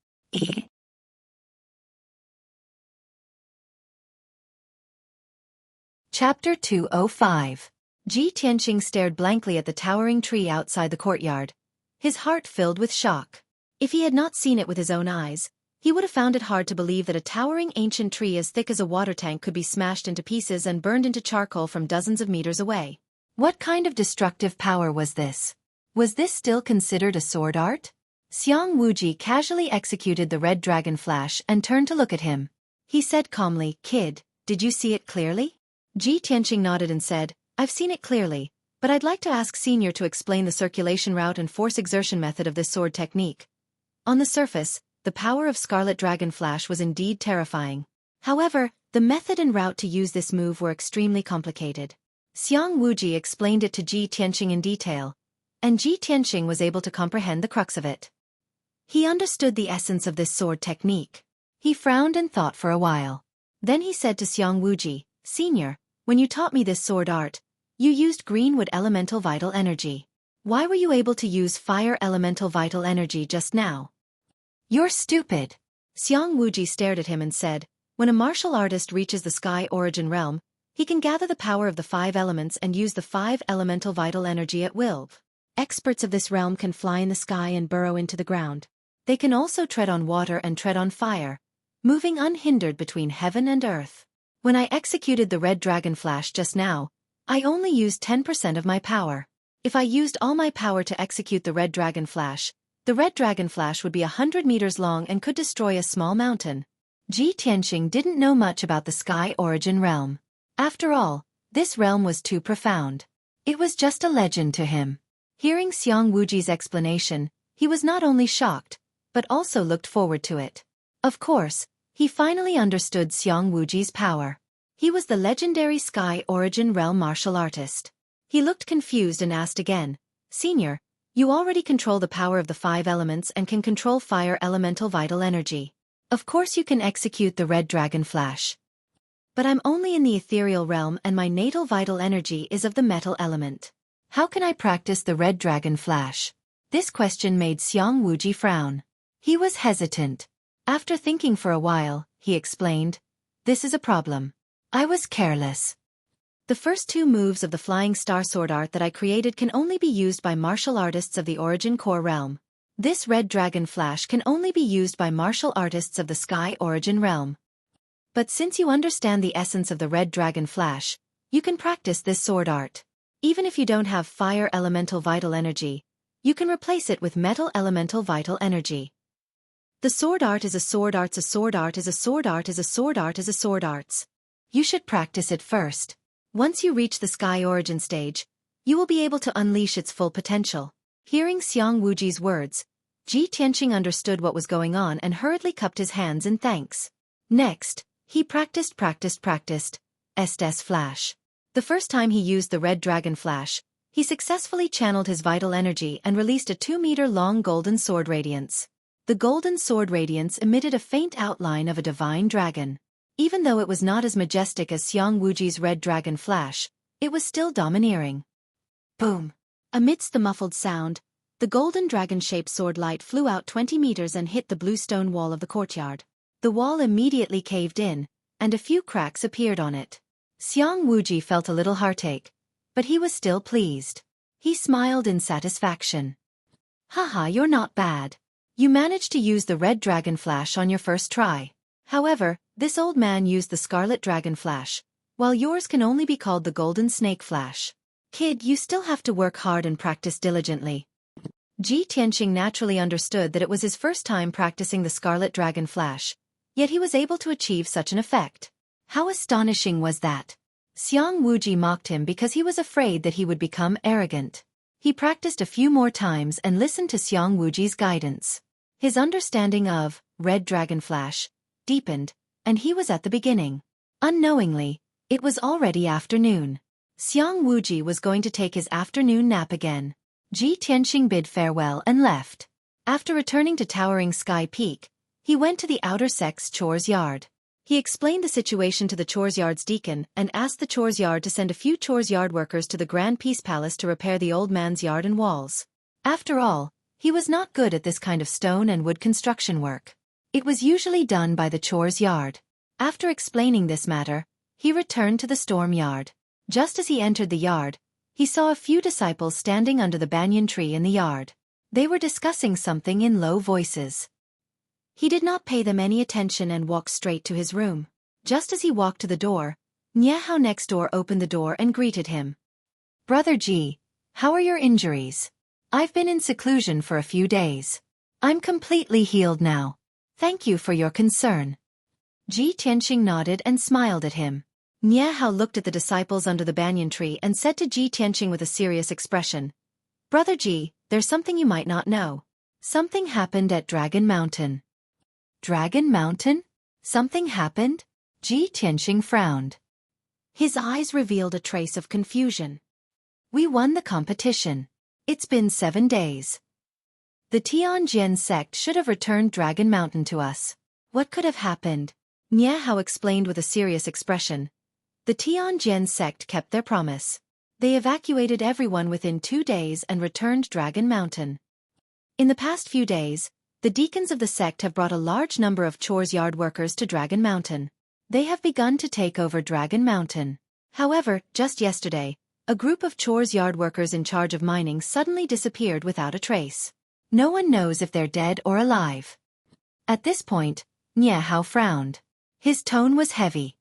Chapter 205. Ji Tianxing stared blankly at the towering tree outside the courtyard, his heart filled with shock. If he had not seen it with his own eyes, he would have found it hard to believe that a towering ancient tree as thick as a water tank could be smashed into pieces and burned into charcoal from dozens of meters away. What kind of destructive power was this? Was this still considered a sword art? Xiang Wuji casually executed the red dragon flash and turned to look at him. He said calmly, Kid, did you see it clearly? Ji Tianxing nodded and said, I've seen it clearly, but I'd like to ask Senior to explain the circulation route and force exertion method of this sword technique. On the surface, the power of Scarlet Dragon Flash was indeed terrifying. However, the method and route to use this move were extremely complicated. Xiang Wuji explained it to Ji Tianxing in detail, and Ji Tianxing was able to comprehend the crux of it. He understood the essence of this sword technique. He frowned and thought for a while. Then he said to Xiang Wuji, Senior, when you taught me this sword art, you used greenwood elemental vital energy. Why were you able to use fire elemental vital energy just now? You're stupid. Xiang Wuji stared at him and said, when a martial artist reaches the sky origin realm, he can gather the power of the 5 elements and use the 5 elemental vital energy at will. Experts of this realm can fly in the sky and burrow into the ground. They can also tread on water and tread on fire, moving unhindered between heaven and earth. When I executed the red dragon flash just now, I only used 10% of my power. If I used all my power to execute the red dragon flash, the red dragon flash would be 100 meters long and could destroy a small mountain. Ji Tianxing didn't know much about the sky origin realm. After all, this realm was too profound. It was just a legend to him. Hearing Xiang Wuji's explanation, he was not only shocked, but also looked forward to it. Of course, he finally understood Xiang Wuji's power. He was the legendary Sky Origin Realm martial artist. He looked confused and asked again, "Senior, you already control the power of the 5 elements and can control fire elemental vital energy. Of course you can execute the Red Dragon Flash. But I'm only in the ethereal realm and my natal vital energy is of the metal element. How can I practice the Red Dragon Flash?" This question made Xiang Wuji frown. He was hesitant. After thinking for a while, he explained, "This is a problem. I was careless. The first 2 moves of the Flying Star Sword art that I created can only be used by martial artists of the Origin Core realm. This Red Dragon Flash can only be used by martial artists of the Sky Origin realm. But since you understand the essence of the Red Dragon Flash, you can practice this sword art. Even if you don't have fire elemental vital energy, you can replace it with metal elemental vital energy. The sword art is a sword arts, a sword art is a sword art is a sword art is a sword arts. You should practice it first. Once you reach the Sky Origin stage, you will be able to unleash its full potential." Hearing Xiang Wuji's words, Ji Tianqing understood what was going on and hurriedly cupped his hands in thanks. Next, he practiced Estes Flash. The first time he used the Red Dragon Flash, he successfully channeled his vital energy and released a 2-meter-long golden sword radiance. The golden sword radiance emitted a faint outline of a divine dragon. Even though it was not as majestic as Xiang Wuji's Red Dragon Flash, it was still domineering. Boom! Amidst the muffled sound, the golden dragon-shaped sword light flew out 20 meters and hit the blue stone wall of the courtyard. The wall immediately caved in, and a few cracks appeared on it. Xiang Wuji felt a little heartache, but he was still pleased. He smiled in satisfaction. "Haha, you're not bad. You managed to use the Red Dragon Flash on your first try. However, this old man used the Scarlet Dragon Flash, while yours can only be called the Golden Snake Flash. Kid, you still have to work hard and practice diligently." Ji Tianqing naturally understood that it was his first time practicing the Scarlet Dragon Flash, yet he was able to achieve such an effect. How astonishing was that? Xiang Wuji mocked him because he was afraid that he would become arrogant. He practiced a few more times and listened to Xiang Wuji's guidance. His understanding of Red Dragon Flash deepened, and he was at the beginning. Unknowingly, it was already afternoon. Xiang Wuji was going to take his afternoon nap again. Ji Tianqing bid farewell and left. After returning to Towering Sky Peak, he went to the outer sect's chores yard. He explained the situation to the chores yard's deacon and asked the chores yard to send a few chores yard workers to the Grand Peace Palace to repair the old man's yard and walls. After all, he was not good at this kind of stone and wood construction work. It was usually done by the chores yard. After explaining this matter, he returned to the storm yard. Just as he entered the yard, he saw a few disciples standing under the banyan tree in the yard. They were discussing something in low voices. He did not pay them any attention and walked straight to his room. Just as he walked to the door, Niahao next door opened the door and greeted him. "Brother Ji, how are your injuries? I've been in seclusion for a few days. I'm completely healed now. Thank you for your concern." Ji Tianqing nodded and smiled at him. Niahao looked at the disciples under the banyan tree and said to Ji Tianqing with a serious expression, "Brother Ji, there's something you might not know. Something happened at Dragon Mountain." "Dragon Mountain? Something happened?" Ji Tianqing frowned. His eyes revealed a trace of confusion. "We won the competition. It's been 7 days. The Tianjin sect should have returned Dragon Mountain to us. What could have happened?" Niahao explained with a serious expression. The Tianjin sect kept their promise. They evacuated everyone within 2 days and returned Dragon Mountain. In the past few days, the deacons of the sect have brought a large number of chores yard workers to Dragon Mountain. They have begun to take over Dragon Mountain. However, just yesterday, a group of chores yard workers in charge of mining suddenly disappeared without a trace. No one knows if they're dead or alive. At this point, Niahao frowned. His tone was heavy.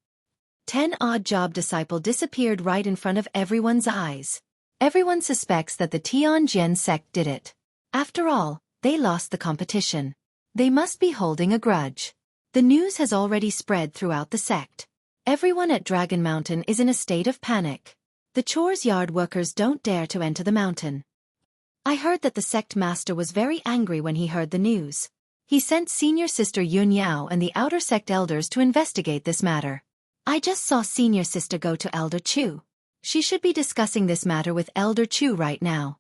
10 odd job disciple disappeared right in front of everyone's eyes. Everyone suspects that the Tianjin sect did it. After all, they lost the competition. They must be holding a grudge. The news has already spread throughout the sect. Everyone at Dragon Mountain is in a state of panic. The chores yard workers don't dare to enter the mountain. I heard that the sect master was very angry when he heard the news. He sent senior sister Yun Yao and the outer sect elders to investigate this matter. I just saw senior sister go to Elder Chu. She should be discussing this matter with Elder Chu right now.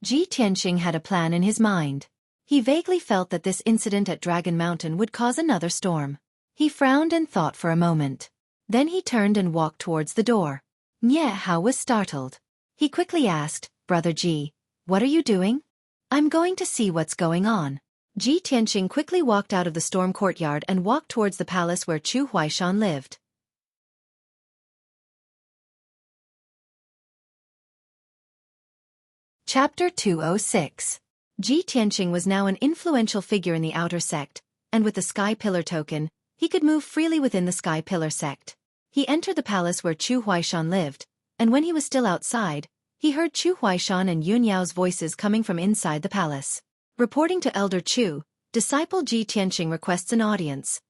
Ji Tianxing had a plan in his mind. He vaguely felt that this incident at Dragon Mountain would cause another storm. He frowned and thought for a moment. Then he turned and walked towards the door. Nie Hao was startled. He quickly asked, Brother Ji, what are you doing? I'm going to see what's going on. Ji Tianxing quickly walked out of the storm courtyard and walked towards the palace where Chu Huaishan lived. Chapter 206. Ji Tianxing was now an influential figure in the outer sect, and with the Sky Pillar token, he could move freely within the Sky Pillar sect. He entered the palace where Chu Huaishan lived, and when he was still outside, he heard Chu Huaishan and Yun Yao's voices coming from inside the palace. Reporting to Elder Chu, disciple Ji Tianxing requests an audience.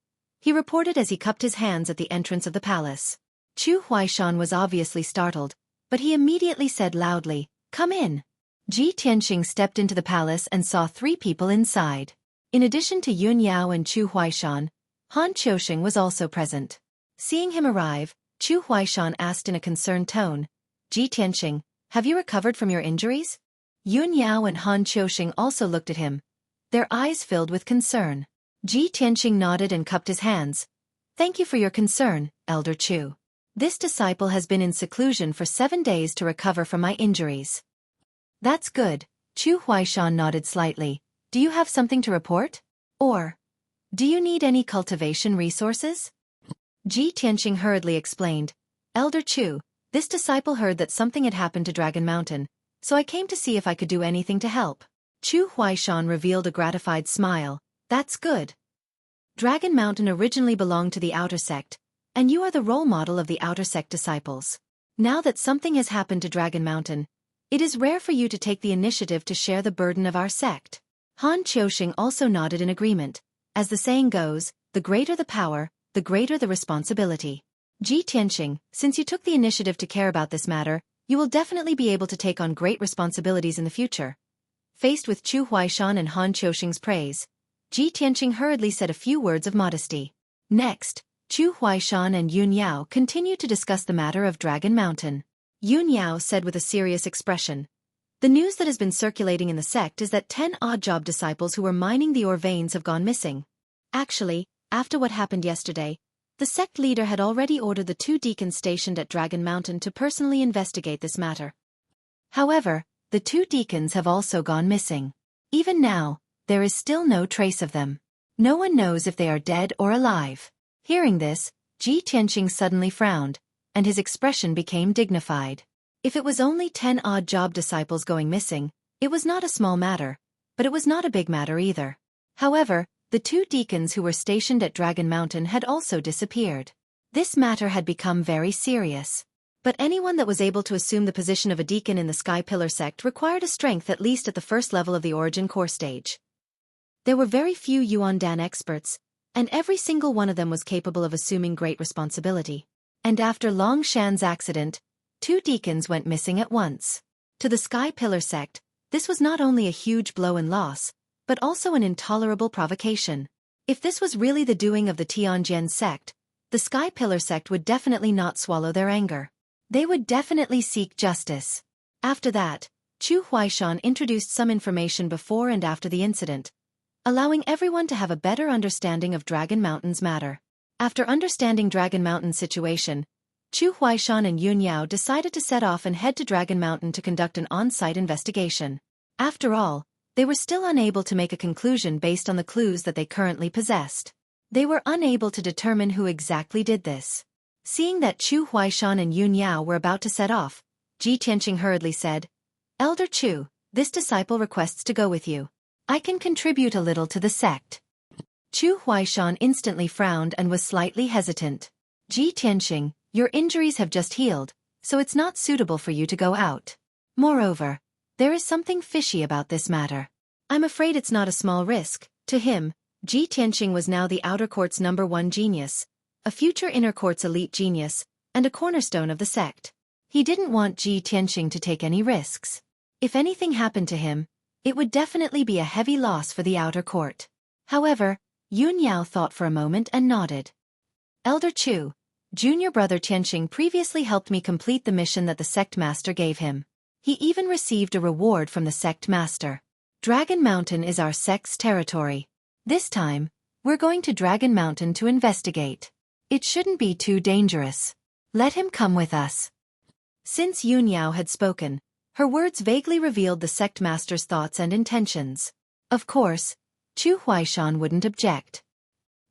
He reported as he cupped his hands at the entrance of the palace. Chu Huaishan was obviously startled, but he immediately said loudly, Come in. Ji Tianxing stepped into the palace and saw 3 people inside. In addition to Yun Yao and Chu Huaishan, Han Qiusheng was also present. Seeing him arrive, Chu Huaishan asked in a concerned tone, Ji Tianxing, have you recovered from your injuries? Yun Yao and Han Qiusheng also looked at him, their eyes filled with concern. Ji Tianxing nodded and cupped his hands. Thank you for your concern, Elder Chu. This disciple has been in seclusion for 7 days to recover from my injuries. That's good, Chu Huaishan nodded slightly. Do you have something to report? Or, do you need any cultivation resources? Ji Tianxing hurriedly explained, Elder Chu, this disciple heard that something had happened to Dragon Mountain, so I came to see if I could do anything to help. Chu Huaishan revealed a gratified smile. That's good. Dragon Mountain originally belonged to the outer sect, and you are the role model of the outer sect disciples. Now that something has happened to Dragon Mountain, it is rare for you to take the initiative to share the burden of our sect. Han Qiusheng also nodded in agreement. As the saying goes, the greater the power, the greater the responsibility. Ji Tianxing, since you took the initiative to care about this matter, you will definitely be able to take on great responsibilities in the future. Faced with Chu Huaishan and Han Qiusheng's praise, Ji Tianxing hurriedly said a few words of modesty. Next, Chu Huaishan and Yun Yao continued to discuss the matter of Dragon Mountain. Yun Yao said with a serious expression, the news that has been circulating in the sect is that 10 odd-job disciples who were mining the ore veins have gone missing. Actually, after what happened yesterday, the sect leader had already ordered the 2 deacons stationed at Dragon Mountain to personally investigate this matter. However, the 2 deacons have also gone missing. Even now, there is still no trace of them. No one knows if they are dead or alive. Hearing this, Ji Tianxing suddenly frowned, and his expression became dignified. If it was only 10 odd-job disciples going missing, it was not a small matter, but it was not a big matter either. However, the 2 deacons who were stationed at Dragon Mountain had also disappeared. This matter had become very serious. But anyone that was able to assume the position of a deacon in the Sky Pillar sect required a strength at least at the first level of the Origin Core stage. There were very few Yuan Dan experts, and every single one of them was capable of assuming great responsibility. And after Long Shan's accident, 2 deacons went missing at once. To the Sky Pillar sect, this was not only a huge blow and loss, but also an intolerable provocation. If this was really the doing of the Tianjian sect, the Sky Pillar sect would definitely not swallow their anger. They would definitely seek justice. After that, Chu Huaishan introduced some information before and after the incident, allowing everyone to have a better understanding of Dragon Mountain's matter. After understanding Dragon Mountain's situation, Chu Huaishan and Yun Yao decided to set off and head to Dragon Mountain to conduct an on-site investigation. After all, they were still unable to make a conclusion based on the clues that they currently possessed. They were unable to determine who exactly did this. Seeing that Chu Huaishan and Yun Yao were about to set off, Ji Tianxing hurriedly said, Elder Chu, this disciple requests to go with you. I can contribute a little to the sect. Chu Huaishan instantly frowned and was slightly hesitant. Ji Tianxing, your injuries have just healed, so it's not suitable for you to go out. Moreover, there is something fishy about this matter. I'm afraid it's not a small risk. To him, Ji Tianxing was now the outer court's #1 genius, a future inner court's elite genius, and a cornerstone of the sect. He didn't want Ji Tianxing to take any risks. If anything happened to him, it would definitely be a heavy loss for the outer court. However, Yun Yao thought for a moment and nodded. Elder Chu, junior brother Tianxing previously helped me complete the mission that the sect master gave him. He even received a reward from the sect master. Dragon Mountain is our sect's territory. This time, we're going to Dragon Mountain to investigate. It shouldn't be too dangerous. Let him come with us. Since Yun Yao had spoken, her words vaguely revealed the sect master's thoughts and intentions. Of course, Chu Huaishan wouldn't object.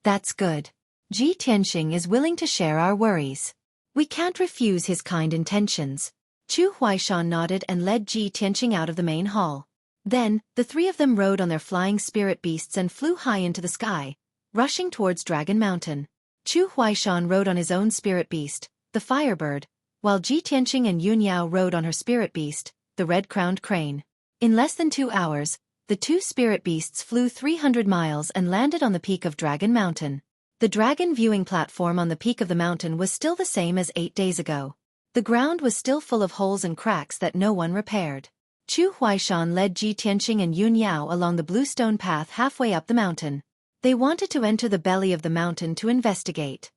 That's good. Ji Tianxing is willing to share our worries. We can't refuse his kind intentions. Chu Huaishan nodded and led Ji Tianxing out of the main hall. Then, the three of them rode on their flying spirit beasts and flew high into the sky, rushing towards Dragon Mountain. Chu Huaishan rode on his own spirit beast, the Firebird, while Ji Tianxing and Yun Yao rode on her spirit beast, the red-crowned crane. In less than 2 hours, the two spirit beasts flew 300 miles and landed on the peak of Dragon Mountain. The dragon viewing platform on the peak of the mountain was still the same as 8 days ago. The ground was still full of holes and cracks that no one repaired. Chu Huaishan led Ji Tianxing and Yun Yao along the bluestone path halfway up the mountain. They wanted to enter the belly of the mountain to investigate.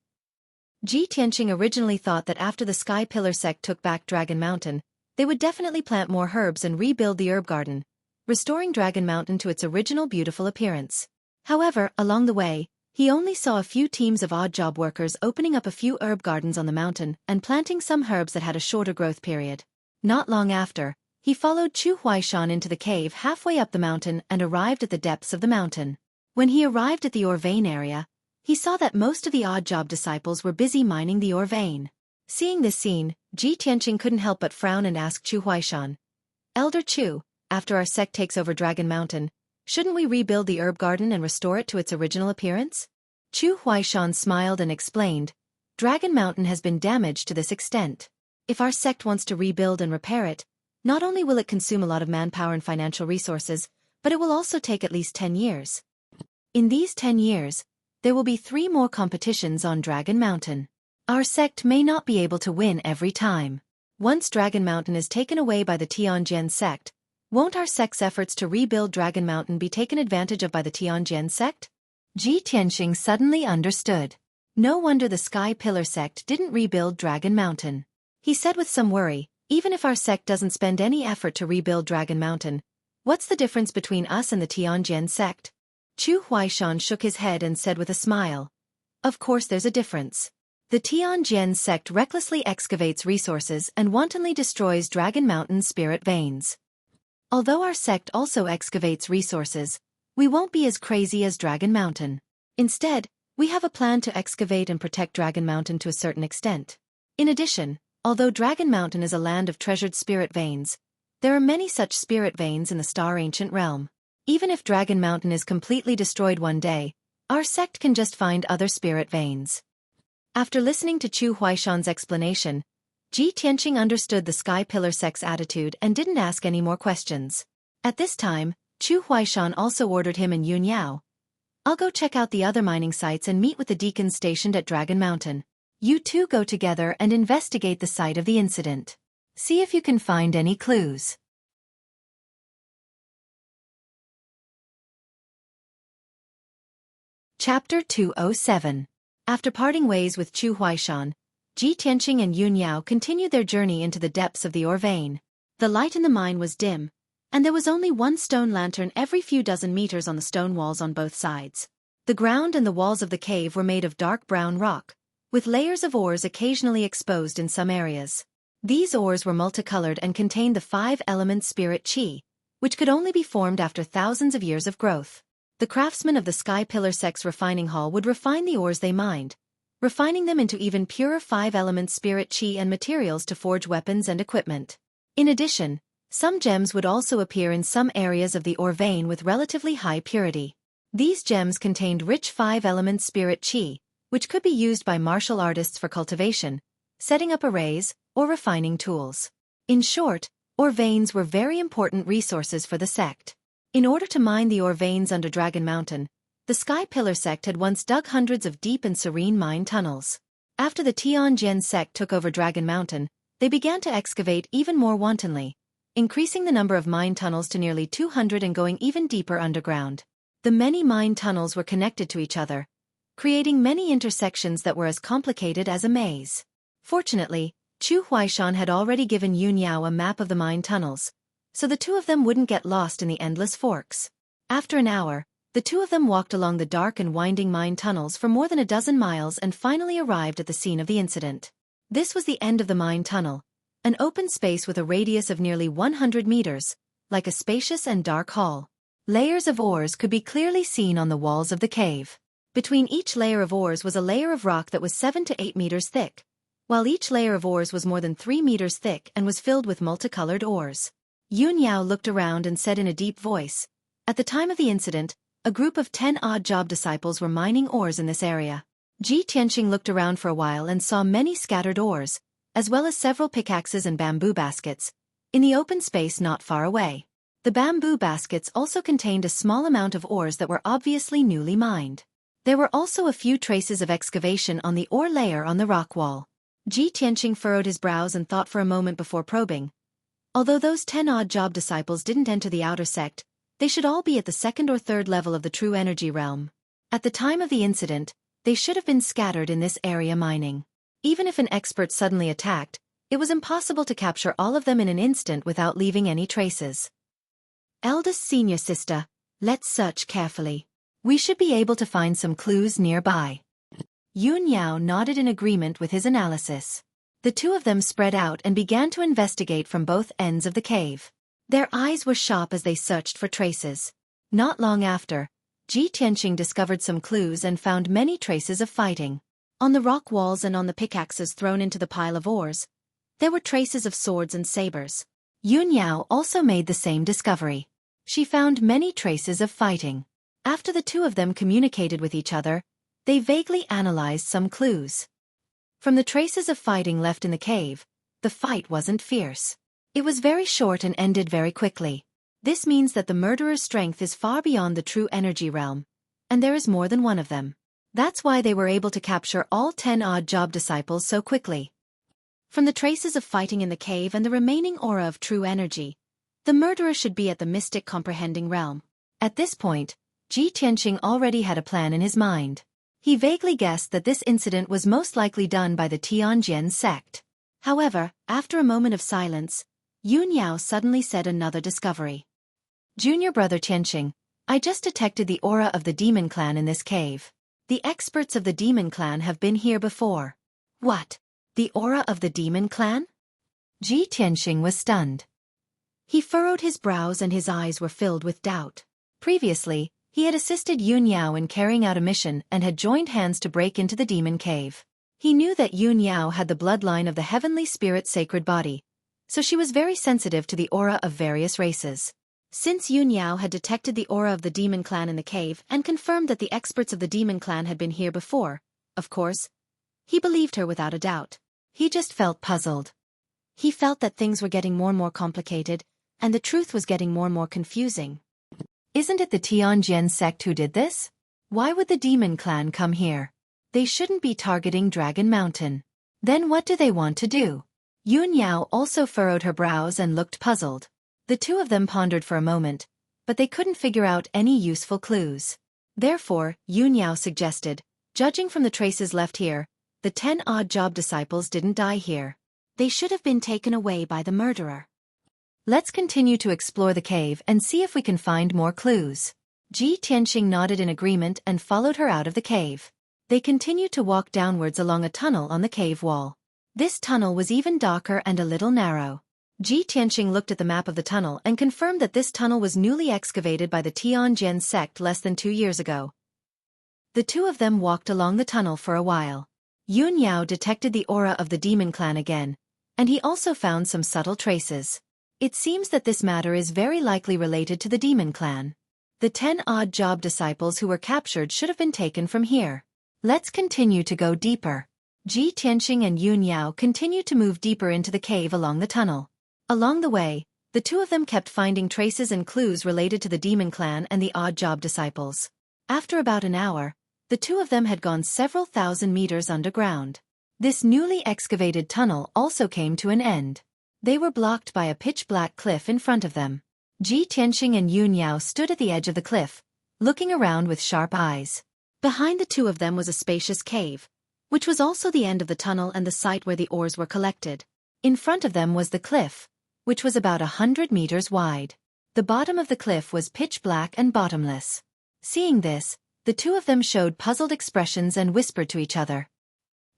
Ji Tianxing originally thought that after the Sky Pillar sect took back Dragon Mountain, they would definitely plant more herbs and rebuild the herb garden, restoring Dragon Mountain to its original beautiful appearance. However, along the way, he only saw a few teams of odd job workers opening up a few herb gardens on the mountain and planting some herbs that had a shorter growth period. Not long after, he followed Chu Huaishan into the cave halfway up the mountain and arrived at the depths of the mountain. When he arrived at the ore vein area, he saw that most of the odd job disciples were busy mining the ore vein. Seeing this scene, Ji Tianxing couldn't help but frown and ask Chu Huaishan, "Elder Chu, after our sect takes over Dragon Mountain, shouldn't we rebuild the herb garden and restore it to its original appearance?" Chu Huaishan smiled and explained, "Dragon Mountain has been damaged to this extent. If our sect wants to rebuild and repair it, not only will it consume a lot of manpower and financial resources, but it will also take at least 10 years. In these 10 years, there will be 3 more competitions on Dragon Mountain. Our sect may not be able to win every time. Once Dragon Mountain is taken away by the Tianjian sect, won't our sect's efforts to rebuild Dragon Mountain be taken advantage of by the Tianjian sect?" Ji Tianxing suddenly understood. No wonder the Sky Pillar sect didn't rebuild Dragon Mountain. He said with some worry, "Even if our sect doesn't spend any effort to rebuild Dragon Mountain, what's the difference between us and the Tianjian sect?" Chu Huaishan shook his head and said with a smile, "Of course there's a difference. The Tianjian sect recklessly excavates resources and wantonly destroys Dragon Mountain's spirit veins. Although our sect also excavates resources, we won't be as crazy as Dragon Mountain. Instead, we have a plan to excavate and protect Dragon Mountain to a certain extent. In addition, although Dragon Mountain is a land of treasured spirit veins, there are many such spirit veins in the Star Ancient Realm. Even if Dragon Mountain is completely destroyed one day, our sect can just find other spirit veins." After listening to Chu Huaishan's explanation, Ji Tianxing understood the Sky Pillar sect's attitude and didn't ask any more questions. At this time, Chu Huaishan also ordered him and Yun Yao, "I'll go check out the other mining sites and meet with the deacons stationed at Dragon Mountain. You two go together and investigate the site of the incident. See if you can find any clues." Chapter 207. After parting ways with Chu Huaishan, Ji Tianxing and Yun Yao continued their journey into the depths of the ore vein. The light in the mine was dim, and there was only one stone lantern every few dozen meters on the stone walls on both sides. The ground and the walls of the cave were made of dark brown rock, with layers of ores occasionally exposed in some areas. These ores were multicolored and contained the 5-element spirit qi, which could only be formed after thousands of years of growth. The craftsmen of the Sky Pillar sect's refining hall would refine the ores they mined, refining them into even purer 5-element spirit qi and materials to forge weapons and equipment. In addition, some gems would also appear in some areas of the ore vein with relatively high purity. These gems contained rich 5-element spirit qi, which could be used by martial artists for cultivation, setting up arrays, or refining tools. In short, ore veins were very important resources for the sect. In order to mine the ore veins under Dragon Mountain, the Sky Pillar sect had once dug hundreds of deep and serene mine tunnels. After the Tianjian sect took over Dragon Mountain, they began to excavate even more wantonly, increasing the number of mine tunnels to nearly 200 and going even deeper underground. The many mine tunnels were connected to each other, creating many intersections that were as complicated as a maze. Fortunately, Chu Huaishan had already given Yun Yao a map of the mine tunnels, so the two of them wouldn't get lost in the endless forks. After an hour, the two of them walked along the dark and winding mine tunnels for more than a dozen miles and finally arrived at the scene of the incident. This was the end of the mine tunnel, an open space with a radius of nearly 100 meters, like a spacious and dark hall. Layers of ores could be clearly seen on the walls of the cave. Between each layer of ores was a layer of rock that was 7 to 8 meters thick, while each layer of ores was more than 3 meters thick and was filled with multicolored ores. Yun Yao looked around and said in a deep voice, "At the time of the incident, a group of 10 odd job disciples were mining ores in this area." Ji Tianxing looked around for a while and saw many scattered ores, as well as several pickaxes and bamboo baskets, in the open space not far away. The bamboo baskets also contained a small amount of ores that were obviously newly mined. There were also a few traces of excavation on the ore layer on the rock wall. Ji Tianxing furrowed his brows and thought for a moment before probing. Although those 10 odd job disciples didn't enter the outer sect, they should all be at the second or third level of the true energy realm. At the time of the incident, they should have been scattered in this area mining. Even if an expert suddenly attacked, it was impossible to capture all of them in an instant without leaving any traces. "Eldest senior sister, let's search carefully. We should be able to find some clues nearby." Yun Yao nodded in agreement with his analysis. The two of them spread out and began to investigate from both ends of the cave. Their eyes were sharp as they searched for traces. Not long after, Ji Tianxing discovered some clues and found many traces of fighting. On the rock walls and on the pickaxes thrown into the pile of ores, there were traces of swords and sabers. Yun Yao also made the same discovery. She found many traces of fighting. After the two of them communicated with each other, they vaguely analyzed some clues. From the traces of fighting left in the cave, the fight wasn't fierce. It was very short and ended very quickly. This means that the murderer's strength is far beyond the true energy realm, and there is more than one of them. That's why they were able to capture all 10 odd job disciples so quickly. From the traces of fighting in the cave and the remaining aura of true energy, the murderer should be at the mystic comprehending realm. At this point, Ji Tianxing already had a plan in his mind. He vaguely guessed that this incident was most likely done by the Tianjian sect. However, after a moment of silence, Yun Yao suddenly said another discovery. "Junior brother Tianxing, I just detected the aura of the demon clan in this cave. The experts of the demon clan have been here before." "What? The aura of the demon clan?" Ji Tianxing was stunned. He furrowed his brows and his eyes were filled with doubt. Previously, he had assisted Yun Yao in carrying out a mission and had joined hands to break into the demon cave. He knew that Yun Yao had the bloodline of the heavenly spirit's sacred body, so she was very sensitive to the aura of various races. Since Yun Yao had detected the aura of the demon clan in the cave and confirmed that the experts of the demon clan had been here before, of course, he believed her without a doubt. He just felt puzzled. He felt that things were getting more and more complicated, and the truth was getting more and more confusing. Isn't it the Tianjian sect who did this? Why would the demon clan come here? They shouldn't be targeting Dragon Mountain. Then what do they want to do? Yun Yao also furrowed her brows and looked puzzled. The two of them pondered for a moment, but they couldn't figure out any useful clues. Therefore, Yun Yao suggested, judging from the traces left here, the 10 odd job disciples didn't die here. They should have been taken away by the murderer. Let's continue to explore the cave and see if we can find more clues. Ji Tianxing nodded in agreement and followed her out of the cave. They continued to walk downwards along a tunnel on the cave wall. This tunnel was even darker and a little narrow. Ji Tianxing looked at the map of the tunnel and confirmed that this tunnel was newly excavated by the Tianjian sect less than 2 years ago. The two of them walked along the tunnel for a while. Yun Yao detected the aura of the demon clan again, and he also found some subtle traces. It seems that this matter is very likely related to the demon clan. The 10 odd job disciples who were captured should have been taken from here. Let's continue to go deeper. Ji Tianxing and Yun Yao continued to move deeper into the cave along the tunnel. Along the way, the two of them kept finding traces and clues related to the demon clan and the odd job disciples. After about an hour, the two of them had gone several thousand meters underground. This newly excavated tunnel also came to an end. They were blocked by a pitch-black cliff in front of them. Ji Tianxing and Yun Yao stood at the edge of the cliff, looking around with sharp eyes. Behind the two of them was a spacious cave, which was also the end of the tunnel and the site where the ores were collected. In front of them was the cliff, which was about 100 meters wide. The bottom of the cliff was pitch black and bottomless. Seeing this, the two of them showed puzzled expressions and whispered to each other.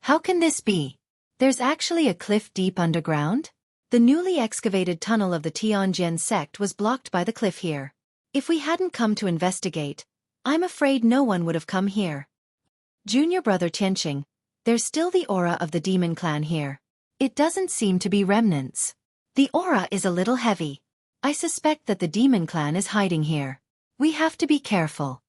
How can this be? There's actually a cliff deep underground? The newly excavated tunnel of the Tianjin sect was blocked by the cliff here. If we hadn't come to investigate, I'm afraid no one would have come here. Junior brother Tianqing, there's still the aura of the demon clan here. It doesn't seem to be remnants. The aura is a little heavy. I suspect that the demon clan is hiding here. We have to be careful.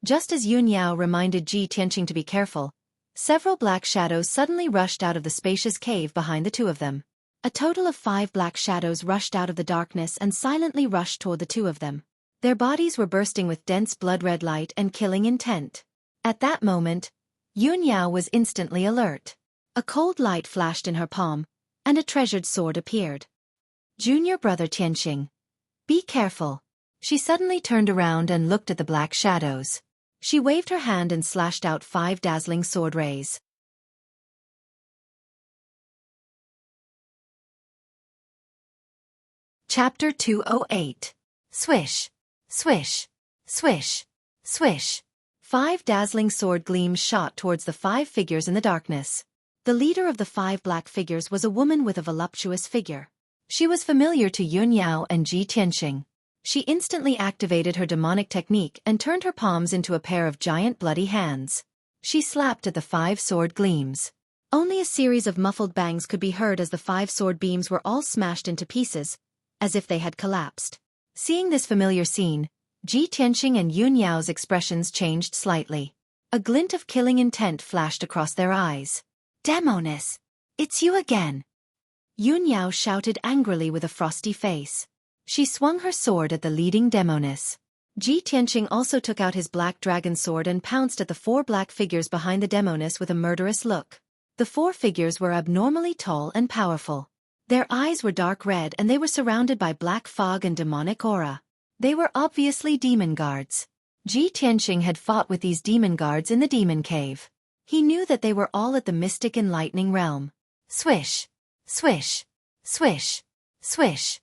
Just as Yun Yao reminded Ji Tianqing to be careful, several black shadows suddenly rushed out of the spacious cave behind the two of them. A total of 5 black shadows rushed out of the darkness and silently rushed toward the two of them. Their bodies were bursting with dense blood-red light and killing intent. At that moment, Yun Yao was instantly alert. A cold light flashed in her palm, and a treasured sword appeared. Junior brother Tianqing, be careful. She suddenly turned around and looked at the black shadows. She waved her hand and slashed out 5 dazzling sword rays. Chapter 208. Swish, swish, swish, swish. 5 dazzling sword gleams shot towards the 5 figures in the darkness. The leader of the 5 black figures was a woman with a voluptuous figure. She was familiar to Yun Yao and Ji Tianqing. She instantly activated her demonic technique and turned her palms into a pair of giant bloody hands. She slapped at the 5 sword gleams. Only a series of muffled bangs could be heard as the 5 sword beams were all smashed into pieces, as if they had collapsed. Seeing this familiar scene, Ji Tianqing and Yun Yao's expressions changed slightly. A glint of killing intent flashed across their eyes. Demoness! It's you again! Yun Yao shouted angrily with a frosty face. She swung her sword at the leading demoness. Ji Tianqing also took out his black dragon sword and pounced at the 4 black figures behind the demoness with a murderous look. The 4 figures were abnormally tall and powerful. Their eyes were dark red and they were surrounded by black fog and demonic aura. They were obviously demon guards. Ji Tianqing had fought with these demon guards in the demon cave. He knew that they were all at the mystic enlightening realm. Swish, swish, swish, swish.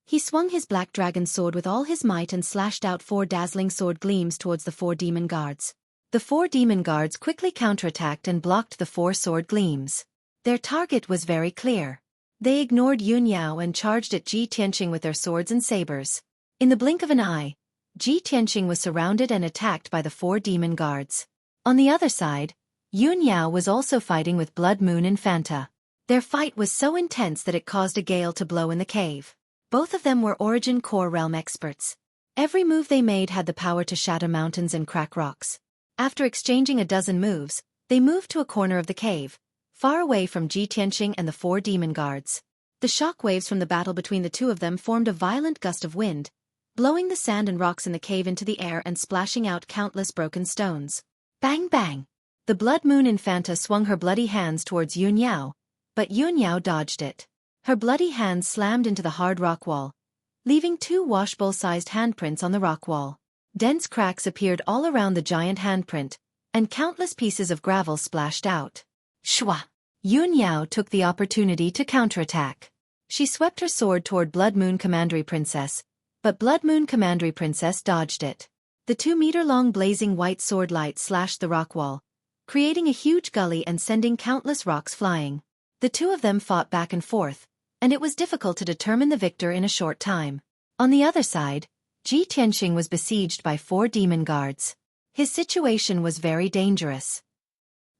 He swung his black dragon sword with all his might and slashed out 4 dazzling sword gleams towards the 4 demon guards. The 4 demon guards quickly counterattacked and blocked the 4 sword gleams. Their target was very clear. They ignored Yun Yao and charged at Ji Tianqing with their swords and sabers. In the blink of an eye, Ji Tianqing was surrounded and attacked by the 4 demon guards. On the other side, Yun Yao was also fighting with Blood Moon Infanta. Their fight was so intense that it caused a gale to blow in the cave. Both of them were Origin Core Realm experts. Every move they made had the power to shatter mountains and crack rocks. After exchanging a dozen moves, they moved to a corner of the cave, far away from Ji Tianqing and the 4 demon guards. The shock waves from the battle between the two of them formed a violent gust of wind, blowing the sand and rocks in the cave into the air and splashing out countless broken stones. Bang bang! The Blood Moon Infanta swung her bloody hands towards Yun Yao, but Yun Yao dodged it. Her bloody hands slammed into the hard rock wall, leaving 2 washbowl-sized handprints on the rock wall. Dense cracks appeared all around the giant handprint, and countless pieces of gravel splashed out. Shwa! Yun Yao took the opportunity to counterattack. She swept her sword toward Blood Moon Commandery Princess, but Blood Moon Commandery Princess dodged it. The 2-meter-long blazing white sword light slashed the rock wall, creating a huge gully and sending countless rocks flying. The two of them fought back and forth, and it was difficult to determine the victor in a short time. On the other side, Ji Tianqing was besieged by 4 demon guards. His situation was very dangerous.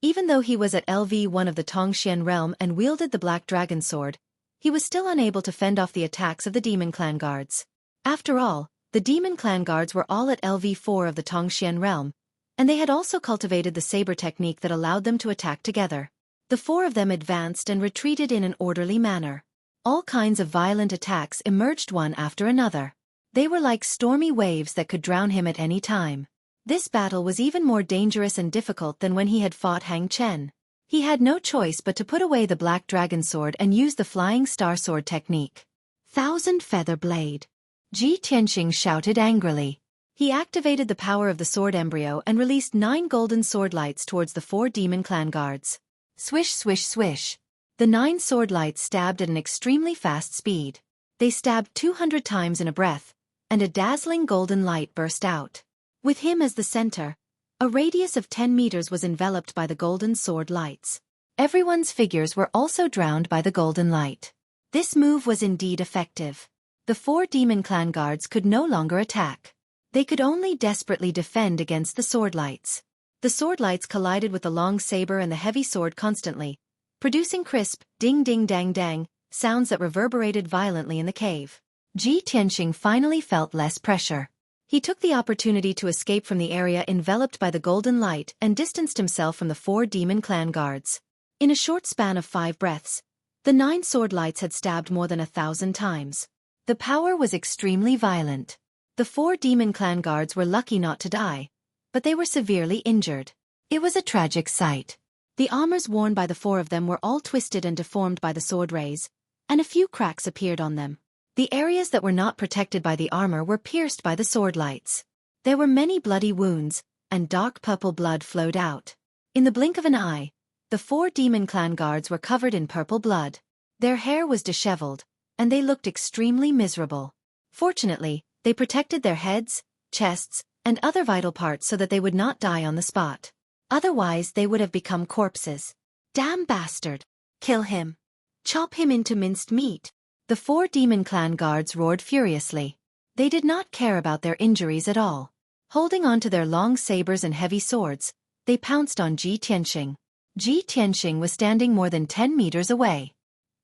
Even though he was at LV1 of the Tongxian realm and wielded the black dragon sword, he was still unable to fend off the attacks of the demon clan guards. After all, the demon clan guards were all at LV4 of the Tongxian realm, and they had also cultivated the saber technique that allowed them to attack together. The 4 of them advanced and retreated in an orderly manner. All kinds of violent attacks emerged one after another. They were like stormy waves that could drown him at any time. This battle was even more dangerous and difficult than when he had fought Hang Chen. He had no choice but to put away the black dragon sword and use the flying star sword technique. Thousand Feather Blade! Ji Tianqing shouted angrily. He activated the power of the sword embryo and released 9 golden sword lights towards the 4 demon clan guards. Swish, swish, swish. The 9 sword lights stabbed at an extremely fast speed. They stabbed 200 times in a breath, and a dazzling golden light burst out. With him as the center, a radius of 10 meters was enveloped by the golden sword lights. Everyone's figures were also drowned by the golden light. This move was indeed effective. The 4 demon clan guards could no longer attack. They could only desperately defend against the sword lights. The sword lights collided with the long saber and the heavy sword constantly, producing crisp, ding-ding-dang-dang, sounds that reverberated violently in the cave. Ji Tianxing finally felt less pressure. He took the opportunity to escape from the area enveloped by the golden light and distanced himself from the 4 demon clan guards. In a short span of 5 breaths, the 9 sword lights had stabbed more than 1,000 times. The power was extremely violent. The 4 demon clan guards were lucky not to die, but they were severely injured. It was a tragic sight. The armors worn by the 4 of them were all twisted and deformed by the sword rays, and a few cracks appeared on them. The areas that were not protected by the armor were pierced by the sword lights. There were many bloody wounds, and dark purple blood flowed out. In the blink of an eye, the 4 demon clan guards were covered in purple blood. Their hair was disheveled, and they looked extremely miserable. Fortunately, they protected their heads, chests, and other vital parts so that they would not die on the spot. Otherwise they would have become corpses. Damn bastard! Kill him! Chop him into minced meat! The 4 demon clan guards roared furiously. They did not care about their injuries at all. Holding on to their long sabers and heavy swords, they pounced on Ji Tianxing. Ji Tianxing was standing more than 10 meters away.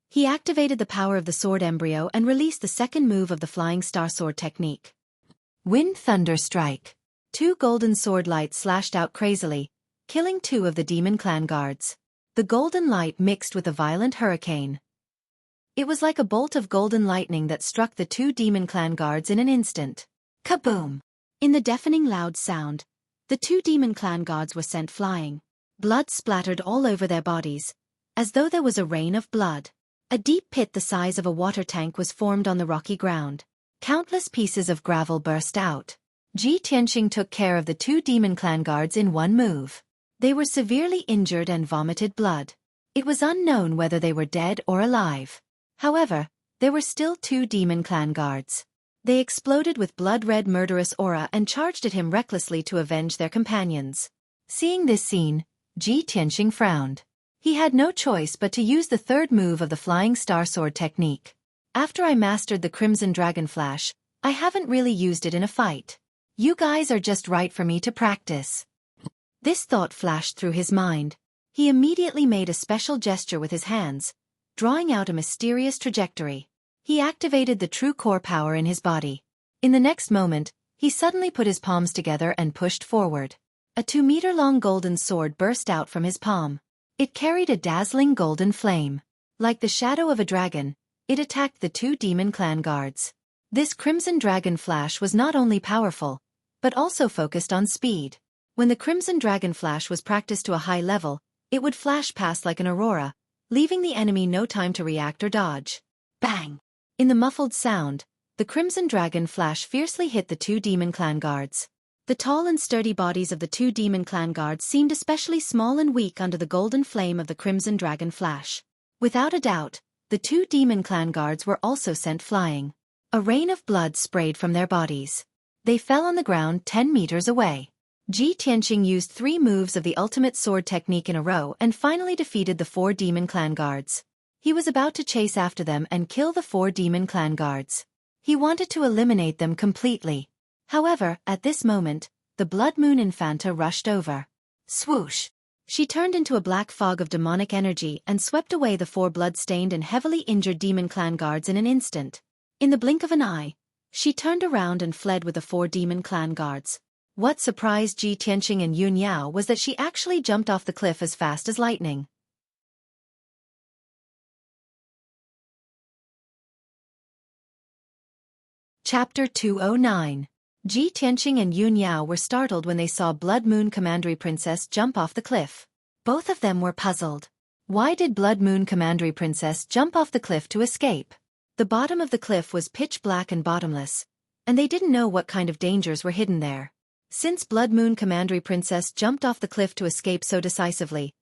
He activated the power of the sword embryo and released the second move of the flying star sword technique. Wind Thunder Strike. 2 golden sword lights slashed out crazily, killing 2 of the demon clan guards. The golden light mixed with a violent hurricane. It was like a bolt of golden lightning that struck the 2 demon clan guards in an instant. Kaboom! In the deafening loud sound, the 2 demon clan guards were sent flying. Blood splattered all over their bodies, as though there was a rain of blood. A deep pit the size of a water tank was formed on the rocky ground. Countless pieces of gravel burst out. Ji Tianxing took care of the 2 demon clan guards in one move. They were severely injured and vomited blood. It was unknown whether they were dead or alive. However, there were still 2 demon clan guards. They exploded with blood-red murderous aura and charged at him recklessly to avenge their companions. Seeing this scene, Ji Tianxing frowned. He had no choice but to use the 3rd move of the flying star sword technique. After I mastered the Crimson Dragon Flash, I haven't really used it in a fight. You guys are just right for me to practice. This thought flashed through his mind. He immediately made a special gesture with his hands, drawing out a mysterious trajectory. He activated the true core power in his body. In the next moment, he suddenly put his palms together and pushed forward. A 2-meter-long golden sword burst out from his palm. It carried a dazzling golden flame. Like the shadow of a dragon, it attacked the 2 demon clan guards. This Crimson Dragon Flash was not only powerful, but also focused on speed. When the Crimson Dragon Flash was practiced to a high level, it would flash past like an aurora, leaving the enemy no time to react or dodge. Bang! In the muffled sound, the Crimson Dragon Flash fiercely hit the 2 demon clan guards. The tall and sturdy bodies of the 2 demon clan guards seemed especially small and weak under the golden flame of the Crimson Dragon Flash. Without a doubt, the 2 demon clan guards were also sent flying. A rain of blood sprayed from their bodies. They fell on the ground 10 meters away. Ji Tianxing used 3 moves of the ultimate sword technique in a row and finally defeated the 4 demon clan guards. He was about to chase after them and kill the 4 demon clan guards. He wanted to eliminate them completely. However, at this moment, the Blood Moon Infanta rushed over. Swoosh! She turned into a black fog of demonic energy and swept away the 4 blood-stained and heavily injured demon clan guards in an instant. In the blink of an eye, she turned around and fled with the 4 demon clan guards. What surprised Ji Tianxing and Yun Yao was that she actually jumped off the cliff as fast as lightning. Chapter 209. Ji Tianxing and Yun Yao were startled when they saw Blood Moon Commandery Princess jump off the cliff. Both of them were puzzled. Why did Blood Moon Commandery Princess jump off the cliff to escape? The bottom of the cliff was pitch black and bottomless, and they didn't know what kind of dangers were hidden there. Since Blood Moon Commandery Princess jumped off the cliff to escape so decisively,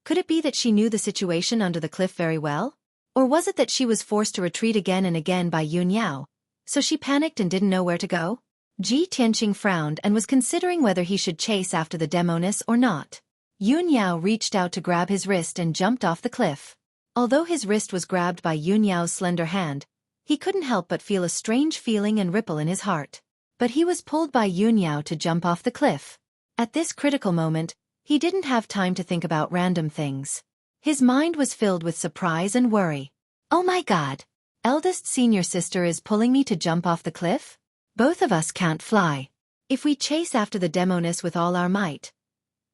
could it be that she knew the situation under the cliff very well? Or was it that she was forced to retreat again and again by Yun Yao, so she panicked and didn't know where to go? Ji Tianqing frowned and was considering whether he should chase after the demoness or not. Yun Yao reached out to grab his wrist and jumped off the cliff. Although his wrist was grabbed by Yun Yao's slender hand, he couldn't help but feel a strange feeling and ripple in his heart. But he was pulled by Yun Yao to jump off the cliff. At this critical moment, he didn't have time to think about random things. His mind was filled with surprise and worry. Oh my God! Eldest senior sister is pulling me to jump off the cliff? Both of us can't fly. If we chase after the demoness with all our might,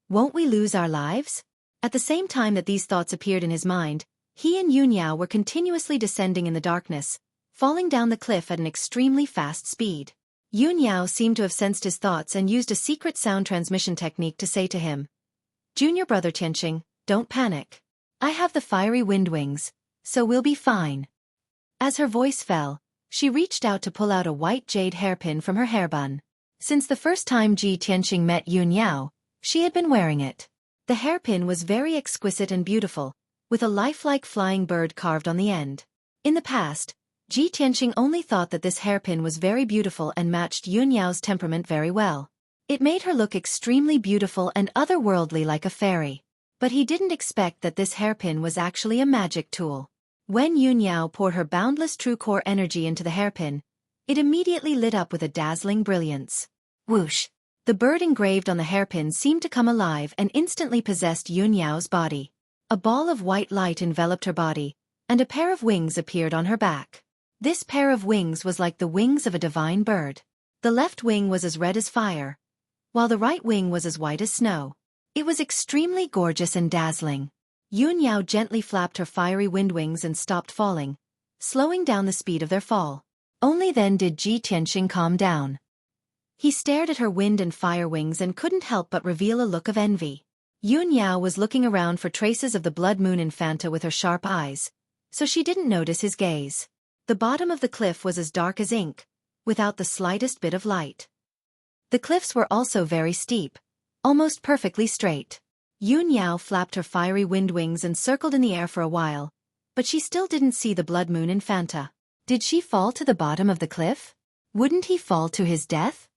won't we lose our lives? At the same time that these thoughts appeared in his mind, he and Yun Yao were continuously descending in the darkness, falling down the cliff at an extremely fast speed. Yun Yao seemed to have sensed his thoughts and used a secret sound transmission technique to say to him, "Junior brother Tianqing, don't panic. I have the fiery wind wings, so we'll be fine." As her voice fell, she reached out to pull out a white jade hairpin from her hairbun. Since the first time Ji Tianqing met Yun Yao, she had been wearing it. The hairpin was very exquisite and beautiful, with a lifelike flying bird carved on the end. In the past, Ji Tianqing only thought that this hairpin was very beautiful and matched Yun Yao's temperament very well. It made her look extremely beautiful and otherworldly like a fairy. But he didn't expect that this hairpin was actually a magic tool. When Yun Yao poured her boundless true core energy into the hairpin, it immediately lit up with a dazzling brilliance. Whoosh! The bird engraved on the hairpin seemed to come alive and instantly possessed Yun Yao's body. A ball of white light enveloped her body, and a pair of wings appeared on her back. This pair of wings was like the wings of a divine bird. The left wing was as red as fire, while the right wing was as white as snow. It was extremely gorgeous and dazzling. Yun Yao gently flapped her fiery wind wings and stopped falling, slowing down the speed of their fall. Only then did Ji Tianqing calm down. He stared at her wind and fire wings and couldn't help but reveal a look of envy. Yun Yao was looking around for traces of the Blood Moon Infanta with her sharp eyes, so she didn't notice his gaze. The bottom of the cliff was as dark as ink, without the slightest bit of light. The cliffs were also very steep, almost perfectly straight. Yun Yao flapped her fiery wind wings and circled in the air for a while, but she still didn't see the Blood Moon Infanta. Did she fall to the bottom of the cliff? Wouldn't he fall to his death?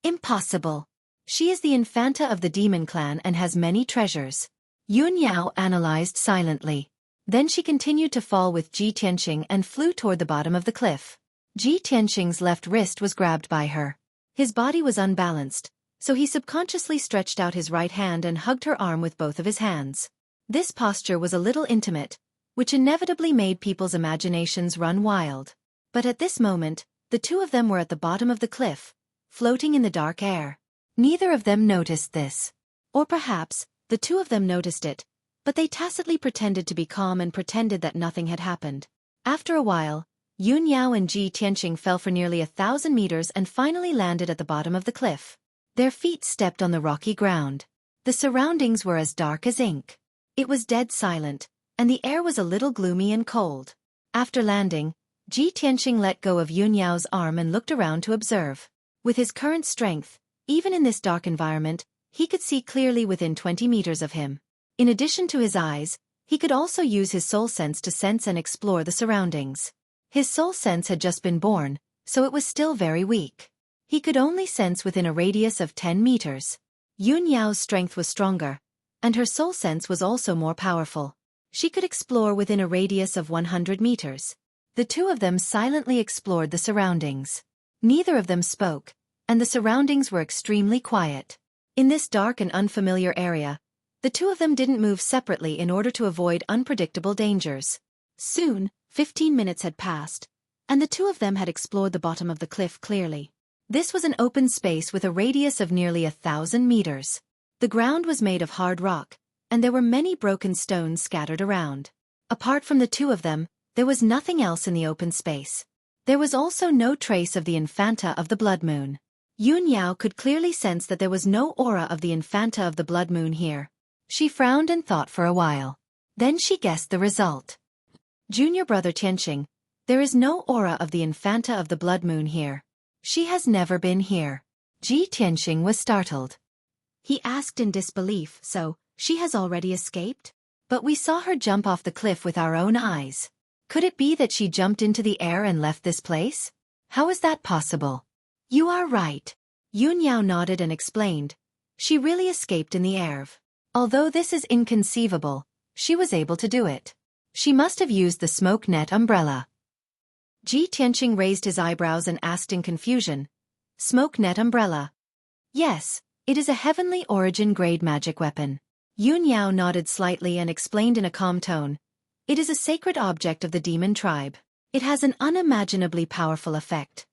Impossible. She is the Infanta of the Demon Clan and has many treasures. Yun Yao analyzed silently. Then she continued to fall with Ji Tianqing and flew toward the bottom of the cliff. Ji Tianqing's left wrist was grabbed by her. His body was unbalanced, so he subconsciously stretched out his right hand and hugged her arm with both of his hands. This posture was a little intimate, which inevitably made people's imaginations run wild. But at this moment, the two of them were at the bottom of the cliff, floating in the dark air. Neither of them noticed this. Or perhaps, the two of them noticed it, but they tacitly pretended to be calm and pretended that nothing had happened. After a while, Yun Yao and Ji Tianqing fell for nearly 1,000 meters and finally landed at the bottom of the cliff. Their feet stepped on the rocky ground. The surroundings were as dark as ink. It was dead silent, and the air was a little gloomy and cold. After landing, Ji Tianqing let go of Yun Yao's arm and looked around to observe. With his current strength, even in this dark environment, he could see clearly within 20 meters of him. In addition to his eyes, he could also use his soul sense to sense and explore the surroundings. His soul sense had just been born, so it was still very weak. He could only sense within a radius of 10 meters. Yun Yao's strength was stronger, and her soul sense was also more powerful. She could explore within a radius of 100 meters. The two of them silently explored the surroundings. Neither of them spoke, and the surroundings were extremely quiet. In this dark and unfamiliar area, the two of them didn't move separately in order to avoid unpredictable dangers. Soon, 15 minutes had passed, and the two of them had explored the bottom of the cliff clearly. This was an open space with a radius of nearly 1,000 meters. The ground was made of hard rock, and there were many broken stones scattered around. Apart from the two of them, there was nothing else in the open space. There was also no trace of the Infanta of the Blood Moon. Yun Yao could clearly sense that there was no aura of the Infanta of the Blood Moon here. She frowned and thought for a while. Then she guessed the result. Junior brother Tianqing, there is no aura of the Infanta of the Blood Moon here. She has never been here. Ji Tianxing was startled. He asked in disbelief, so, she has already escaped? But we saw her jump off the cliff with our own eyes. Could it be that she jumped into the air and left this place? How is that possible? You are right. Yun Yao nodded and explained. She really escaped in the air. Although this is inconceivable, she was able to do it. She must have used the smoke net umbrella. Ji Tianxing raised his eyebrows and asked in confusion. Smoke net umbrella. Yes, it is a heavenly origin grade magic weapon. Yun Yao nodded slightly and explained in a calm tone. It is a sacred object of the demon tribe. It has an unimaginably powerful effect.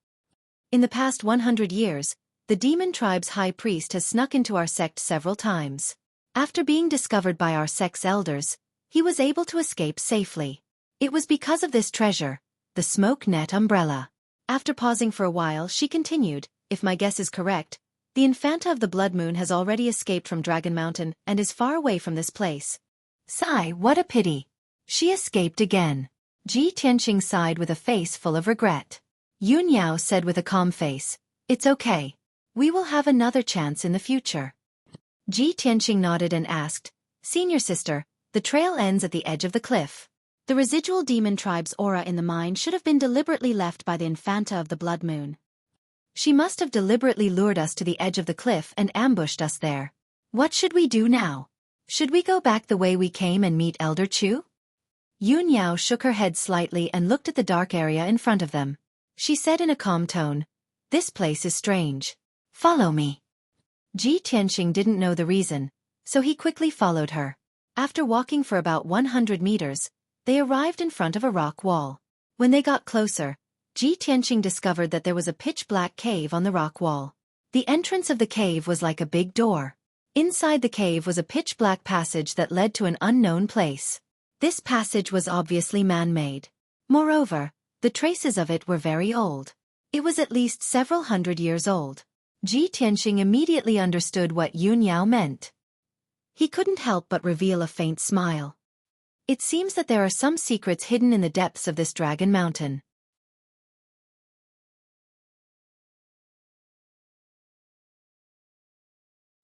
In the past 100 years, the demon tribe's high priest has snuck into our sect several times. After being discovered by our sect's elders, he was able to escape safely. It was because of this treasure, the smoke net umbrella. After pausing for a while, she continued, if my guess is correct, the Infanta of the Blood Moon has already escaped from Dragon Mountain and is far away from this place. Sigh, what a pity. She escaped again. Ji Tianxing sighed with a face full of regret. Yun Yao said with a calm face, it's okay. We will have another chance in the future. Ji Tianxing nodded and asked, Senior sister, the trail ends at the edge of the cliff. The residual demon tribe's aura in the mine should have been deliberately left by the Infanta of the Blood Moon. She must have deliberately lured us to the edge of the cliff and ambushed us there. What should we do now? Should we go back the way we came and meet Elder Chu? Yun Yao shook her head slightly and looked at the dark area in front of them. She said in a calm tone, this place is strange. Follow me. Ji Tianxing didn't know the reason, so he quickly followed her. After walking for about 100 meters, they arrived in front of a rock wall. When they got closer, Ji Tianxing discovered that there was a pitch-black cave on the rock wall. The entrance of the cave was like a big door. Inside the cave was a pitch-black passage that led to an unknown place. This passage was obviously man-made. Moreover, the traces of it were very old. It was at least several hundred years old. Ji Tianxing immediately understood what Yun Yao meant. He couldn't help but reveal a faint smile. It seems that there are some secrets hidden in the depths of this Dragon Mountain.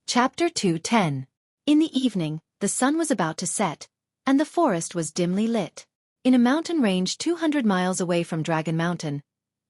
Chapter 2:10. In the evening, the sun was about to set, and the forest was dimly lit. In a mountain range 200 miles away from Dragon Mountain,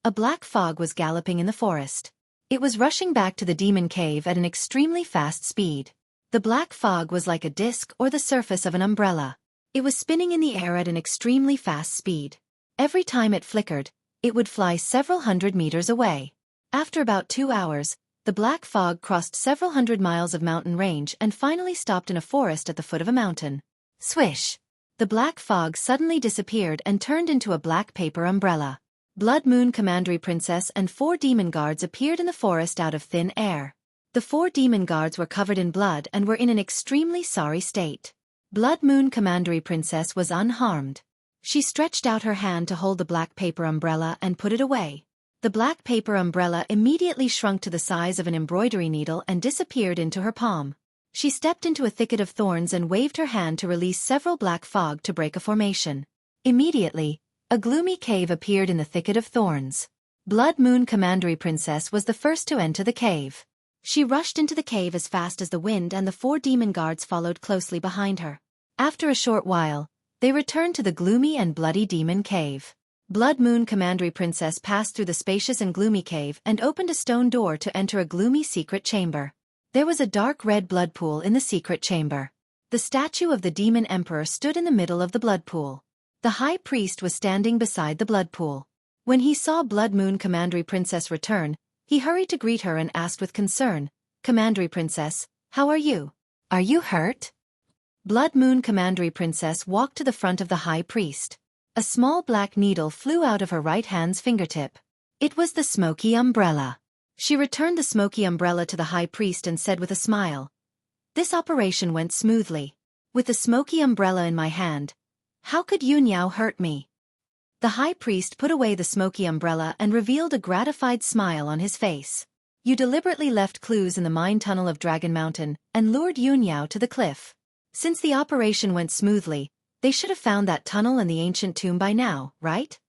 a black fog was galloping in the forest. It was rushing back to the demon cave at an extremely fast speed. The black fog was like a disc or the surface of an umbrella. It was spinning in the air at an extremely fast speed. Every time it flickered, it would fly several hundred meters away. After about 2 hours, the black fog crossed several hundred miles of mountain range and finally stopped in a forest at the foot of a mountain. Swish! The black fog suddenly disappeared and turned into a black paper umbrella. Blood Moon Commandery Princess and 4 demon guards appeared in the forest out of thin air. The 4 demon guards were covered in blood and were in an extremely sorry state. Blood Moon Commandery Princess was unharmed. She stretched out her hand to hold the black paper umbrella and put it away. The black paper umbrella immediately shrunk to the size of an embroidery needle and disappeared into her palm. She stepped into a thicket of thorns and waved her hand to release several black fog to break a formation. Immediately, a gloomy cave appeared in the thicket of thorns. Blood Moon Commandery Princess was the first to enter the cave. She rushed into the cave as fast as the wind and the 4 demon guards followed closely behind her. After a short while, they returned to the gloomy and bloody demon cave. Blood Moon Commandery Princess passed through the spacious and gloomy cave and opened a stone door to enter a gloomy secret chamber. There was a dark red blood pool in the secret chamber. The statue of the demon emperor stood in the middle of the blood pool. The high priest was standing beside the blood pool. When he saw Blood Moon Commandery Princess return, he hurried to greet her and asked with concern, Commandery Princess, how are you? Are you hurt? Blood Moon Commandery Princess walked to the front of the high priest. A small black needle flew out of her right hand's fingertip. It was the smoky umbrella. She returned the smoky umbrella to the high priest and said with a smile, this operation went smoothly. With the smoky umbrella in my hand, how could Yun Yao hurt me? The high priest put away the smoky umbrella and revealed a gratified smile on his face. You deliberately left clues in the mine tunnel of Dragon Mountain and lured Yun Yao to the cliff. Since the operation went smoothly, they should have found that tunnel and the ancient tomb by now, right?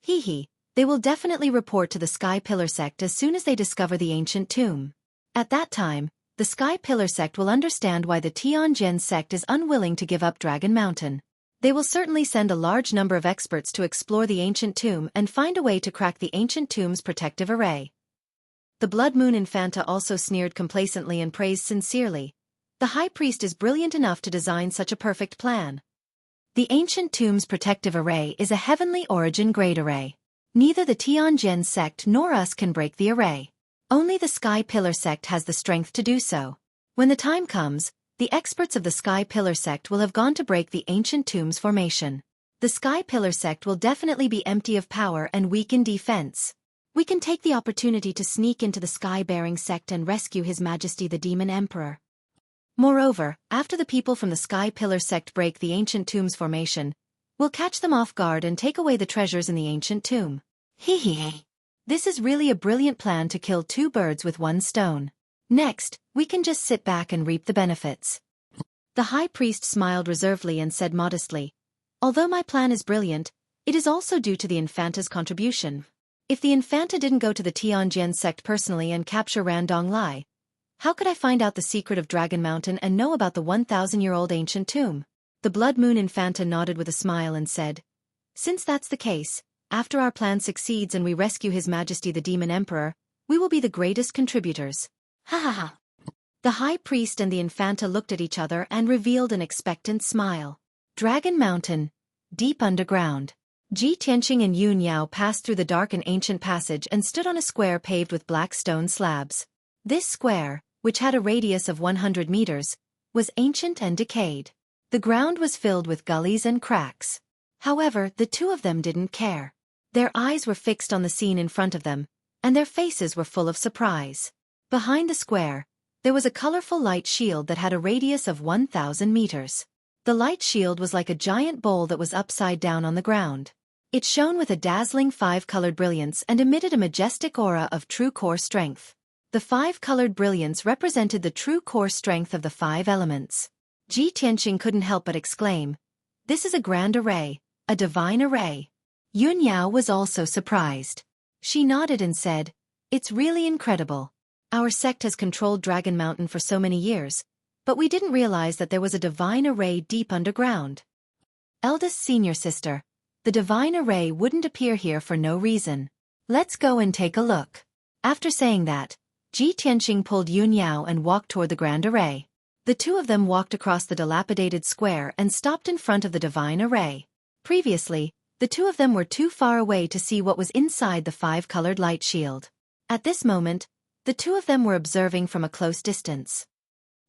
Hee hee, They will definitely report to the Sky Pillar sect as soon as they discover the ancient tomb. At that time, the Sky Pillar sect will understand why the Tianjin sect is unwilling to give up Dragon Mountain. They will certainly send a large number of experts to explore the ancient tomb and find a way to crack the ancient tomb's protective array. The Blood Moon Infanta also sneered complacently and praised sincerely. The High Priest is brilliant enough to design such a perfect plan. The ancient tomb's protective array is a heavenly origin grade array. Neither the Tianjin sect nor us can break the array. Only the Sky Pillar sect has the strength to do so. When the time comes, the experts of the Sky Pillar sect will have gone to break the ancient tomb's formation. The Sky Pillar sect will definitely be empty of power and weak in defense. We can take the opportunity to sneak into the Sky-bearing sect and rescue His Majesty the Demon Emperor. Moreover, after the people from the Sky Pillar sect break the ancient tomb's formation, we'll catch them off guard and take away the treasures in the ancient tomb. Hee. This is really a brilliant plan to kill two birds with one stone. Next, we can just sit back and reap the benefits. The High Priest smiled reservedly and said modestly, "Although my plan is brilliant, it is also due to the Infanta's contribution. If the Infanta didn't go to the Tianjin sect personally and capture Randong Lai, how could I find out the secret of Dragon Mountain and know about the 1,000-year-old ancient tomb?" The Blood Moon Infanta nodded with a smile and said, "Since that's the case, after our plan succeeds and we rescue His Majesty the Demon Emperor, we will be the greatest contributors." Ha ha ha. The High Priest and the Infanta looked at each other and revealed an expectant smile. Dragon Mountain, deep underground. Ji Tianqing and Yun Yao passed through the dark and ancient passage and stood on a square paved with black stone slabs. This square, which had a radius of 100 meters, was ancient and decayed. The ground was filled with gullies and cracks. However, the two of them didn't care. Their eyes were fixed on the scene in front of them, and their faces were full of surprise. Behind the square, there was a colorful light shield that had a radius of 1,000 meters. The light shield was like a giant bowl that was upside down on the ground. It shone with a dazzling 5-colored brilliance and emitted a majestic aura of true core strength. The 5-colored brilliance represented the true core strength of the 5 elements. Ji Tianqing couldn't help but exclaim, "This is a grand array, a divine array." Yun Yao was also surprised. She nodded and said, "It's really incredible. Our sect has controlled Dragon Mountain for so many years, but we didn't realize that there was a divine array deep underground." Eldest senior sister, the divine array wouldn't appear here for no reason. Let's go and take a look. After saying that, Ji Tianqing pulled Yun Yao and walked toward the grand array. The two of them walked across the dilapidated square and stopped in front of the divine array. Previously, the two of them were too far away to see what was inside the 5-colored light shield. At this moment, the two of them were observing from a close distance.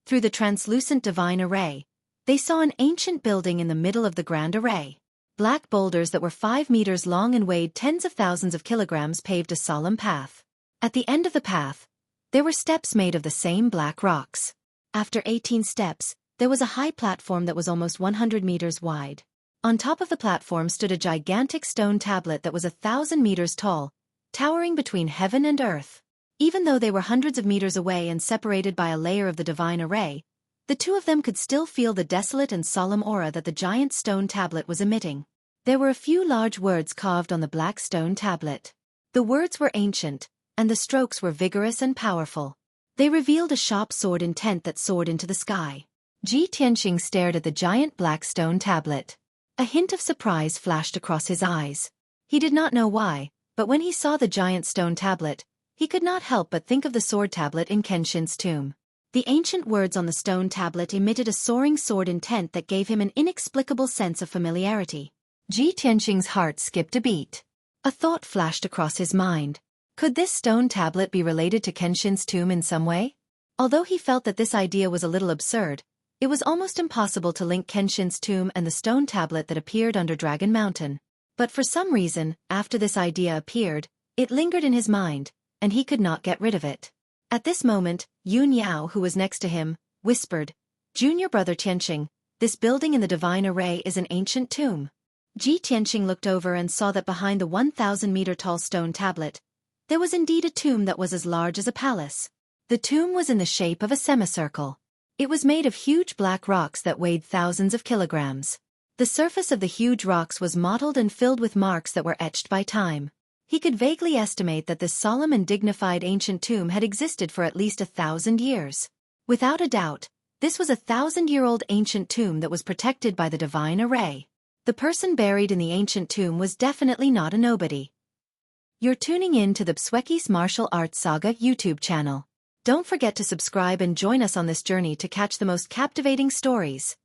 Through the translucent divine array, they saw an ancient building in the middle of the grand array. Black boulders that were 5 meters long and weighed tens of thousands of kilograms paved a solemn path. At the end of the path, there were steps made of the same black rocks. After 18 steps, there was a high platform that was almost 100 meters wide. On top of the platform stood a gigantic stone tablet that was 1,000 meters tall, towering between heaven and earth. Even though they were hundreds of meters away and separated by a layer of the divine array, the two of them could still feel the desolate and solemn aura that the giant stone tablet was emitting. There were a few large words carved on the black stone tablet. The words were ancient, and the strokes were vigorous and powerful. They revealed a sharp sword intent that soared into the sky. Ji Tianqing stared at the giant black stone tablet. A hint of surprise flashed across his eyes. He did not know why, but when he saw the giant stone tablet, he could not help but think of the sword tablet in Kenshin's tomb. The ancient words on the stone tablet emitted a soaring sword intent that gave him an inexplicable sense of familiarity. Ji Tianqing's heart skipped a beat. A thought flashed across his mind. Could this stone tablet be related to Kenshin's tomb in some way? Although he felt that this idea was a little absurd, it was almost impossible to link Kenshin's tomb and the stone tablet that appeared under Dragon Mountain. But for some reason, after this idea appeared, it lingered in his mind, and he could not get rid of it. At this moment, Yun Yao, who was next to him, whispered, "Junior brother Tianqing, this building in the divine array is an ancient tomb." Ji Tianqing looked over and saw that behind the 1,000-meter-tall stone tablet, there was indeed a tomb that was as large as a palace. The tomb was in the shape of a semicircle. It was made of huge black rocks that weighed thousands of kilograms. The surface of the huge rocks was mottled and filled with marks that were etched by time. He could vaguely estimate that this solemn and dignified ancient tomb had existed for at least 1,000 years. Without a doubt, this was a 1,000-year-old ancient tomb that was protected by the divine array. The person buried in the ancient tomb was definitely not a nobody. You're tuning in to the Xueqi's Martial Arts Saga YouTube channel. Don't forget to subscribe and join us on this journey to catch the most captivating stories.